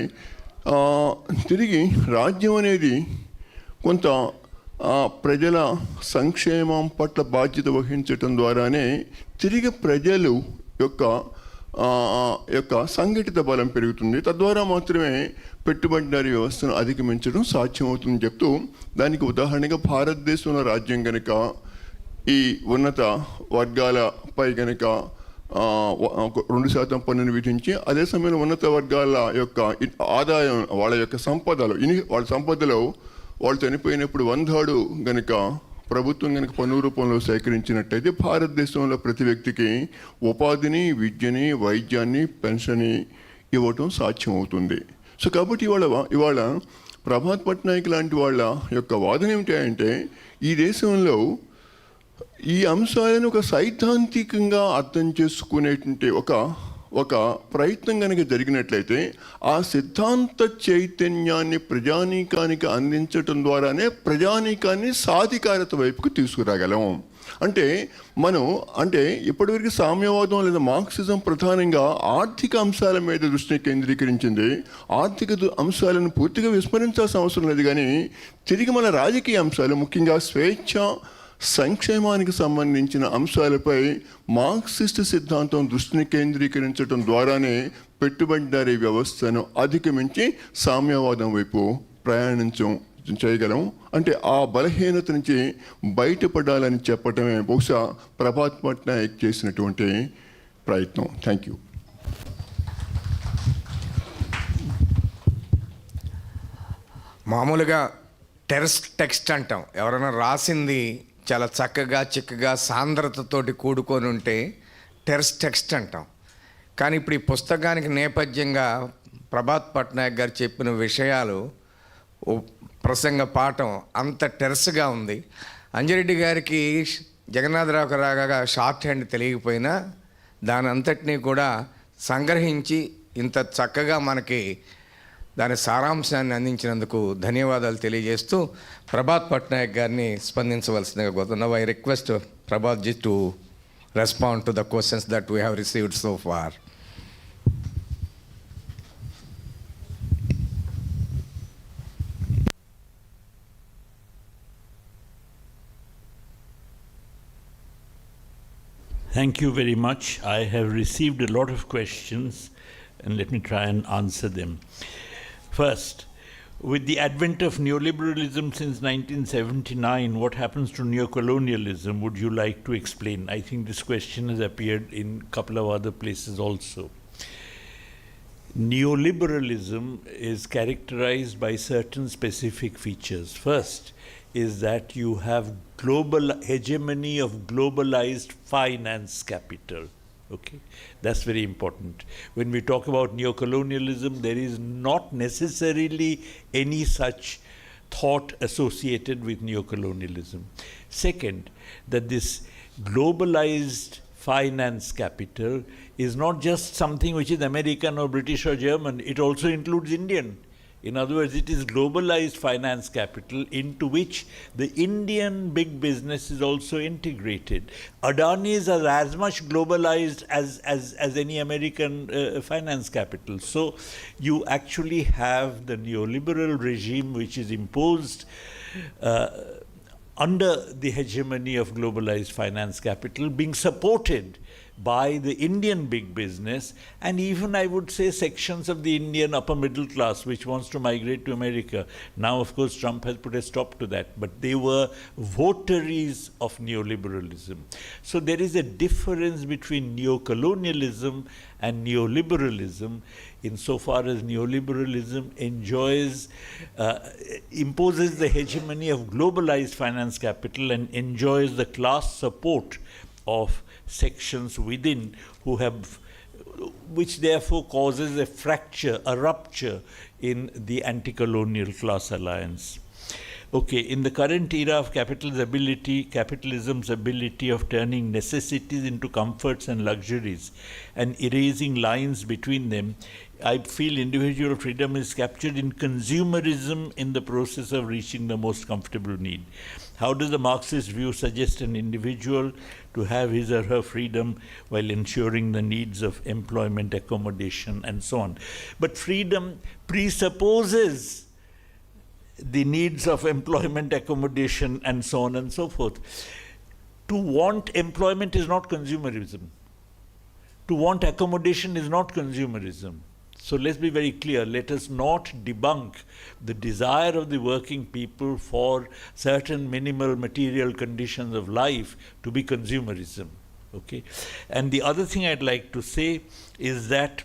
తిరిగి రాజ్యం అనేది కొంత ప్రజల సంక్షేమం పట్ల బాధ్యత వహించటం ద్వారానే తిరిగి ప్రజలు యొక్క సంఘటిత బలం పెరుగుతుంది. తద్వారా మాత్రమే పెట్టుబడిదారీ వ్యవస్థను అధిగమించడం సాధ్యమవుతుందని చెప్తూ, దానికి ఉదాహరణగా భారతదేశంలో రాజ్యం కనుక ఈ ఉన్నత వర్గాలపై కనుక 2% పన్నును విధించి అదే సమయంలో ఉన్నత వర్గాల యొక్క ఆదాయం, వాళ్ళ యొక్క సంపదలో వాళ్ళు చనిపోయినప్పుడు 1/3 గనుక ప్రభుత్వం కనుక పన్ను రూపంలో సేకరించినట్టయితే భారతదేశంలో ప్రతి వ్యక్తికి ఉపాధిని, విద్యని, వైద్యాన్ని, పెన్షన్ని ఇవ్వటం సాధ్యమవుతుంది. సో కాబట్టి ఇవాళ ప్రభాత్ పట్నాయక్ లాంటి వాళ్ళ యొక్క వాదన ఏమిటి అంటే, ఈ దేశంలో ఈ అంశాలను ఒక సైద్ధాంతికంగా అర్థం చేసుకునేటువంటి ఒక ప్రయత్నం కనుక జరిగినట్లయితే ఆ సిద్ధాంత చైతన్యాన్ని ప్రజానీకానికి అందించటం ద్వారానే ప్రజానీకాన్ని సాధికారత వైపుకు తీసుకురాగలం. అంటే ఇప్పటివరకు సామ్యవాదం లేదా మార్క్సిజం ప్రధానంగా ఆర్థిక అంశాల మీద దృష్టిని కేంద్రీకరించింది. ఆర్థిక అంశాలను పూర్తిగా విస్మరించాల్సిన అవసరం లేదు, కానీ తిరిగి మన రాజకీయ అంశాలు, ముఖ్యంగా స్వేచ్ఛ, సంక్షేమానికి సంబంధించిన అంశాలపై మార్క్సిస్ట్ సిద్ధాంతం దృష్టిని కేంద్రీకరించడం ద్వారానే పెట్టుబడిదారీ వ్యవస్థను అధిగమించి సామ్యవాదం వైపు చేయగలం. అంటే ఆ బలహీనత నుంచి బయటపడాలని చెప్పటమే బహుశా ప్రభాత్ పట్నాయక్ చేసినటువంటి ప్రయత్నం. Thank you. మామూలుగా టెక్స్ట్ అంటాం. ఎవరైనా రాసింది చాలా చక్కగా, చిక్కగా, సాంద్రతతోటి కూడుకొని ఉంటే టెక్స్ట్ అంటాం. కానీ ఇప్పుడు ఈ పుస్తకానికి నేపథ్యంగా ప్రభాత్ పట్నాయక్ గారు చెప్పిన విషయాలు, ప్రసంగ పాఠం అంత టెర్స్గా ఉంది. అంజిరెడ్డి గారికి జగన్నాథరావు రాగా షార్ట్ హ్యాండ్ తెలియకపోయినా దాని అంతటినీ కూడా సంగ్రహించి ఇంత చక్కగా మనకి దాని సారాంశాన్ని అందించినందుకు ధన్యవాదాలు తెలియజేస్తూ ప్రభాత్ పట్నాయక్ గారిని స్పందించవలసిందిగా కోరుతున్నాం. I request Prabhat ji to respond to the questions that we have received so far. Thank you very much. I have received a lot of questions, and let me try and answer them. First, with the advent of neoliberalism since 1979, what happens to neocolonialism? Would you like to explain? I think this question has appeared in a couple of other places also. Neoliberalism is characterized by certain specific features. First is that you have global hegemony of globalized finance capital. Okay, that's very important. When we talk about neocolonialism, there is not necessarily any such thought associated with neocolonialism. Second, that this globalized finance capital is not just something which is American or British or German, it also includes Indian. In other words, it is globalized finance capital into which the Indian big business is also integrated. Adani's are as much globalized as any American finance capital. So you actually have the neoliberal regime which is imposed under the hegemony of globalized finance capital being supported by the Indian big business, and even I would say sections of the Indian upper middle class which wants to migrate to America. Now of course Trump has put a stop to that, but they were votaries of neoliberalism. So there is a difference between neocolonialism and neoliberalism insofar as neoliberalism imposes the hegemony of globalized finance capital and enjoys the class support of sections within which therefore causes a fracture, a rupture in the anti-colonial class alliance. Okay, in the current era of capitalism's ability of turning necessities into comforts and luxuries and erasing lines between them, I feel individual freedom is captured in consumerism in the process of reaching the most comfortable need. How does the Marxist view suggest an individual to have his or her freedom while ensuring the needs of employment, accommodation, and so on? But freedom presupposes the needs of employment, accommodation, and so on and so forth. To want employment is not consumerism. To want accommodation is not consumerism. So let's be very clear. Let us not debunk the desire of the working people for certain minimal material conditions of life to be consumerism. Okay? And the other thing I'd like to say is that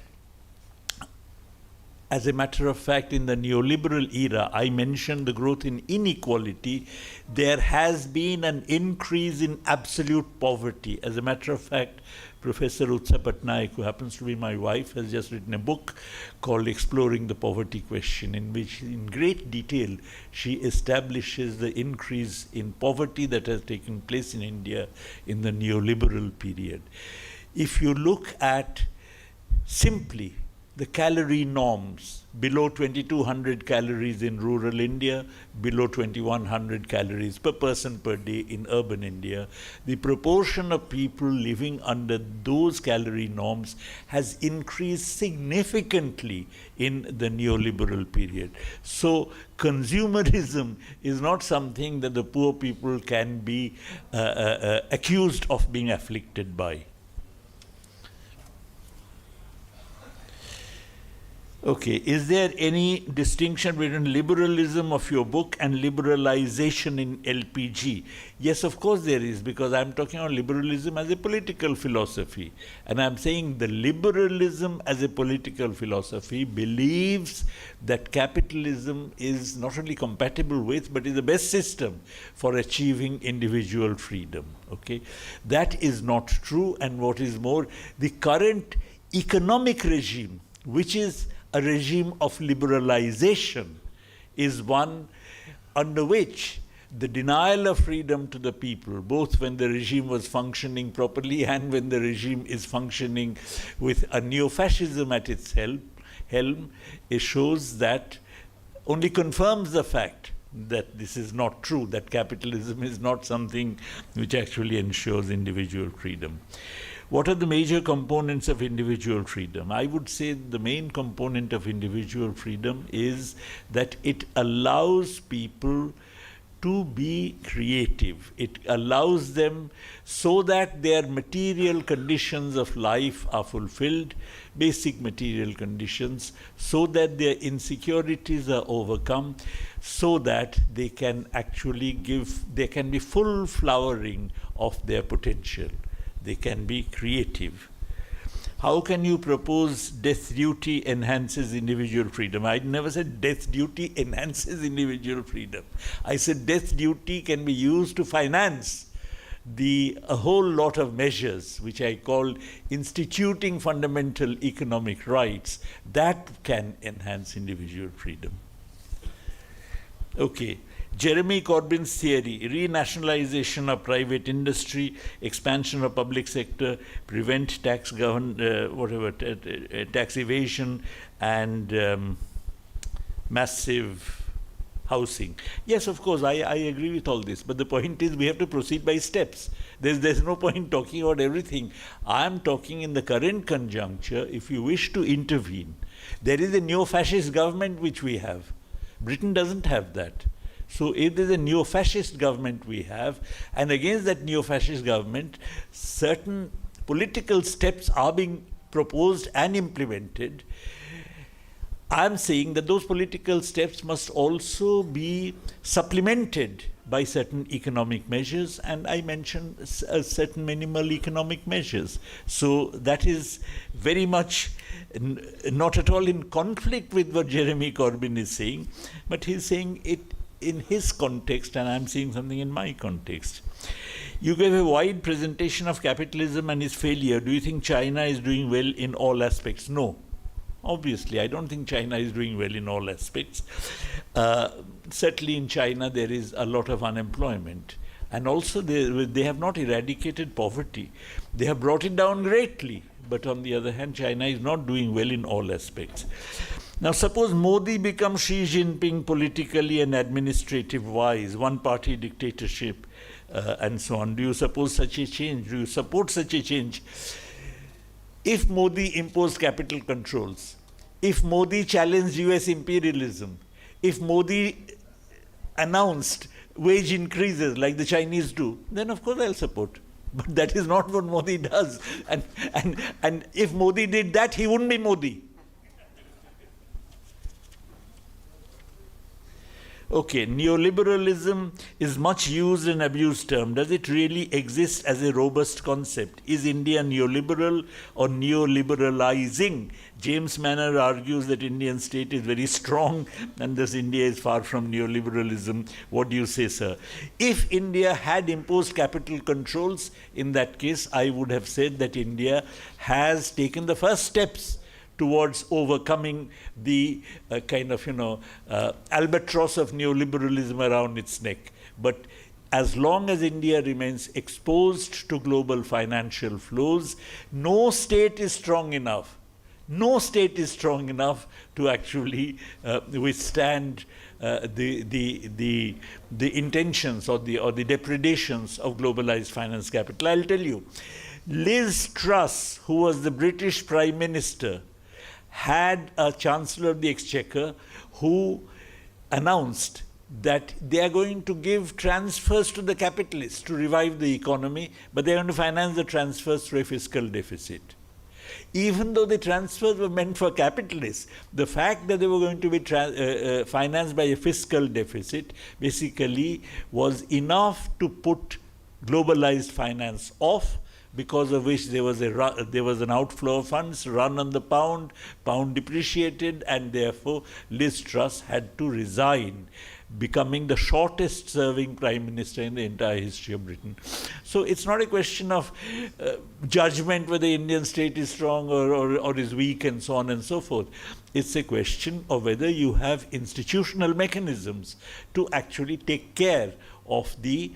As a matter of fact, in the neoliberal era, I mentioned the growth in inequality. There has been an increase in absolute poverty. As a matter of fact, Professor Patnaik, who happens to be my wife, has just written a book called Exploring the Poverty Question, in which, in great detail, she establishes the increase in poverty that has taken place in India in the neoliberal period. If you look at simply the calorie norms, below 2200 calories in rural India, below 2100 calories per person per day in urban India, the proportion of people living under those calorie norms has increased significantly in the neoliberal period. So consumerism is not something that the poor people can be accused of being afflicted by. Okay, is there any distinction between liberalism of your book and liberalization in LPG? Yes, of course there is, because I'm talking about liberalism as a political philosophy. And I'm saying the liberalism as a political philosophy believes that capitalism is not only compatible with, but is the best system for achieving individual freedom. Okay, that is not true. And what is more, the current economic regime, which is a regime of liberalization, is one under which the denial of freedom to the people, both when the regime was functioning properly and when the regime is functioning with a neo-fascism at its helm, it shows that, only confirms the fact that this is not true, that capitalism is not something which actually ensures individual freedom. What are the major components of individual freedom? I would say the main component of individual freedom is that it allows people to be creative. It allows them so that their material conditions of life are fulfilled, basic material conditions, so that their insecurities are overcome, so that they can actually there can be full flowering of their potential. They can be creative. How can you propose death duty enhances individual freedom? I never said death duty enhances individual freedom. I said death duty can be used to finance a whole lot of measures, which I call instituting fundamental economic rights, that can enhance individual freedom. Okay. Jeremy Corbyn's theory: renationalization of private industry, expansion of public sector, prevent tax tax evasion, and massive housing. Yes, of course, I agree with all this, but the point is we have to proceed by steps. There's no point talking about everything. I am talking in the current conjuncture. If you wish to intervene, there is a neo-fascist government which we have. Britain doesn't have that. So if there's a neo-fascist government we have, and against that neo-fascist government, certain political steps are being proposed and implemented, I'm saying that those political steps must also be supplemented by certain economic measures, and I mentioned certain minimal economic measures. So that is very much not at all in conflict with what Jeremy Corbyn is saying, but he's saying it in his context, and I'm seeing something in my context. You gave a wide presentation of capitalism and its failure. Do you think China is doing well in all aspects? No. Obviously, I don't think China is doing well in all aspects. Certainly in China there is a lot of unemployment. And also they have not eradicated poverty. They have brought it down greatly. But on the other hand, China is not doing well in all aspects. Now suppose Modi becomes Xi Jinping politically and administrative-wise, one-party dictatorship, and so on. Do you suppose such a change? Do you support such a change? If Modi imposed capital controls, if Modi challenged US imperialism, if Modi announced wage increases like the Chinese do, then of course I'll support. But that is not what Modi does. And if Modi did that, he wouldn't be Modi. Okay, neoliberalism is much used and abused term. Does it really exist as a robust concept? Is India neoliberal or neoliberalizing? James Manner argues that Indian state is very strong and thus India is far from neoliberalism. What do you say, sir? If India had imposed capital controls, in that case, I would have said that India has taken the first steps towards overcoming the albatross of neoliberalism around its neck. But as long as India remains exposed to global financial flows, no state is strong enough to actually withstand the intentions or the depredations of globalized finance capital. I'll tell you, Liz Truss, who was the British Prime Minister, had a Chancellor of the Exchequer who announced that they are going to give transfers to the capitalists to revive the economy, but they are going to finance the transfers through a fiscal deficit. Even though the transfers were meant for capitalists, the fact that they were going to be financed by a fiscal deficit basically was enough to put globalized finance off, because of which there was an outflow of funds, run on the pound depreciated, and therefore Liz Truss had to resign, becoming the shortest serving prime minister in the entire history of Britain. So it's not a question of judgment whether the Indian state is strong or is weak and so on and so forth. It's a question of whether you have institutional mechanisms to actually take care of the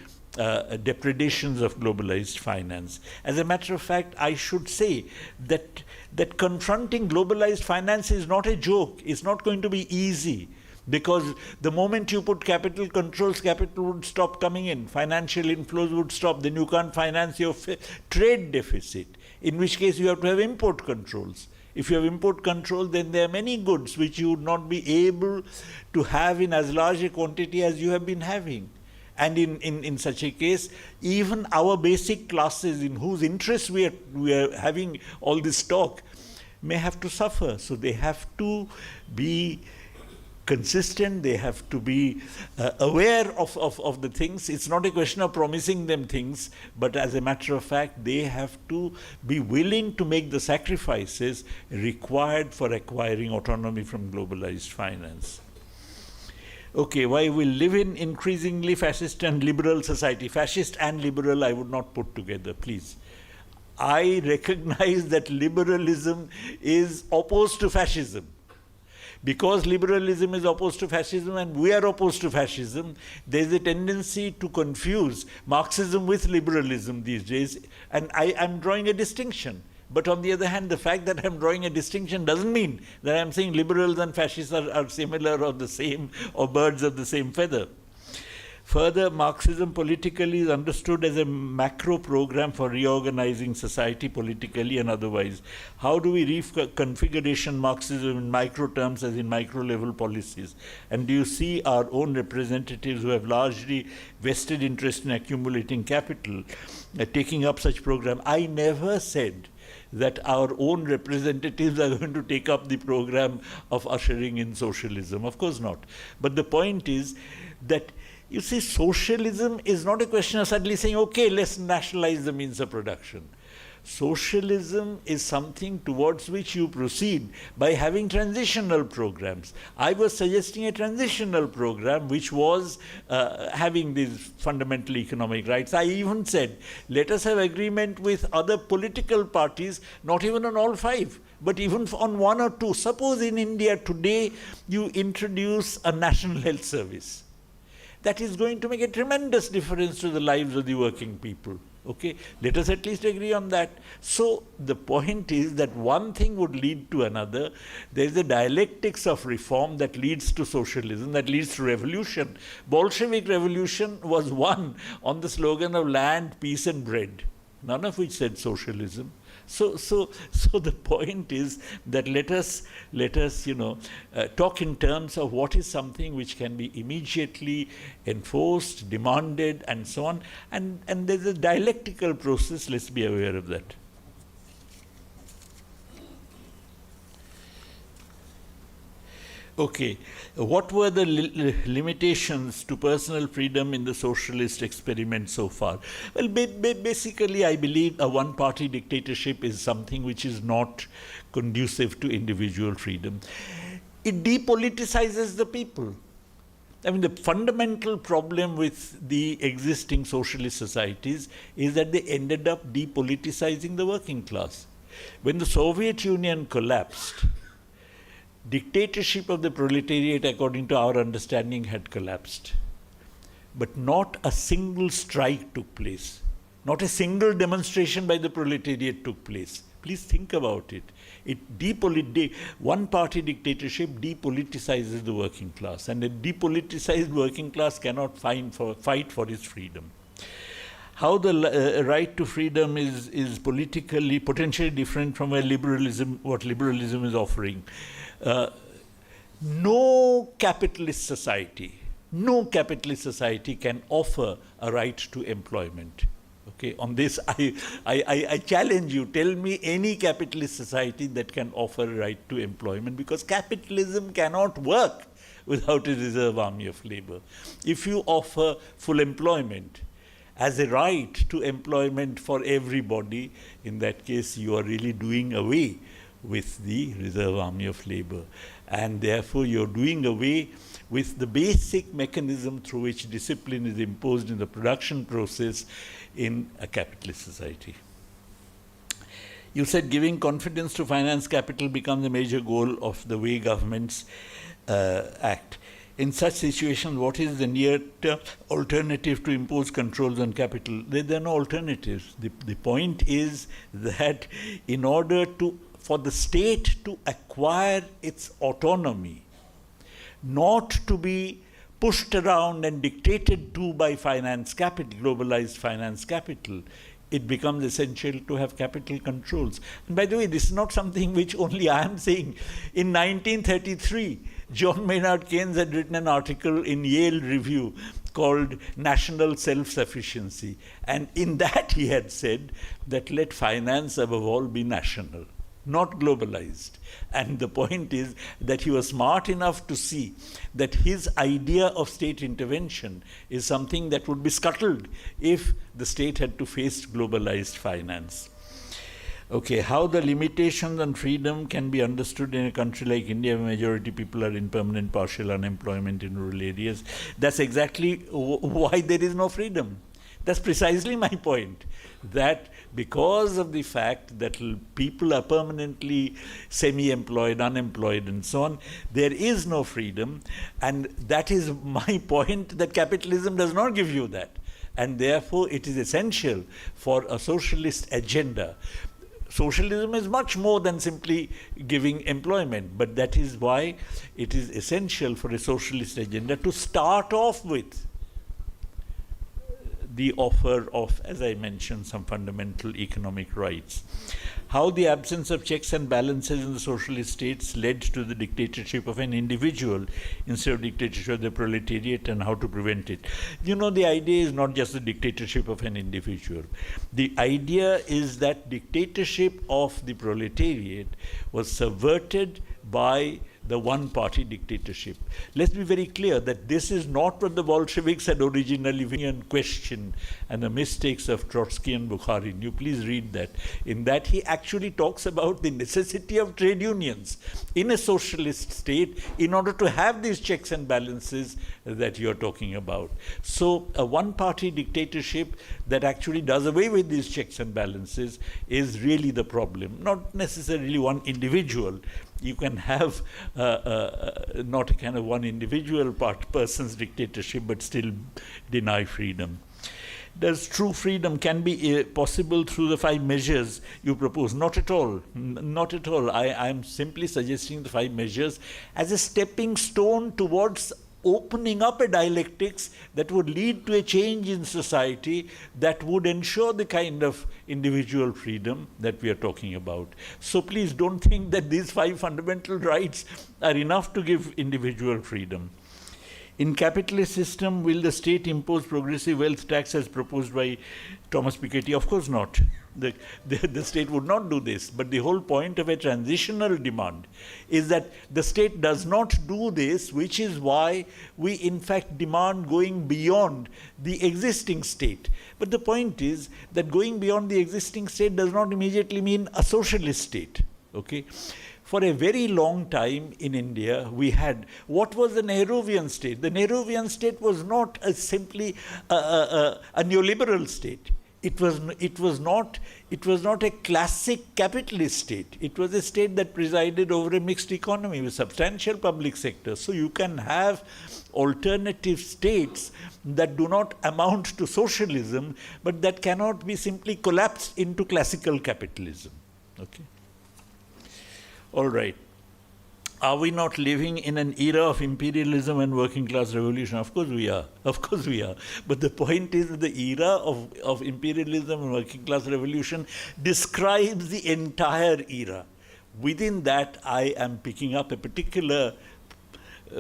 depredations of globalized finance. As a matter of fact, I should say that confronting globalized finance is not a joke. It's not going to be easy, because the moment you put capital controls, capital would stop coming in, financial inflows would stop, then you can't finance your trade deficit, in which case you have to have import controls. If you have import control, then there are many goods which you would not be able to have in as large a quantity as you have been having. And in such a case, even our basic classes in whose interests we are having all this talk may have to suffer. So they have to be consistent, they have to be aware of the things. It's not a question of promising them things, but as a matter of fact, they have to be willing to make the sacrifices required for acquiring autonomy from globalized finance. Okay, why we live in increasingly fascist and liberal society. Fascist and liberal I would not put together, please. I recognize that liberalism is opposed to fascism. Because liberalism is opposed to fascism and we are opposed to fascism, there is a tendency to confuse Marxism with liberalism these days, and I am drawing a distinction. But on the other hand, the fact that I'm drawing a distinction doesn't mean that I'm saying liberals and fascists are similar or the same, or birds of the same feather. Further, Marxism politically is understood as a macro program for reorganizing society politically and otherwise. How do we reconfiguration Marxism in micro terms as in micro level policies? And do you see our own representatives who have largely vested interest in accumulating capital taking up such program? I never said that our own representatives are going to take up the program of ushering in socialism. Of course not. But the point is that, you see, socialism is not a question of suddenly saying, okay, let's nationalize the means of production. Socialism is something towards which you proceed by having transitional programs. I was suggesting a transitional program which was having these fundamental economic rights. I even said, let us have agreement with other political parties, not even on all five, but even on one or two. Suppose in India today you introduce a national health service. That is going to make a tremendous difference to the lives of the working people. Okay, let us at least agree on that. So the point is that one thing would lead to another. There is a dialectics of reform that leads to socialism, that leads to revolution. Bolshevik revolution was won on the slogan of land, peace and bread, none of which said socialism. So the point is that let us talk in terms of what is something which can be immediately enforced, demanded, and so on. And there's a dialectical process. Let's be aware of that. Okay. What were the limitations to personal freedom in the socialist experiment so far? Well, basically, I believe a one-party dictatorship is something which is not conducive to individual freedom. It depoliticizes the people. I mean, the fundamental problem with the existing socialist societies is that they ended up depoliticizing the working class. When the Soviet Union collapsed, dictatorship of the proletariat, according to our understanding, had collapsed. But not a single strike took place. Not a single demonstration by the proletariat took place. Please think about it. One-party dictatorship depoliticizes the working class, and a depoliticized working class cannot fight for its freedom. How the right to freedom is politically, potentially different from what liberalism is offering. No capitalist society can offer a right to employment. Okay, on this, I challenge you, tell me any capitalist society that can offer a right to employment, because capitalism cannot work without a reserve army of labor. If you offer full employment as a right to employment for everybody, in that case you are really doing away with the reserve army of labor. And therefore you're doing away with the basic mechanism through which discipline is imposed in the production process in a capitalist society. You said giving confidence to finance capital becomes a major goal of the way governments act. In such situations, what is the near-term alternative to impose controls on capital? There are no alternatives. The point is that in order for the state to acquire its autonomy, not to be pushed around and dictated to by finance capital, globalized finance capital, it becomes essential to have capital controls. And by the way, this is not something which only I am saying. In 1933, John Maynard Keynes had written an article in Yale Review called National Self-Sufficiency. And in that he had said that let finance above all be national, not globalized. And the point is that he was smart enough to see that his idea of state intervention is something that would be scuttled if the state had to face globalized finance. Okay, how the limitations on freedom can be understood in a country like India, where majority people are in permanent partial unemployment in rural areas. That's exactly why there is no freedom. That's precisely my point, that because of the fact that people are permanently semi-employed, unemployed, and so on, there is no freedom. And that is my point, that capitalism does not give you that. And therefore, it is essential for a socialist agenda. Socialism is much more than simply giving employment, but that is why it is essential for a socialist agenda to start off with the offer of, as I mentioned, some fundamental economic rights. How the absence of checks and balances in the socialist states led to the dictatorship of an individual instead of dictatorship of the proletariat, and how to prevent it. You know, the idea is not just the dictatorship of an individual. The idea is that dictatorship of the proletariat was subverted by the one-party dictatorship. Let's be very clear that this is not what the Bolsheviks had originally questioned, and the mistakes of Trotsky and Bukharin. You please read that. In that he actually talks about the necessity of trade unions in a socialist state in order to have these checks and balances that you're talking about. So a one-party dictatorship that actually does away with these checks and balances is really the problem, not necessarily one individual. You can have not a kind of one individual person's dictatorship, but still deny freedom. Does true freedom can be possible through the 5 measures you propose? Not at all. Not at all. I am simply suggesting the 5 measures as a stepping stone towards opening up a dialectics that would lead to a change in society that would ensure the kind of individual freedom that we are talking about. So please don't think that these 5 fundamental rights are enough to give individual freedom. In capitalist system, will the state impose progressive wealth tax as proposed by Thomas Piketty? Of course not. The state would not do this. But the whole point of a transitional demand is that the state does not do this, which is why we in fact demand going beyond the existing state. But the point is that going beyond the existing state does not immediately mean a socialist state. Okay? For a very long time in India, we had what was the Nehruvian state. The Nehruvian state was not simply a neoliberal state. It was not a classic capitalist state. It was a state that presided over a mixed economy with substantial public sector. So you can have alternative states that do not amount to socialism, but that cannot be simply collapsed into classical capitalism. Okay. All right. Are we not living in an era of imperialism and working class revolution? Of course we are. Of course we are. But the point is that the era of imperialism and working class revolution describes the entire era. Within that, I am picking up a particular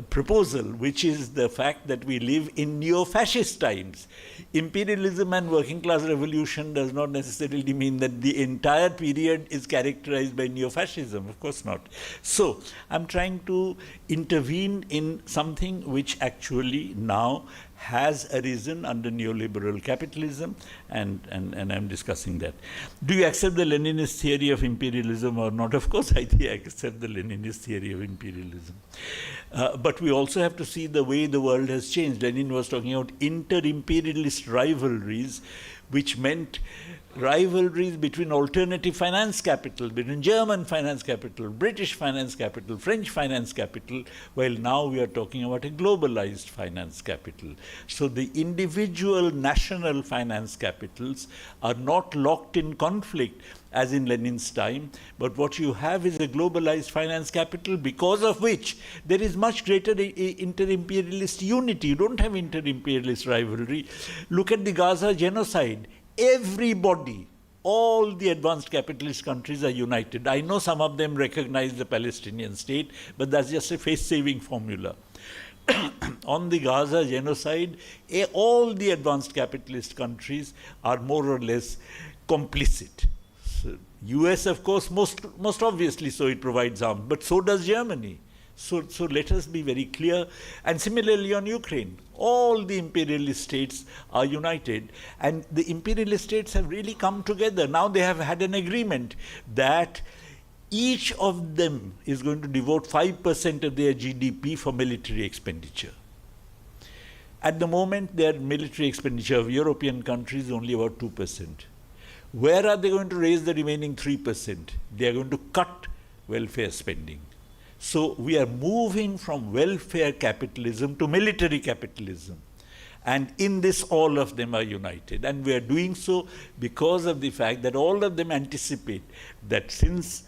proposal, which is the fact that we live in neo-fascist times. Imperialism and working class revolution does not necessarily mean that the entire period is characterized by neo-fascism. Of course not. So I'm trying to intervene in something which actually now has arisen under neoliberal capitalism, and I'm discussing that. Do you accept the Leninist theory of imperialism or not? Of course I accept the Leninist theory of imperialism. But we also have to see the way the world has changed. Lenin was talking about inter-imperialist rivalries, which meant rivalries between alternative finance capital, between German finance capital, British finance capital, French finance capital, while now we are talking about a globalized finance capital. So the individual national finance capitals are not locked in conflict as in Lenin's time, but what you have is a globalized finance capital, because of which there is much greater inter-imperialist unity. You don't have inter-imperialist rivalry. Look at the Gaza genocide. Everybody, all the advanced capitalist countries are united. I know some of them recognize the Palestinian state, but that's just a face-saving formula. On the Gaza genocide, all the advanced capitalist countries are more or less complicit. So, US, of course, most obviously so, it provides arms, but so does Germany. So let us be very clear. And similarly on Ukraine, all the imperialist states are united, and the imperialist states have really come together. Now they have had an agreement that each of them is going to devote 5% of their GDP for military expenditure. At the moment, their military expenditure of European countries is only about 2%. Where are they going to raise the remaining 3%? They are going to cut welfare spending. So we are moving from welfare capitalism to military capitalism. And in this, all of them are united. And we are doing so because of the fact that all of them anticipate that since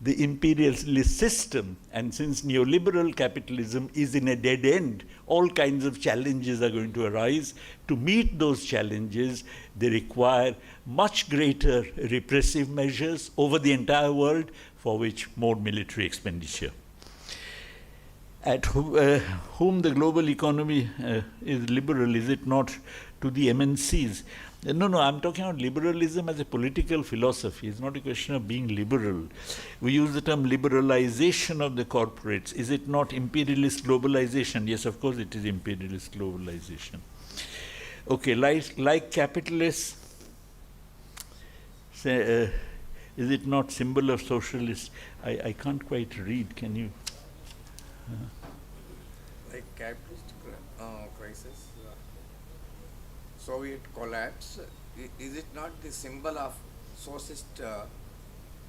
the imperialist system and since neoliberal capitalism is in a dead end, all kinds of challenges are going to arise. To meet those challenges, they require much greater repressive measures over the entire world, for which more military expenditure. At whom the global economy is liberal, is it not to the MNCs? No, I'm talking about liberalism as a political philosophy. It's not a question of being liberal. We use the term liberalization of the corporates. Is it not imperialist globalization? Yes, of course it is imperialist globalization. Okay, like capitalists, say, is it not symbol of socialist? I can't quite read. Can you? Like capitalist crisis, Soviet collapse, is it not the symbol of socialist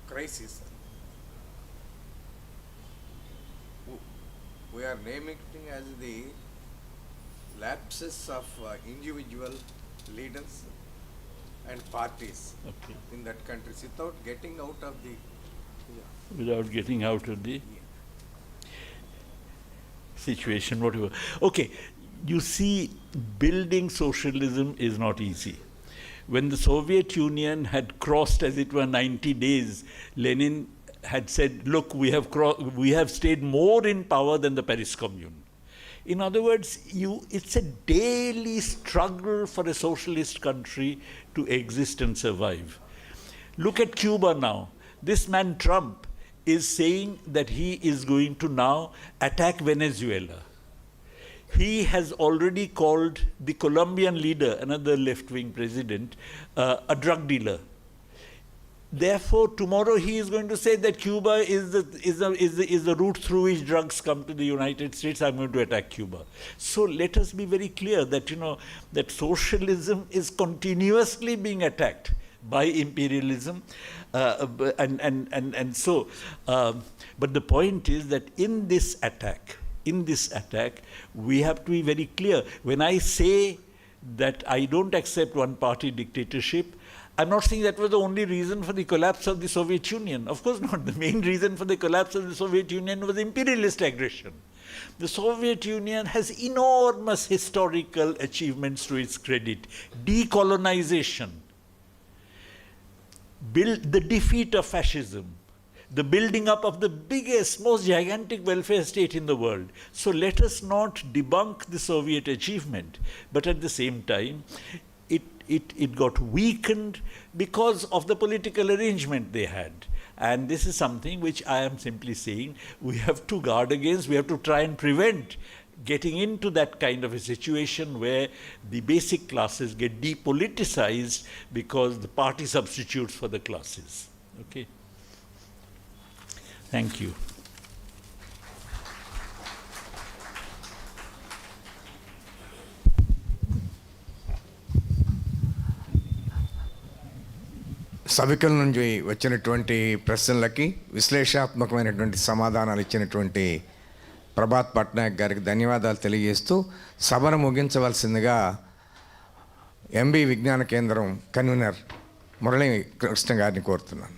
crisis? We are naming it as the lapses of individual leaders and parties in that country without getting out of the... Without getting out of the situation, whatever. Okay, you see, building socialism is not easy. When the Soviet Union had crossed, as it were, 90 days, Lenin had said, look, we have stayed more in power than the Paris Commune. In other words, it's a daily struggle for a socialist country to exist and survive. Look at Cuba now. This man Trump is saying that he is going to now attack Venezuela. He has already called the Colombian leader, another left-wing president, a drug dealer. Therefore, tomorrow he is going to say that Cuba is the route through which drugs come to the United States. I'm going to attack Cuba. So let us be very clear that, that socialism is continuously being attacked by imperialism, but the point is that in this attack, we have to be very clear. When I say that I don't accept one-party dictatorship, I'm not saying that was the only reason for the collapse of the Soviet Union. Of course not. The main reason for the collapse of the Soviet Union was imperialist aggression. The Soviet Union has enormous historical achievements to its credit. Decolonization, the defeat of fascism, the building up of the biggest, most gigantic welfare state in the world. So let us not debunk the Soviet achievement, but at the same time, it got weakened because of the political arrangement they had. And this is something which I am simply saying we have to guard against. We have to try and prevent getting into that kind of a situation where the basic classes get depoliticized because the party substitutes for the classes. Okay? Thank you. సభికుల నుంచి వచ్చినటువంటి ప్రశ్నలకి విశ్లేషణాత్మకమైనటువంటి సమాధానాలు ఇచ్చినటువంటి ప్రభాత్ పట్నాయక్ గారికి ధన్యవాదాలు తెలియజేస్తూ సభను ముగించవలసిందిగా MB విజ్ఞాన కేంద్రం కన్వీనర్ మురళీ కృష్ణ గారిని కోరుతున్నాను.